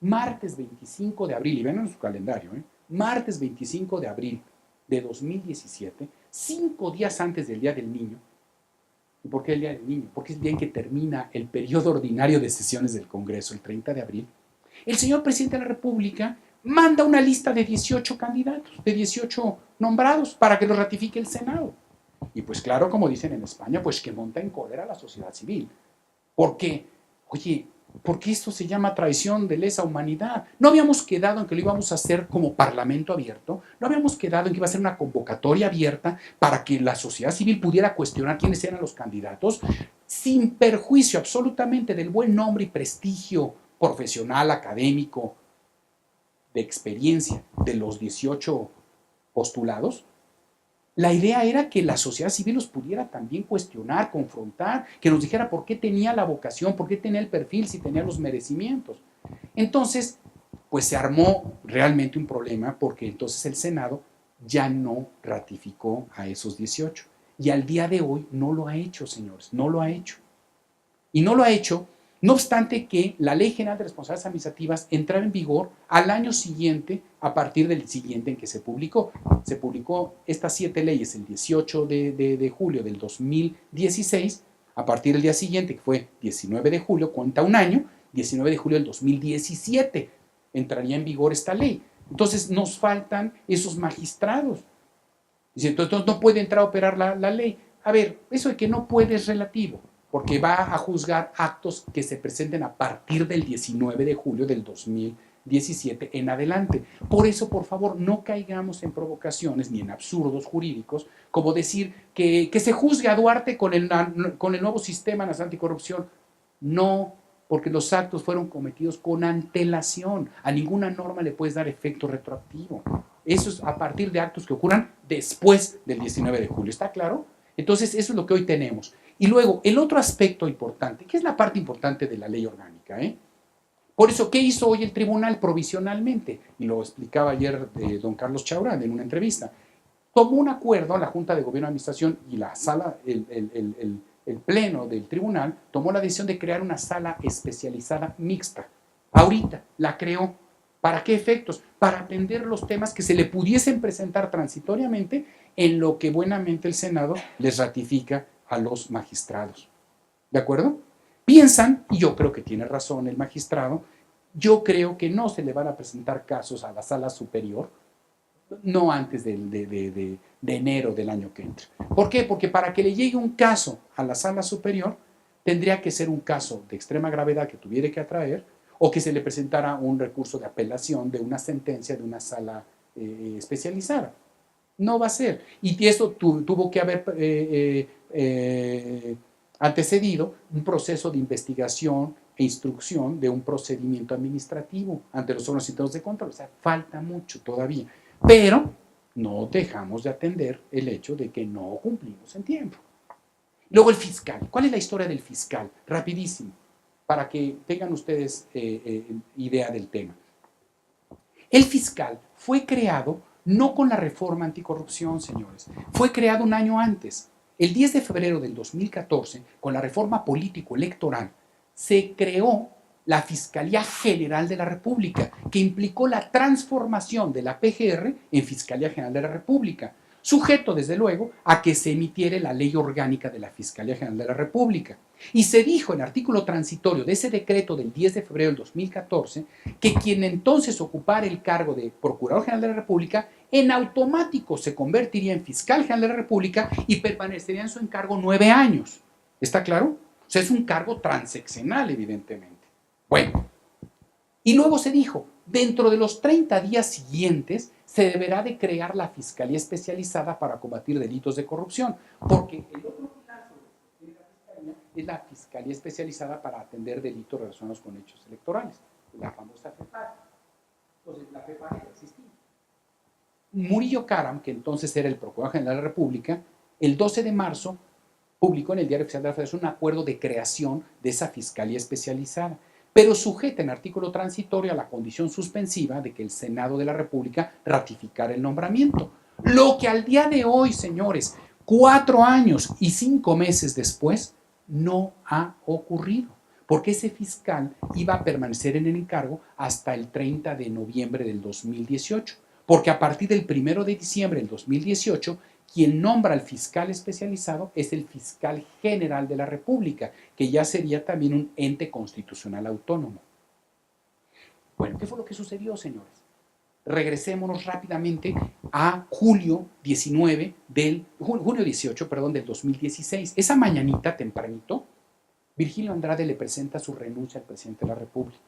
[SPEAKER 1] martes 25 de abril, y ven en su calendario, martes 25 de abril de 2017, 5 días antes del Día del Niño. ¿Y por qué el Día del Niño? Porque es el día en que termina el periodo ordinario de sesiones del Congreso, el 30 de abril. El señor presidente de la República manda una lista de 18 candidatos, de 18 nombrados, para que lo ratifique el Senado. Y pues claro, como dicen en España, pues que monta en cólera a la sociedad civil. Porque, oye, ¿por qué esto se llama traición de lesa humanidad? ¿No habíamos quedado en que lo íbamos a hacer como parlamento abierto? ¿No habíamos quedado en que iba a ser una convocatoria abierta para que la sociedad civil pudiera cuestionar quiénes eran los candidatos, sin perjuicio absolutamente del buen nombre y prestigio profesional, académico, de experiencia de los 18 postulados? La idea era que la sociedad civil los pudiera también cuestionar, confrontar, que nos dijera por qué tenía la vocación, por qué tenía el perfil, si tenía los merecimientos. Entonces, pues se armó realmente un problema porque entonces el Senado ya no ratificó a esos 18. Y al día de hoy no lo ha hecho, señores, no lo ha hecho. Y no lo ha hecho, no obstante que la Ley General de Responsabilidades Administrativas entraba en vigor al año siguiente, a partir del siguiente en que se publicó. Se publicó estas 7 leyes el 18 de julio del 2016, a partir del día siguiente, que fue 19 de julio, cuenta un año, 19 de julio del 2017 entraría en vigor esta ley. Entonces nos faltan esos magistrados. Entonces no puede entrar a operar la ley. A ver, eso de que no puede es relativo, porque va a juzgar actos que se presenten a partir del 19 de julio del 2017 en adelante. Por eso, por favor, no caigamos en provocaciones ni en absurdos jurídicos, como decir que se juzgue a Duarte con el nuevo sistema nacional anticorrupción. No, porque los actos fueron cometidos con antelación. A ninguna norma le puedes dar efecto retroactivo. Eso es a partir de actos que ocurran después del 19 de julio. ¿Está claro? Entonces, eso es lo que hoy tenemos. Y luego, el otro aspecto importante, que es la parte importante de la ley orgánica, Por eso, ¿qué hizo hoy el tribunal provisionalmente? Y lo explicaba ayer don Carlos Chaurán en una entrevista. Tomó un acuerdo a la Junta de Gobierno de Administración y la sala, el pleno del tribunal, tomó la decisión de crear una sala especializada mixta. Ahorita la creó. ¿Para qué efectos? Para atender los temas que se le pudiesen presentar transitoriamente en lo que buenamente el Senado les ratifica a los magistrados. ¿De acuerdo? Piensan, y yo creo que tiene razón el magistrado, yo creo que no se le van a presentar casos a la sala superior, no antes de enero del año que entra. ¿Por qué? Porque para que le llegue un caso a la sala superior, tendría que ser un caso de extrema gravedad que tuviera que atraer, o que se le presentara un recurso de apelación de una sentencia de una sala especializada. No va a ser. Y eso tuvo que haber antecedido un proceso de investigación e instrucción de un procedimiento administrativo ante los órganos internos de control. O sea, falta mucho todavía. Pero no dejamos de atender el hecho de que no cumplimos en tiempo. Luego el fiscal. ¿Cuál es la historia del fiscal? Rapidísimo, para que tengan ustedes idea del tema. El fiscal fue creado no con la reforma anticorrupción, señores. Fue creado un año antes. El 10 de febrero del 2014, con la reforma político-electoral, se creó la Fiscalía General de la República, que implicó la transformación de la PGR en Fiscalía General de la República, sujeto, desde luego, a que se emitiera la ley orgánica de la Fiscalía General de la República. Y se dijo en artículo transitorio de ese decreto del 10 de febrero del 2014 que quien entonces ocupara el cargo de Procurador General de la República en automático se convertiría en Fiscal General de la República y permanecería en su encargo 9 años. ¿Está claro? O sea, es un cargo transeccional, evidentemente. Bueno, y luego se dijo, dentro de los 30 días siguientes se deberá de crear la Fiscalía Especializada para combatir delitos de corrupción, porque el otro plazo de la Fiscalía es la Fiscalía Especializada para atender delitos relacionados con hechos electorales, la famosa FEPADE. Entonces, la FEPADE ya existía. Murillo Karam, que entonces era el Procurador General de la República, el 12 de marzo publicó en el Diario Oficial de la Federación un acuerdo de creación de esa Fiscalía Especializada, pero sujeta en artículo transitorio a la condición suspensiva de que el Senado de la República ratificara el nombramiento. Lo que al día de hoy, señores, 4 años y 5 meses después, no ha ocurrido, porque ese fiscal iba a permanecer en el encargo hasta el 30 de noviembre del 2018, porque a partir del 1 de diciembre del 2018, quien nombra al fiscal especializado es el fiscal general de la República, que ya sería también un ente constitucional autónomo. Bueno, ¿qué fue lo que sucedió, señores? Regresémonos rápidamente a julio 18, del 2016. Esa mañanita, tempranito, Virgilio Andrade le presenta su renuncia al presidente de la República,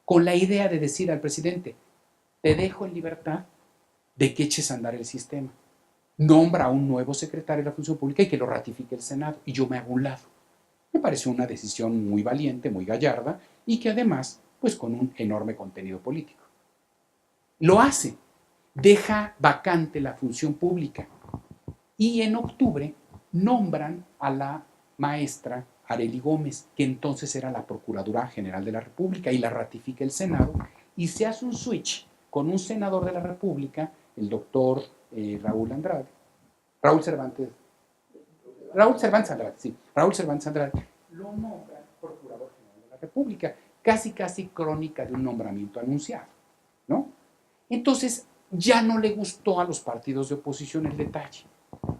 [SPEAKER 1] con la idea de decir al presidente, te dejo en libertad de que eches a andar el sistema. Nombra a un nuevo secretario de la Función Pública y que lo ratifique el Senado, y yo me hago un lado. Me pareció una decisión muy valiente, muy gallarda, y que además, pues con un enorme contenido político. Lo hace, deja vacante la función pública, y en octubre nombran a la maestra Arely Gómez, que entonces era la Procuradora General de la República, y la ratifica el Senado, y se hace un switch con un senador de la República, el doctor Raúl Cervantes Andrade, lo nombra Procurador General de la República, casi crónica de un nombramiento anunciado, ¿no? Entonces, ya no le gustó a los partidos de oposición el detalle,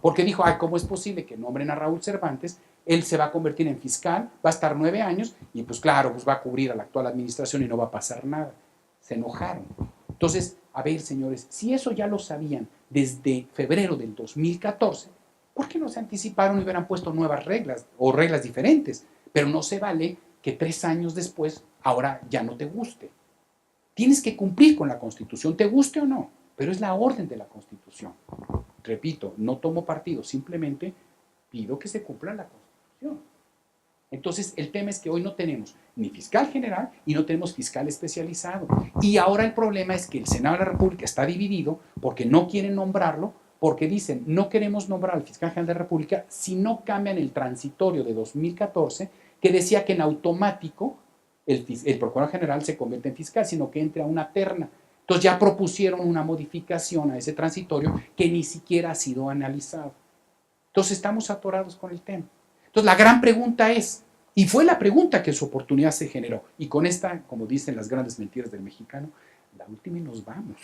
[SPEAKER 1] porque dijo, ay, ¿cómo es posible que nombren a Raúl Cervantes? Él se va a convertir en fiscal, va a estar 9 años, y pues claro, pues va a cubrir a la actual administración y no va a pasar nada. Se enojaron. Entonces, a ver, señores, si eso ya lo sabían desde febrero del 2014, ¿por qué no se anticiparon y hubieran puesto nuevas reglas o reglas diferentes? Pero no se vale que 3 años después ahora ya no te guste. Tienes que cumplir con la Constitución, te guste o no, pero es la orden de la Constitución. Repito, no tomo partido, simplemente pido que se cumpla la Constitución. Entonces, el tema es que hoy no tenemos ni fiscal general y no tenemos fiscal especializado. Y ahora el problema es que el Senado de la República está dividido porque no quieren nombrarlo, porque dicen, no queremos nombrar al fiscal general de la República si no cambian el transitorio de 2014, que decía que en automático el procurador general se convierte en fiscal, sino que entra a una terna. Entonces ya propusieron una modificación a ese transitorio que ni siquiera ha sido analizado. Entonces estamos atorados con el tema. Entonces la gran pregunta es, y fue la pregunta que en su oportunidad se generó, y con esta, como dicen las grandes mentiras del mexicano, la última y nos vamos.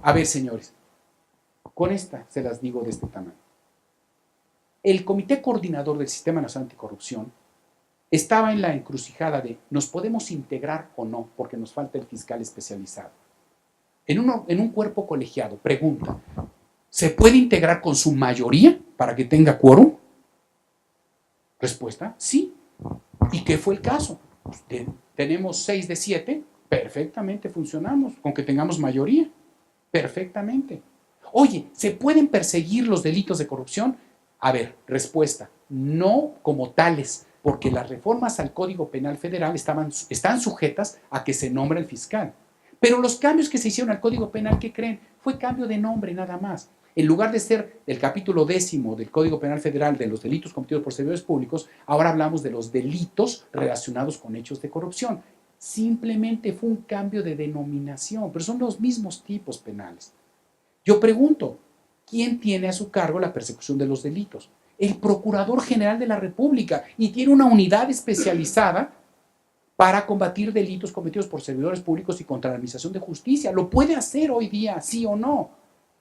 [SPEAKER 1] A ver, señores, con esta se las digo de este tamaño. El Comité Coordinador del Sistema Nacional Anticorrupción estaba en la encrucijada de ¿nos podemos integrar o no? Porque nos falta el fiscal especializado. En un cuerpo colegiado, pregunta, ¿se puede integrar con su mayoría para que tenga quórum? Respuesta, sí. ¿Y qué fue el caso? Pues tenemos 6 de 7, perfectamente funcionamos, con que tengamos mayoría, perfectamente. Oye, ¿se pueden perseguir los delitos de corrupción? A ver, respuesta, no como tales, porque las reformas al Código Penal Federal están sujetas a que se nombre el fiscal. Pero los cambios que se hicieron al Código Penal, ¿qué creen? Fue cambio de nombre nada más. En lugar de ser el capítulo 10 del Código Penal Federal de los delitos cometidos por servidores públicos, ahora hablamos de los delitos relacionados con hechos de corrupción. Simplemente fue un cambio de denominación, pero son los mismos tipos penales. Yo pregunto, ¿quién tiene a su cargo la persecución de los delitos? El Procurador General de la República, y tiene una unidad especializada para combatir delitos cometidos por servidores públicos y contra la administración de justicia. Lo puede hacer hoy día, sí o no.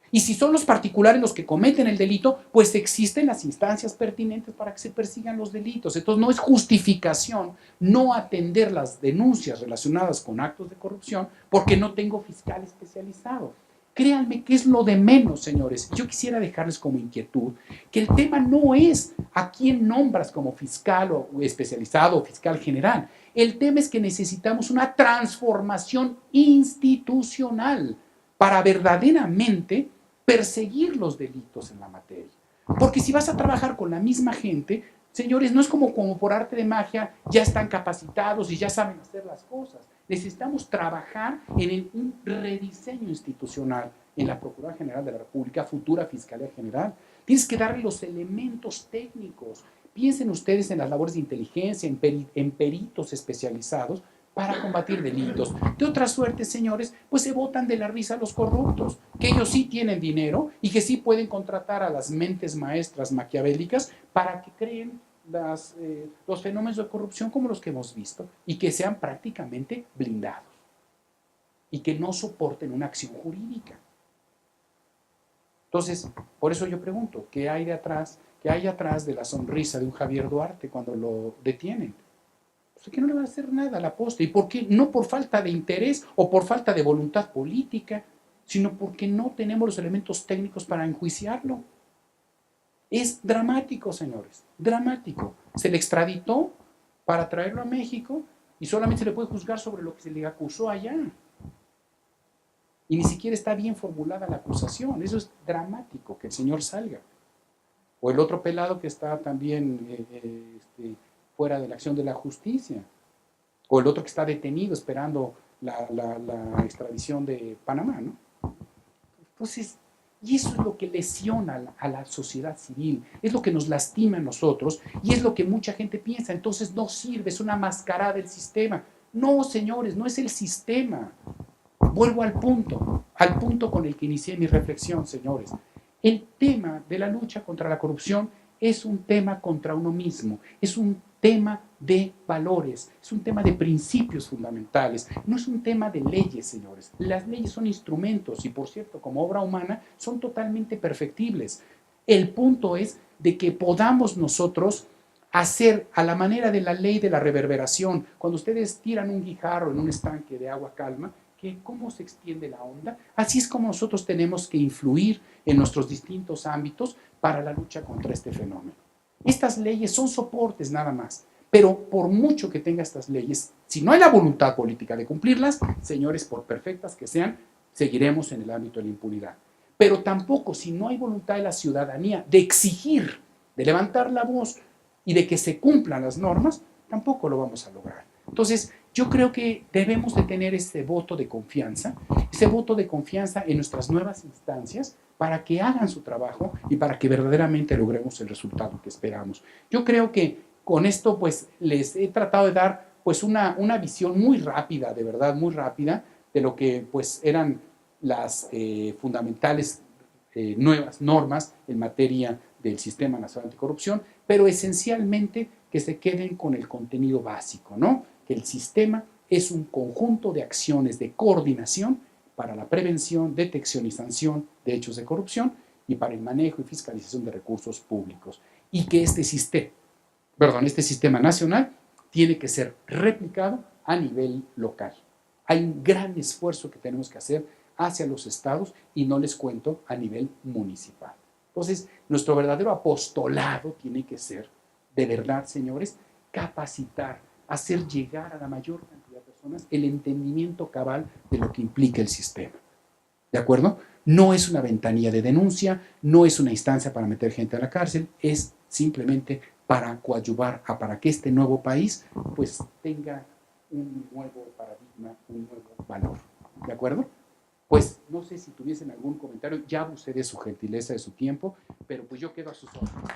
[SPEAKER 1] Y si son los particulares los que cometen el delito, pues existen las instancias pertinentes para que se persigan los delitos. Entonces no es justificación no atender las denuncias relacionadas con actos de corrupción porque no tengo fiscal especializado. Créanme que es lo de menos, señores. Yo quisiera dejarles como inquietud que el tema no es a quién nombras como fiscal o especializado o fiscal general. El tema es que necesitamos una transformación institucional para verdaderamente perseguir los delitos en la materia. Porque si vas a trabajar con la misma gente, Señores, no es como por arte de magia, ya están capacitados y ya saben hacer las cosas. Necesitamos trabajar en un rediseño institucional en la Procuraduría General de la República, futura Fiscalía General. Tienes que darle los elementos técnicos. Piensen ustedes en las labores de inteligencia, en peritos especializados para combatir delitos. De otra suerte, señores, pues se botan de la risa los corruptos, que ellos sí tienen dinero y que sí pueden contratar a las mentes maestras maquiavélicas para que creen los fenómenos de corrupción como los que hemos visto y que sean prácticamente blindados y que no soporten una acción jurídica. Entonces, por eso yo pregunto, ¿qué hay atrás de la sonrisa de un Javier Duarte cuando lo detienen? Pues que no le va a hacer nada a la posta. ¿Y por qué? No por falta de interés o por falta de voluntad política, sino porque no tenemos los elementos técnicos para enjuiciarlo. Es dramático, señores, dramático. Se le extraditó para traerlo a México y solamente se le puede juzgar sobre lo que se le acusó allá. Y ni siquiera está bien formulada la acusación. Eso es dramático, que el señor salga. O el otro pelado que está también fuera de la acción de la justicia. O el otro que está detenido esperando la extradición de Panamá, ¿no? Entonces, y eso es lo que lesiona a la sociedad civil, es lo que nos lastima a nosotros y es lo que mucha gente piensa. Entonces no sirve, es una mascarada del sistema. No, señores, no es el sistema. Vuelvo al punto con el que inicié mi reflexión, señores. El tema de la lucha contra la corrupción es un tema contra uno mismo, es un tema de valores, es un tema de principios fundamentales, no es un tema de leyes, señores. Las leyes son instrumentos y, por cierto, como obra humana, son totalmente perfectibles. El punto es de que podamos nosotros hacer a la manera de la ley de la reverberación. Cuando ustedes tiran un guijarro en un estanque de agua calma, que cómo se extiende la onda, así es como nosotros tenemos que influir en nuestros distintos ámbitos para la lucha contra este fenómeno. Estas leyes son soportes nada más, pero por mucho que tenga estas leyes, si no hay la voluntad política de cumplirlas, señores, por perfectas que sean, seguiremos en el ámbito de la impunidad. Pero tampoco, si no hay voluntad de la ciudadanía de exigir, de levantar la voz y de que se cumplan las normas, tampoco lo vamos a lograr. Entonces, yo creo que debemos de tener ese voto de confianza en nuestras nuevas instancias para que hagan su trabajo y para que verdaderamente logremos el resultado que esperamos. Yo creo que con esto pues les he tratado de dar pues una visión muy rápida, de verdad muy rápida, de lo que pues eran las fundamentales nuevas normas en materia del Sistema Nacional Anticorrupción, pero esencialmente que se queden con el contenido básico, ¿no? Que el sistema es un conjunto de acciones de coordinación para la prevención, detección y sanción de hechos de corrupción y para el manejo y fiscalización de recursos públicos. Y que este sistema nacional tiene que ser replicado a nivel local. Hay un gran esfuerzo que tenemos que hacer hacia los estados y no les cuento a nivel municipal. Entonces, nuestro verdadero apostolado tiene que ser, de verdad, señores, capacitar, hacer llegar a la mayor cantidad de personas el entendimiento cabal de lo que implica el sistema. ¿De acuerdo? No es una ventanilla de denuncia, no es una instancia para meter gente a la cárcel, es simplemente para coadyuvar para que este nuevo país pues tenga un nuevo paradigma, un nuevo valor. ¿De acuerdo? Pues no sé si tuviesen algún comentario, ya abusé de su gentileza, de su tiempo, pero pues yo quedo a sus órdenes.